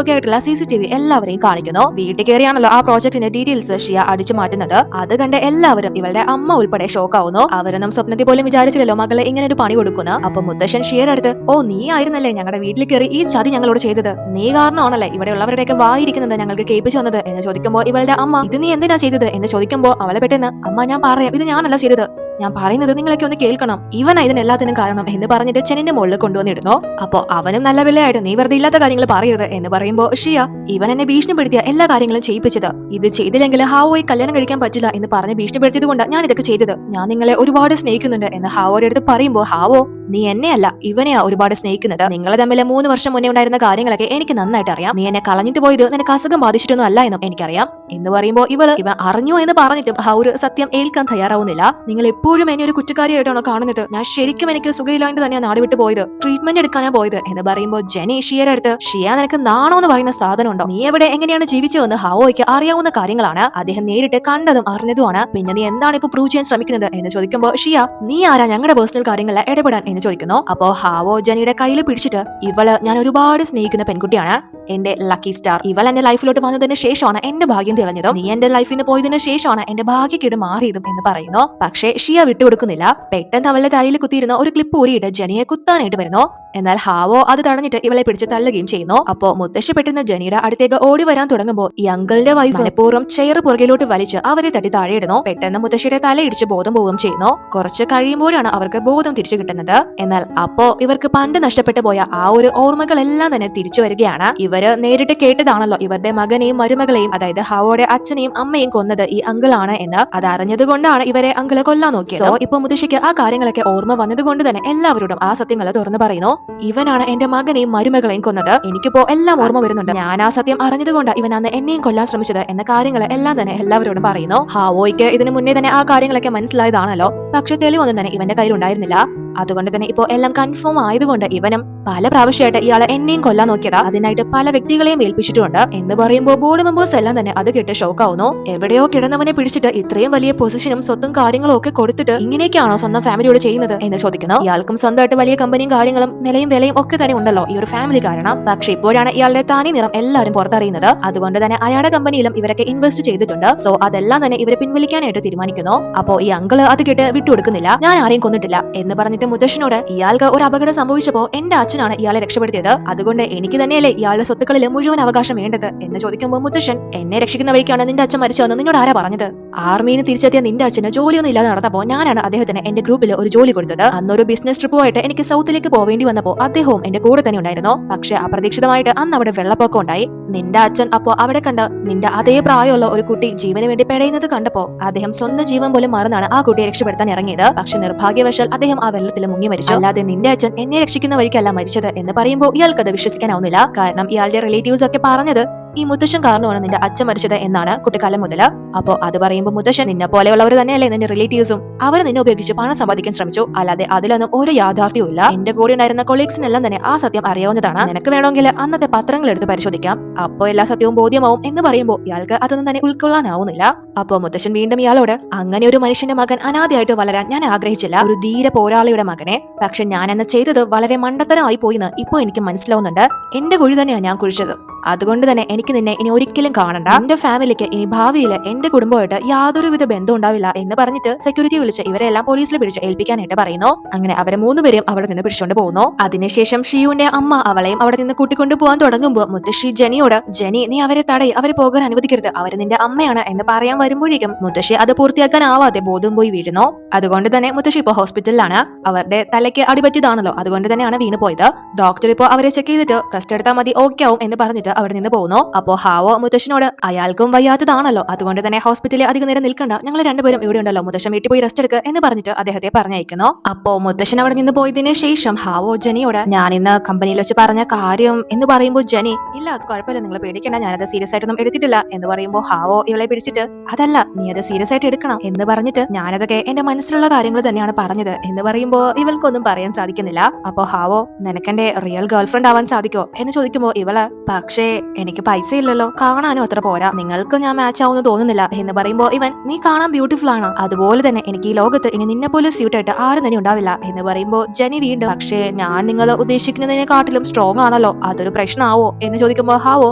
ഒക്കെ ആയിട്ടുള്ള CCTV എല്ലാവരെയും കാണിക്കുന്നു. വീട്ടിൽ കയറിയാണല്ലോ ആ പ്രോജക്ടിന്റെ ഡീറ്റെയിൽസ് ഷിയ അടിച്ചു മാറ്റുന്നത്. അത് കണ്ട് എല്ലാവരും ഇവളുടെ അമ്മ ഉൾപ്പെടെ ഷോക്ക് ആവുന്നു. അവരൊന്നും സ്വപ്നത്തിൽ പോലും വിചാരിച്ചില്ലല്ലോ മകളെ ഇങ്ങനെ ഒരു പണി കൊടുക്കുന്ന. അപ്പൊ മുത്തശ്ശൻ ഷിയയുടെ അടുത്ത് ഓ നീ ആയിരുന്നല്ലേ ഞങ്ങളുടെ വീട്ടിൽ കയറി ഈ ചതി ഞങ്ങളോട് ചെയ്തത്, നീ കാരണമാണല്ലേ ഇവിടെ ഉള്ളവരുടെയൊക്കെ വായിരിക്കുന്നത് ഞങ്ങൾക്ക് കേൾപ്പിച്ചു വന്നത് എന്ന് ചോദിക്കുമ്പോൾ ഇവളുടെ അമ്മ ഇത് നീ എന്തിനാ ചെയ്തത് എന്ന് ചോദിക്കുമ്പോൾ അവളെ പെട്ടെന്ന് അമ്മ ഞാൻ പറയാം ഇത് ഞാനല്ല ചെയ്തത്, ഞാൻ പറയുന്നത് നിങ്ങളൊക്കെ ഒന്ന് കേൾക്കണം, ഇവനാ ഇതിനെല്ലാത്തിനും കാരണം എന്ന് പറഞ്ഞിട്ട് ചെന്നിന്റെ മുകളിൽ കൊണ്ടുവന്നിടുന്നു. അപ്പോ അവനും നല്ല വിലയായിട്ട് നീ വെറുതെ ഇല്ലാത്ത കാര്യങ്ങൾ പറയരുത് എന്ന് പറയുമ്പോ ഷിയ ഇവൻ എന്നെ ഭീഷണിപ്പെടുത്തിയ എല്ലാ കാര്യങ്ങളും ചെയ്യിപ്പിച്ചത്, ഇത് ചെയ്തില്ലെങ്കിൽ ഹാവോയെ കല്യാണം കഴിക്കാൻ പറ്റില്ല എന്ന് പറഞ്ഞ് ഭീഷണിപ്പെടുത്തിയത് കൊണ്ട് ഞാൻ ഇതൊക്കെ ചെയ്തത്, ഞാൻ നിങ്ങളെ ഒരുപാട് സ്നേഹിക്കുന്നുണ്ട് എന്ന് ഹാവോയുടെ അടുത്ത് പറയുമ്പോൾ ഹാവോ നീ എന്നെയല്ല ഇവനെയാ ഒരുപാട് സ്നേഹിക്കുന്നത്, നിങ്ങൾ തമ്മിൽ 3 വർഷം മുന്നേ ഉണ്ടായിരുന്ന കാര്യങ്ങളൊക്കെ എനിക്ക് നന്നായിട്ട് അറിയാം, നീ എന്നെ കളഞ്ഞിട്ട് പോയത് നിനക്ക് അസുഖം ബാധിച്ചിട്ടൊന്നും അല്ല എന്നും എനിക്കറിയാം എന്ന് പറയുമ്പോൾ ഇവൻ അറിഞ്ഞു എന്ന് പറഞ്ഞിട്ടും ആ ഒരു സത്യം ഏൽക്കാൻ തയ്യാറാവുന്നില്ല. നിങ്ങൾ എപ്പോഴും എന്നെ ഒരു കുറ്റക്കാരിയായിട്ടാണോ കാണുന്നത്, ഞാൻ ശരിക്കും എനിക്ക് സുഖമില്ലാണ്ട് തന്നെയാണ് നാട് വിട്ടു പോയത്, ട്രീറ്റ്മെന്റ് എടുക്കാനാ പോയത് എന്ന് പറയുമ്പോൾ ജെനി ഷിയയുടെ അടുത്ത് ഷിയ നിനക്ക് നാണോ എന്ന് പറയുന്ന സാധനം ഉണ്ടോ, നീ എവിടെ എങ്ങനെയാണ് ജീവിച്ചതെന്ന് ഹാവോയ്ക്ക് അറിയാവുന്ന കാര്യങ്ങളാണ്, അദ്ദേഹം നേരിട്ട് കണ്ടതും അറിഞ്ഞതുമാണ്, പിന്നെ നീ എന്താണ് ഇപ്പൊ പ്രൂവ് ചെയ്യാൻ ശ്രമിക്കുന്നത് എന്ന് ചോദിക്കുമ്പോൾ ഷിയ നീ ആരാ ഞങ്ങളുടെ പേഴ്സണൽ കാര്യങ്ങളിൽ ഇടപെടാൻ എന്ന് ചോദിക്കുന്നു. അപ്പോ ഹാവോ ജെനിയുടെ കയ്യിൽ പിടിച്ചിട്ട് ഇവള് ഞാൻ ഒരുപാട് സ്നേഹിക്കുന്ന പെൺകുട്ടിയാണ്, എന്റെ ലക്കി സ്റ്റാർ, ഇവൾ എന്റെ ലൈഫിലോട്ട് വന്നതിന് ശേഷമാണ് എന്റെ ഭാഗ്യം തെളിഞ്ഞതും, നീ എന്റെ ലൈഫിൽ നിന്ന് പോയതിനു ശേഷമാണ് എന്റെ ഭാഗ്യക്കേട് മാറിയതും എന്ന് പറയുന്നു. പക്ഷേ ഷിയ വിട്ടുകൊടുക്കുന്നില്ല. പെട്ടെന്ന് അവളുടെ തലയിൽ കുത്തിയിരുന്ന ഒരു ക്ലിപ്പ് ഊരിയിട്ട് ജെനിയെ കുത്താനായിട്ട് വരുന്നു. എന്നാൽ ഹാവോ അത് തടഞ്ഞിട്ട് ഇവളെ പിടിച്ച് തള്ളുകയും ചെയ്യുന്നു. അപ്പോ മുത്തശ്ശി പെട്ടെന്ന് ജെനിയുടെ അടുത്തേക്ക് ഓടി വരാൻ തുടങ്ങുമ്പോൾ ഈ അങ്കിളിന്റെ വൈഫ് മനഃപൂർവ്വം ചെയർ പുറകിലോട്ട് വലിച്ച് അവരെ തട്ടി താഴെയിടുന്നു. പെട്ടെന്ന് മുത്തശ്ശിയുടെ തലയിടിച്ച് ബോധം പോവുകയും ചെയ്യുന്നു. കുറച്ച് കഴിയുമ്പോഴാണ് അവർക്ക് ബോധം തിരിച്ചു കിട്ടുന്നത്. എന്നാൽ അപ്പോ ഇവർക്ക് പണ്ട് നഷ്ടപ്പെട്ടു പോയ ആ ഒരു ഓർമ്മകളെല്ലാം തന്നെ തിരിച്ചു വരികയാണ്. ഇവര് നേരിട്ട് കേട്ടതാണല്ലോ ഇവരുടെ മകനെയും മരുമകളെയും, അതായത് ഹാവോയുടെ അച്ഛനെയും അമ്മയും കൊന്നത് ഈ അങ്കിളാണ് എന്ന്. അത് അറിഞ്ഞതുകൊണ്ടാണ് ഇവരെ അങ്കിള് കൊല്ലാൻ നോക്കിയത്. ഇപ്പൊ മുത്തശ്ശിക്ക് ആ കാര്യങ്ങളൊക്കെ ഓർമ്മ വന്നതുകൊണ്ട് തന്നെ എല്ലാവരോടും ആ സത്യങ്ങൾ തുറന്നു പറയുന്നു. ഇവനാണ് എന്റെ മകനെയും മരുമകളെയും കൊന്നത്, എനിക്കിപ്പോ എല്ലാം ഓർമ്മ വരുന്നുണ്ട്, ഞാൻ ആ സത്യം അറിഞ്ഞതുകൊണ്ട് ഇവൻ അന്ന് എന്നെയും കൊല്ലാൻ ശ്രമിച്ചത് എന്ന കാര്യങ്ങൾ എല്ലാം തന്നെ എല്ലാവരോടും പറയുന്നു. ഹാവോയ്ക്ക് ഇതിനു മുന്നേ തന്നെ ആ കാര്യങ്ങളൊക്കെ മനസ്സിലായതാണല്ലോ, പക്ഷെ തെളിവൊന്നും തന്നെ ഇവന്റെ കയ്യിൽ ഉണ്ടായിരുന്നില്ല. അതുകൊണ്ട് തന്നെ ഇപ്പോ എല്ലാം കൺഫേം ആയതുകൊണ്ട് ഇവനും പല പ്രാവശ്യമായിട്ട് ഇയാളെ എന്നെയും കൊല്ലാൻ നോക്കിയതാ, അതിനായിട്ട് പല വ്യക്തികളെയും ഏൽപ്പിച്ചിട്ടുണ്ട് എന്ന് പറയുമ്പോൾ ബോർഡ് മെമ്പേഴ്സ് എല്ലാം തന്നെ അത് കേട്ട് ഷോക്ക് ആവുന്നു. എവിടെയോ കിടന്നവനെ പിടിച്ചിട്ട് ഇത്രയും വലിയ പൊസിഷനും സ്വത്തും കാര്യങ്ങളും ഒക്കെ കൊടുത്തിട്ട് ഇങ്ങനെയൊക്കെയാണോ സ്വന്തം ഫാമിലിയോട് ചെയ്യുന്നത് എന്ന് ചോദിക്കുന്നു. ഇയാൾക്കും സ്വന്തമായിട്ട് വലിയ കമ്പനിയും കാര്യങ്ങളും നിലയും വിലയും ഒക്കെ തന്നെ ഉണ്ടല്ലോ ഈ ഒരു ഫാമിലി കാരണം. പക്ഷെ ഇപ്പോഴാണ് ഇയാളുടെ താനി നിറം എല്ലാവരും പുറത്തറിയുന്നത്. അതുകൊണ്ട് തന്നെ അയാളുടെ കമ്പനിയിലും ഇവരൊക്കെ ഇൻവെസ്റ്റ് ചെയ്തിട്ടുണ്ട്. സോ അതെല്ലാം തന്നെ ഇവരെ പിൻവലിക്കാനായിട്ട് തീരുമാനിക്കുന്നു. അപ്പോ ഈ അങ്കിള് അത് കേട്ട് വിട്ടുകൊടുക്കുന്നില്ല. ഞാൻ ആരെയും കൊന്നിട്ടില്ല എന്ന് പറഞ്ഞിട്ട് മുത്തശ്ശനോട് ഇയാൾക്ക് ഒരു അപകടം സംഭവിച്ചപ്പോ എന്റെ അച്ഛനാണ് ഇയാളെ രക്ഷപ്പെടുത്തിയത്, അതുകൊണ്ട് എനിക്ക് തന്നെയല്ലേ ഇയാളുടെ സ്വത്തുക്കളിൽ മുഴുവൻ അവകാശം വേണ്ടത് എന്ന് ചോദിക്കുമ്പോൾ മുത്തശ്ശൻ എന്നെ രക്ഷിക്കുന്ന വഴിക്കാണ് നിന്റെ അച്ഛൻ മരിച്ചതെന്ന് നിന്നോട് ആരാ പറഞ്ഞത്, ആർമിയിൽ നിന്ന് തിരിച്ചെത്തിയ നിന്റെ അച്ഛന് ജോലിയൊന്നും ഇല്ലാതെ നടന്നപ്പോ ഞാനാണ് അദ്ദേഹത്തിന് എന്റെ ഗ്രൂപ്പിൽ ഒരു ജോലി കൊടുത്തത്. അന്നൊരു ബിസിനസ് ട്രിപ്പുമായിട്ട് എനിക്ക് സൗത്തിലേക്ക് പോവേണ്ടി വന്നപ്പോ അദ്ദേഹവും എന്റെ കൂടെ തന്നെ ഉണ്ടായിരുന്നു. പക്ഷെ അപ്രതീക്ഷിതമായിട്ട് അന്ന് അവിടെ വെള്ളപ്പൊക്കം ഉണ്ടായി. നിന്റെ അച്ഛൻ അപ്പോ അവിടെ കണ്ട് നിന്റെ അതേ പ്രായമുള്ള ഒരു കുട്ടി ജീവന് വേണ്ടി പെടയുന്നത് കണ്ടപ്പോ അദ്ദേഹം സ്വന്തം ജീവൻ പോലും മറന്നാണ് ആ കുട്ടിയെ രക്ഷപ്പെടുത്താൻ ഇറങ്ങിയത്. പക്ഷെ നിർഭാഗ്യവശാൽ അദ്ദേഹം ആ വെള്ളത്തിൽ മുങ്ങി മരിച്ചു, അല്ലാതെ നിന്റെ അച്ഛൻ എന്നെ രക്ഷിക്കുന്ന വഴിക്കല്ല മരിച്ചത് എന്ന് പറയുമ്പോൾ ഇയാൾക്കത് വിശ്വസിക്കാനാവുന്നില്ല. കാരണം ഇയാളുടെ റിലേറ്റീവ്സ് ഒക്കെ പറഞ്ഞത് ഈ മുത്തശ്ശൻ കാരണമാണ് നിന്റെ അച്ഛൻ മരിച്ചത് എന്നാണ് കുട്ടിക്കാലം മുതൽ. അപ്പോ അത് പറയുമ്പോൾ മുത്തശ്ശൻ നിന്നെ പോലെയുള്ളവർ തന്നെയല്ലേ നിന്റെ റിലേറ്റീവ്സും, അവർ നിന്നെ ഉപയോഗിച്ച് പണം സമ്പാദിക്കാൻ ശ്രമിച്ചു, അല്ലാതെ അതിലൊന്നും ഒരു യാഥാർത്ഥ്യവും ഇല്ല. എന്റെ കൂടെ ഉണ്ടായിരുന്ന കൊളീഗ്സിനെല്ലാം തന്നെ ആ സത്യം അറിയാവുന്നതാണ്, നിനക്ക് വേണമെങ്കിൽ അന്നത്തെ പത്രങ്ങൾ എടുത്ത് പരിശോധിക്കാം, അപ്പോ എല്ലാ സത്യവും ബോധ്യമാവും എന്ന് പറയുമ്പോൾ ഇയാൾക്ക് അതൊന്നും തന്നെ ഉൾക്കൊള്ളാനാവുന്നില്ല. അപ്പോ മുത്തശ്ശൻ വീണ്ടും ഇയാളോട് അങ്ങനെ ഒരു മനുഷ്യന്റെ മകൻ അനാഥയായിട്ട് വളരാൻ ഞാൻ ആഗ്രഹിച്ചില്ല, ഒരു ധീര പോരാളിയുടെ മകനെ. പക്ഷെ ഞാൻ അന്ന് ചെയ്തത് വളരെ മണ്ടത്തരമായി പോയിന്ന് ഇപ്പോ എനിക്ക് മനസ്സിലാവുന്നുണ്ട്. എന്റെ കുഴി തന്നെയാണ് ഞാൻ കുഴിച്ചത്, അതുകൊണ്ട് തന്നെ എനിക്ക് നിന്നെ ഇനി ഒരിക്കലും കാണണ്ട, എന്റെ ഫാമിലിക്ക് ഇനി ഭാവിയിൽ എന്റെ കുടുംബമായിട്ട് യാതൊരുവിധ ബന്ധം ഉണ്ടാവില്ല എന്ന് പറഞ്ഞിട്ട് സെക്യൂരിറ്റി വിളിച്ച് ഇവരെല്ലാം പോലീസിൽ പിടിച്ച് ഏൽപ്പിക്കാനായിട്ട് പറയുന്നു. അങ്ങനെ അവരെ 3 പേരും അവിടെ നിന്ന് പിടിച്ചുകൊണ്ട് പോകുന്നു. അതിനുശേഷം ഷിയുവിന്റെ അമ്മ അവളെയും അവിടെ നിന്ന് കൂട്ടിക്കൊണ്ടു പോകാൻ തുടങ്ങുമ്പോൾ മുത്തശ്ശി ജെനിയോട് ജെനി നീ അവരെ തടയി, അവരെ പോകാൻ അനുവദിക്കരുത്, അവര് നിന്റെ അമ്മയാണ് എന്ന് പറയാൻ വരുമ്പോഴേക്കും മുത്തശ്ശി അത് പൂർത്തിയാക്കാനാവാതെ ബോധം പോയി വീഴുന്നു. അതുകൊണ്ട് തന്നെ മുത്തശ്ശി ഇപ്പോ ഹോസ്പിറ്റലിലാണ്, അവരുടെ തലയ്ക്ക് അടിപറ്റിയതാണല്ലോ, അതുകൊണ്ട് തന്നെയാണ് വീണ് പോയത്. ഡോക്ടർ ഇപ്പോ അവരെ ചെക്ക് ചെയ്തിട്ട് റെസ്റ്റ് എടുത്താൽ മതി, ഓക്കെ ആവും എന്ന് പറഞ്ഞിട്ട് അവിടെ നിന്ന് പോകുന്നു. അപ്പോ ഹാവോ മുത്തശ്ശനോട് അയാൾക്കും വയ്യാത്തതാണല്ലോ, അതുകൊണ്ട് തന്നെ ഹോസ്പിറ്റലിൽ അധികം നേരം നിൽക്കണ്ട, ഞങ്ങൾ രണ്ടുപേരും ഇവിടെ ഉണ്ടല്ലോ, മുത്തശ്ശൻ വീട്ടിൽ പോയി റെസ്റ്റ് എടുക്കുക എന്ന് പറഞ്ഞിട്ട് അദ്ദേഹത്തെ പറഞ്ഞയക്കുന്നു. അപ്പോ മുത്തശ്ശൻ അവിടെ നിന്ന് പോയതിനു ശേഷം ഹാവോ ജെനിയോട് ഞാൻ ഇന്ന് കമ്പനിയിൽ വെച്ച് പറഞ്ഞ കാര്യം എന്ന് പറയുമ്പോൾ ജെനി ഇല്ല അത് കുഴപ്പമില്ല, നിങ്ങൾ പേടിക്കണ്ട, ഞാനത് സീരിയസ് ആയിട്ടൊന്നും എടുത്തിട്ടില്ല എന്ന് പറയുമ്പോൾ ഹാവോ ഇവളെ പിടിച്ചിട്ട് അതല്ല നീ അത് സീരിയസ് ആയിട്ട് എടുക്കണം എന്ന് പറഞ്ഞിട്ട് ഞാനതൊക്കെ എന്റെ മനസ്സിലുള്ള കാര്യങ്ങൾ തന്നെയാണ് പറഞ്ഞത് എന്ന് പറയുമ്പോൾ ഇവൾക്കൊന്നും പറയാൻ സാധിക്കുന്നില്ല. അപ്പോ ഹാവോ നിനക്കെന്റെ റിയൽ ഗേൾഫ്രണ്ട് ആവാൻ സാധിക്കോ എന്ന് ചോദിക്കുമ്പോൾ ഇവള് പക്ഷേ പക്ഷേ എനിക്ക് പൈസ ഇല്ലല്ലോ, കാണാനും അത്ര പോരാ, നിങ്ങൾക്ക് ഞാൻ മാച്ച് ആവുമെന്ന് തോന്നുന്നില്ല എന്ന് പറയുമ്പോ ഇവൻ നീ കാണാൻ ബ്യൂട്ടിഫുൾ ആണ്, അതുപോലെ തന്നെ എനിക്ക് ഈ ലോകത്ത് ഇനി നിന്നെ പോലെ സ്യൂട്ട് ആയിട്ട് ആരും തന്നെ ഉണ്ടാവില്ല എന്ന് പറയുമ്പോ ജെനി വീണ്ടും പക്ഷേ ഞാൻ നിങ്ങൾ ഉദ്ദേശിക്കുന്നതിനെക്കാട്ടിലും സ്ട്രോങ് ആണല്ലോ, അതൊരു പ്രശ്നമാവോ എന്ന് ചോദിക്കുമ്പോ ഹാവോ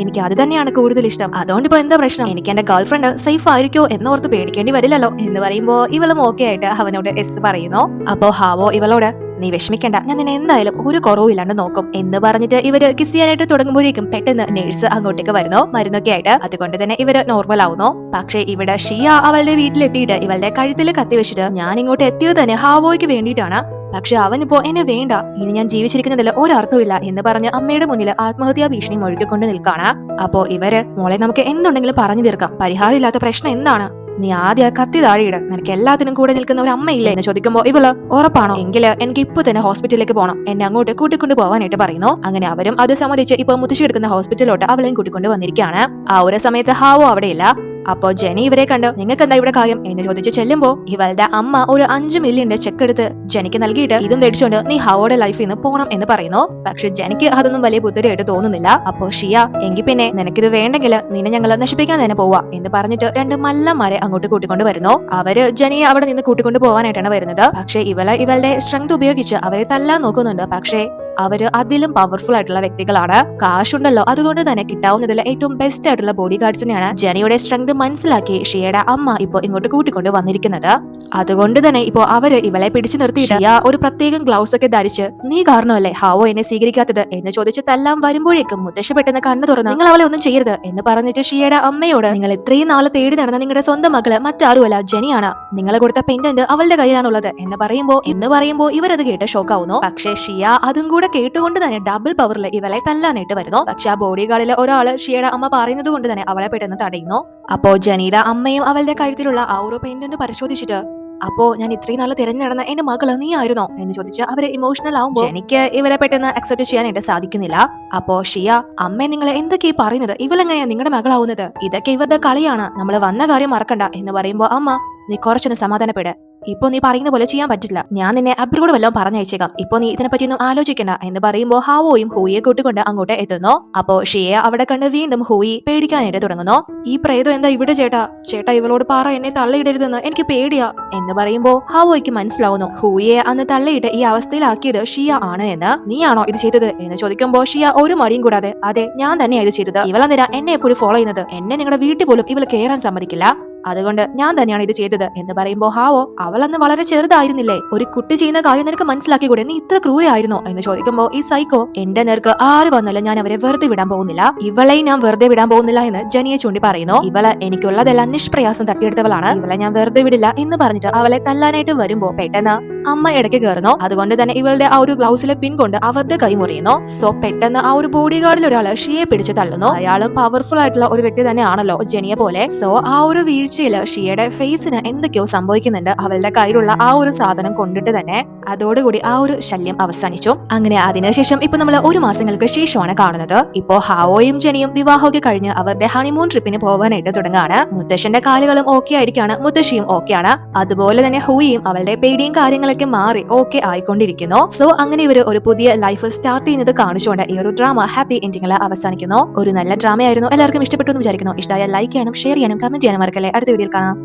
എനിക്ക് അത് തന്നെയാണ് കൂടുതൽ ഇഷ്ടം, അതുകൊണ്ട് ഇപ്പൊ എന്താ പ്രശ്നം, എനിക്ക് എന്റെ ഗേൾ ഫ്രണ്ട് സേഫ് ആയിരിക്കോ എന്നോർത്ത് പേടിക്കേണ്ടി വരില്ലല്ലോ എന്ന് പറയുമ്പോ ഇവളും ഓക്കെ ആയിട്ട് അവനോട് എസ് പറയുന്നു. അപ്പോ ഹാവോ ഇവളോട് നീ വിഷമിക്കണ്ട, ഞാൻ നിന്നെ എന്തായാലും ഒരു കുറവില്ലാണ്ട് നോക്കും എന്ന് പറഞ്ഞിട്ട് ഇവര് കിസ് ചെയ്യാനായിട്ട് തുടങ്ങുമ്പോഴേക്കും പെട്ടെന്ന് നേഴ്സ് അങ്ങോട്ടേക്ക് വരുന്നു മരുന്നൊക്കെ ആയിട്ട്. അതുകൊണ്ട് തന്നെ ഇവര് നോർമൽ ആവുന്നു. പക്ഷേ ഇവിടെ ഷിയ അവളുടെ വീട്ടിലെത്തിയിട്ട് ഇവളുടെ കഴുത്തിൽ കത്തി വെച്ചിട്ട് ഞാൻ ഇങ്ങോട്ട് എത്തിയത് തന്നെ ഹാവോയ്ക്ക് വേണ്ടിയിട്ടാണ്, പക്ഷെ അവനിപ്പോ എന്നെ വേണ്ട, ഇനി ഞാൻ ജീവിച്ചിരിക്കുന്നതിൽ ഒരർത്ഥമില്ല എന്ന് പറഞ്ഞ് അമ്മയുടെ മുന്നിൽ ആത്മഹത്യാ ഭീഷണി മുഴുകിക്കൊണ്ട് നിൽക്കാണ്. അപ്പോ ഇവര് മോളെ നമുക്ക് എന്തുണ്ടെങ്കിലും പറഞ്ഞു തീർക്കാം, പരിഹാരമില്ലാത്ത പ്രശ്നം എന്താണ്, നീ ആദ്യം കത്തി താഴെയിട, നിനക്ക് എല്ലാത്തിനും കൂടെ നിൽക്കുന്ന ഒരു അമ്മയില്ലേ എന്ന് ചോദിക്കുമ്പോ ഇവള് ഉറപ്പാണോ, എങ്കില് എനിക്ക് ഇപ്പൊ തന്നെ ഹോസ്പിറ്റലിലേക്ക് പോകണം, എന്നെ അങ്ങോട്ട് കൂട്ടിക്കൊണ്ട് പോവാനായിട്ട് പറയുന്നു. അങ്ങനെ അവരും അത് സമ്മതിച്ച് ഇപ്പൊ മുത്തശ്ശി എടുക്കുന്ന ഹോസ്പിറ്റലിലോട്ട് അവളെയും കൂട്ടിക്കൊണ്ട് വന്നിരിക്കുകയാണ്. ആ ഒരു സമയത്ത് ഹാവോ അവിടെയില്ല. അപ്പോ ജെനി ഇവരെ കണ്ട് നിങ്ങൾക്ക് എന്താ ഇവിടെ കാര്യം എന്ന് ചോദിച്ച് ചെല്ലുമ്പോ ഇവളുടെ അമ്മ ഒരു 5 മില്യന്റെ ചെക്ക് എടുത്ത് ജെനിക്ക് നൽകിയിട്ട് ഇതും മേടിച്ചുകൊണ്ട് നീ ഹാവോയുടെ ലൈഫിൽ നിന്ന് പോകണം എന്ന് പറയുന്നു. പക്ഷെ ജെനിക്ക് അതൊന്നും വലിയ ബുദ്ധിയായിട്ട് തോന്നുന്നില്ല. അപ്പോ ഷിയ എങ്കിൽ പിന്നെ നിനക്കിത് വേണ്ടെങ്കിൽ നിന്നെ ഞങ്ങൾ നശിപ്പിക്കാൻ തന്നെ പോവാ എന്ന് പറഞ്ഞിട്ട് 2 മല്ലന്മാരെ അങ്ങോട്ട് കൂട്ടിക്കൊണ്ട് വരുന്നു. അവര് ജെനിയെ അവിടെ നിന്ന് കൂട്ടിക്കൊണ്ട് പോകാനായിട്ടാണ് വരുന്നത്. പക്ഷെ ഇവളുടെ സ്ട്രെങ്ത് ഉപയോഗിച്ച് അവരെ തല്ലാൻ നോക്കുന്നുണ്ട്. പക്ഷേ അവര് അതിലും പവർഫുൾ ആയിട്ടുള്ള വ്യക്തികളാണ്, കാശുണ്ടല്ലോ, അതുകൊണ്ട് തന്നെ കിട്ടാവുന്നതിൽ ഏറ്റവും ബെസ്റ്റ് ആയിട്ടുള്ള ബോഡി ഗാർഡ്സിനെയാണ് ജെനിയുടെ സ്ട്രെങ്ത് മനസ്സിലാക്കി ഷിയയുടെ അമ്മ ഇപ്പൊ ഇങ്ങോട്ട് കൂട്ടിക്കൊണ്ട് വന്നിരിക്കുന്നത്. അതുകൊണ്ട് തന്നെ ഇപ്പോ അവര് ഇവളെ പിടിച്ചു നിർത്തി ഷിയ ഒരു പ്രത്യേകം ഗ്ലൗസ് ഒക്കെ ധരിച്ച് നീ കാരണമല്ലേ ഹാവോ എന്നെ സ്വീകരിക്കാത്തത് എന്ന് ചോദിച്ച് തല്ലാൻ വരുമ്പോഴേക്കും മുത്തശ്ശി പെട്ടെന്ന് കണ്ണു തുറന്ന് നിങ്ങൾ അവളെ ഒന്നും ചെയ്യരുത് എന്ന് പറഞ്ഞിട്ട് ഷിയയുടെ അമ്മയോട് നിങ്ങൾ ഇത്രയും നാളെ തേടി നടന്ന നിങ്ങളുടെ സ്വന്തം മകള് മറ്റാരുമല്ല ജെനിയാണ്, നിങ്ങൾ കൊടുത്ത പെൻഡന്റ് അവളുടെ കയ്യിലാണുള്ളത് എന്ന് പറയുമ്പോ ഇവരത് കേട്ട് ഷോക്കാവുന്നു. പക്ഷേ ഷിയ അതും കൂടെ കേട്ടുകൊണ്ട് തന്നെ ഡബിൾ പവറിൽ ഇവളെ തല്ലാനായിട്ട് വരുന്നു. പക്ഷെ ആ ബോഡി ഗാർഡിലെ ഒരാള് ഷിയയുടെ അമ്മ പറയുന്നത് കൊണ്ട് തന്നെ അവളെ പെട്ടെന്ന് തടയുന്നു. അപ്പോ ജനീത അമ്മയും അവളുടെ കഴുത്തിലുള്ള ആ ഒരു പെയിന്റ് പരിശോധിച്ചിട്ട് അപ്പോ ഞാൻ ഇത്രയും നാളെ തിരഞ്ഞെടുന്ന എന്റെ മകള് നീ ആയിരുന്നോ എന്ന് ചോദിച്ച് അവര് ഇമോഷണൽ ആവുമ്പോ എനിക്ക് ഇവരെ പെട്ടെന്ന് അക്സെപ്റ്റ് ചെയ്യാനായിട്ട് സാധിക്കുന്നില്ല. അപ്പോ ഷിയ അമ്മ നിങ്ങൾ എന്തൊക്കെയാ പറയുന്നത്, ഇവളെങ്ങനെയാ നിങ്ങളുടെ മകളാവുന്നത്, ഇതൊക്കെ ഇവരുടെ കളിയാണ്, നമ്മൾ വന്ന കാര്യം മറക്കണ്ട എന്ന് പറയുമ്പോ അമ്മ നീ കുറച്ചൊന്ന് സമാധാനപ്പെട്, ഇപ്പൊ നീ പറയുന്ന പോലെ ചെയ്യാൻ പറ്റില്ല, ഞാൻ നിന്നെ അബ്രോഡ് വല്ലതും പറഞ്ഞയച്ചേക്കാം, ഇപ്പൊ നീ ഇതിനെപ്പറ്റിയൊന്നും ആലോചിക്കണ്ട എന്ന് പറയുമ്പോ ഹാവോയും ഹൂയിയെ കൂട്ടിക്കൊണ്ട് അങ്ങോട്ട് എത്തുന്നു. അപ്പോ ഷിയെ അവിടെ കണ്ട് വീണ്ടും ഹൂയി പേടിക്കാനായിട്ട് തുടങ്ങുന്നു. ഈ പ്രേതം എന്താ ഇവിടെ ചേട്ടാ ഇവളോട് പറ എന്നെ തള്ളിയിടരുതെന്ന്, എനിക്ക് പേടിയാ എന്ന് പറയുമ്പോ ഹാവോയ്ക്ക് മനസ്സിലാവുന്നു ഹൂയിയെ അന്ന് തള്ളിയിട്ട് ഈ അവസ്ഥയിലാക്കിയത് ഷിയ ആണ് എന്ന്. നീയാണോ ഇത് ചെയ്തത് എന്ന് ചോദിക്കുമ്പോ ഷിയ ഒരു മടിയും കൂടാതെ അതെ ഞാൻ തന്നെയാണ് ഇത് ചെയ്തത്, ഇവളെന്തിനാ എന്നെ എപ്പോഴും ഫോളോ ചെയ്യുന്നത്, എന്നെ നിങ്ങളുടെ വീട്ടിൽ പോലും ഇവൾ കയറാൻ സമ്മതിക്കില്ല, അതുകൊണ്ട് ഞാൻ തന്നെയാണ് ഇത് ചെയ്തത് എന്ന് പറയുമ്പോ ഹാവോ അവൾ അന്ന് വളരെ ചെറുതായിരുന്നില്ലേ, ഒരു കുട്ടി ചെയ്യുന്ന കാര്യം നിനക്ക് മനസ്സിലാക്കി കൂടെ, നീ ഇത്ര ക്രൂരായിരുന്നോ എന്ന് ചോദിക്കുമ്പോ ഈ സൈക്കോ എന്റെ നേർക്ക് ആര് വന്നാലും ഞാൻ അവരെ വെറുതെ വിടാൻ പോകുന്നില്ല, ഇവളെ ഞാൻ വെറുതെ വിടാൻ പോകുന്നില്ല എന്ന് ജനിയെ ചൂണ്ടി പറയുന്നു. ഇവള് എനിക്കുള്ളതെല്ലാം നിഷ്പ്രയാസം തട്ടിയെടുത്തവളാണ്, ഇവളെ ഞാൻ വെറുതെ വിടില്ല എന്ന് പറഞ്ഞിട്ട് അവളെ തല്ലാനായിട്ട് വരുമ്പോ പെട്ടെന്ന് അമ്മ ഇടയ്ക്ക് കയറുന്നു. അതുകൊണ്ട് തന്നെ ഇവളുടെ ആ ഒരു ഗ്ലൗസിലെ പിൻ കൊണ്ട് അവരുടെ കൈ മുറിയുന്നു. സോ പെട്ടെന്ന് ആ ഒരു ബോഡി ഗാർഡിൽ ഒരാള് ഷിയെ പിടിച്ച് തള്ളുന്നു. അയാളും പവർഫുൾ ആയിട്ടുള്ള ഒരു വ്യക്തി തന്നെയാണല്ലോ ജെനിയെ പോലെ. സോ ആ ഒരു വീഴ്ചയില് ഷിയയുടെ ഫേസിന് എന്തൊക്കെയോ സംഭവിക്കുന്നുണ്ട് അവളുടെ കയ്യിലുള്ള ആ ഒരു സാധനം കൊണ്ടിട്ട് തന്നെ. അതോടുകൂടി ആ ഒരു ശല്യം അവസാനിച്ചു. അങ്ങനെ അതിനുശേഷം ഇപ്പൊ നമ്മൾ 1 മാസങ്ങൾക്ക് ശേഷമാണ് കാണുന്നത്. ഇപ്പോ ഹാവോയും ജെനിയും വിവാഹമൊക്കെ കഴിഞ്ഞ് അവരുടെ ഹണിമൂൺ ട്രിപ്പിന് പോകാനായിട്ട് തുടങ്ങാണ്. മുത്തശ്ശന്റെ കാലുകളും ഓക്കെ ആയിരിക്കാണ്, മുത്തശ്ശിയും ഓക്കെയാണ്, അതുപോലെ തന്നെ ഹൂയിയും അവളുടെ പേടിയും കാര്യങ്ങളൊക്കെ മാറി ഓക്കെ ആയിക്കൊണ്ടിരിക്കുന്നു. സോ അങ്ങനെ ഇവര് ഒരു പുതിയ ലൈഫ് സ്റ്റാർട്ട് ചെയ്യുന്നത് കാണിച്ചുകൊണ്ട് ഈ ഒരു ഡ്രാമ ഹാപ്പി എൻഡിങ്ങിൽ അവസാനിക്കുന്നു. ഒരു നല്ല ഡ്രാമയായിരുന്നു, എല്ലാവർക്കും ഇഷ്ടപ്പെട്ടു എന്ന് വിചാരിക്കുന്നു. ഇഷ്ടമായ ലൈക്ക് ചെയ്യാനും ഷെയർ ചെയ്യാനും കമന്റ് ചെയ്യാനും മറക്കല്ലേ. അടുത്ത വീഡിയോയിൽ കാണാം.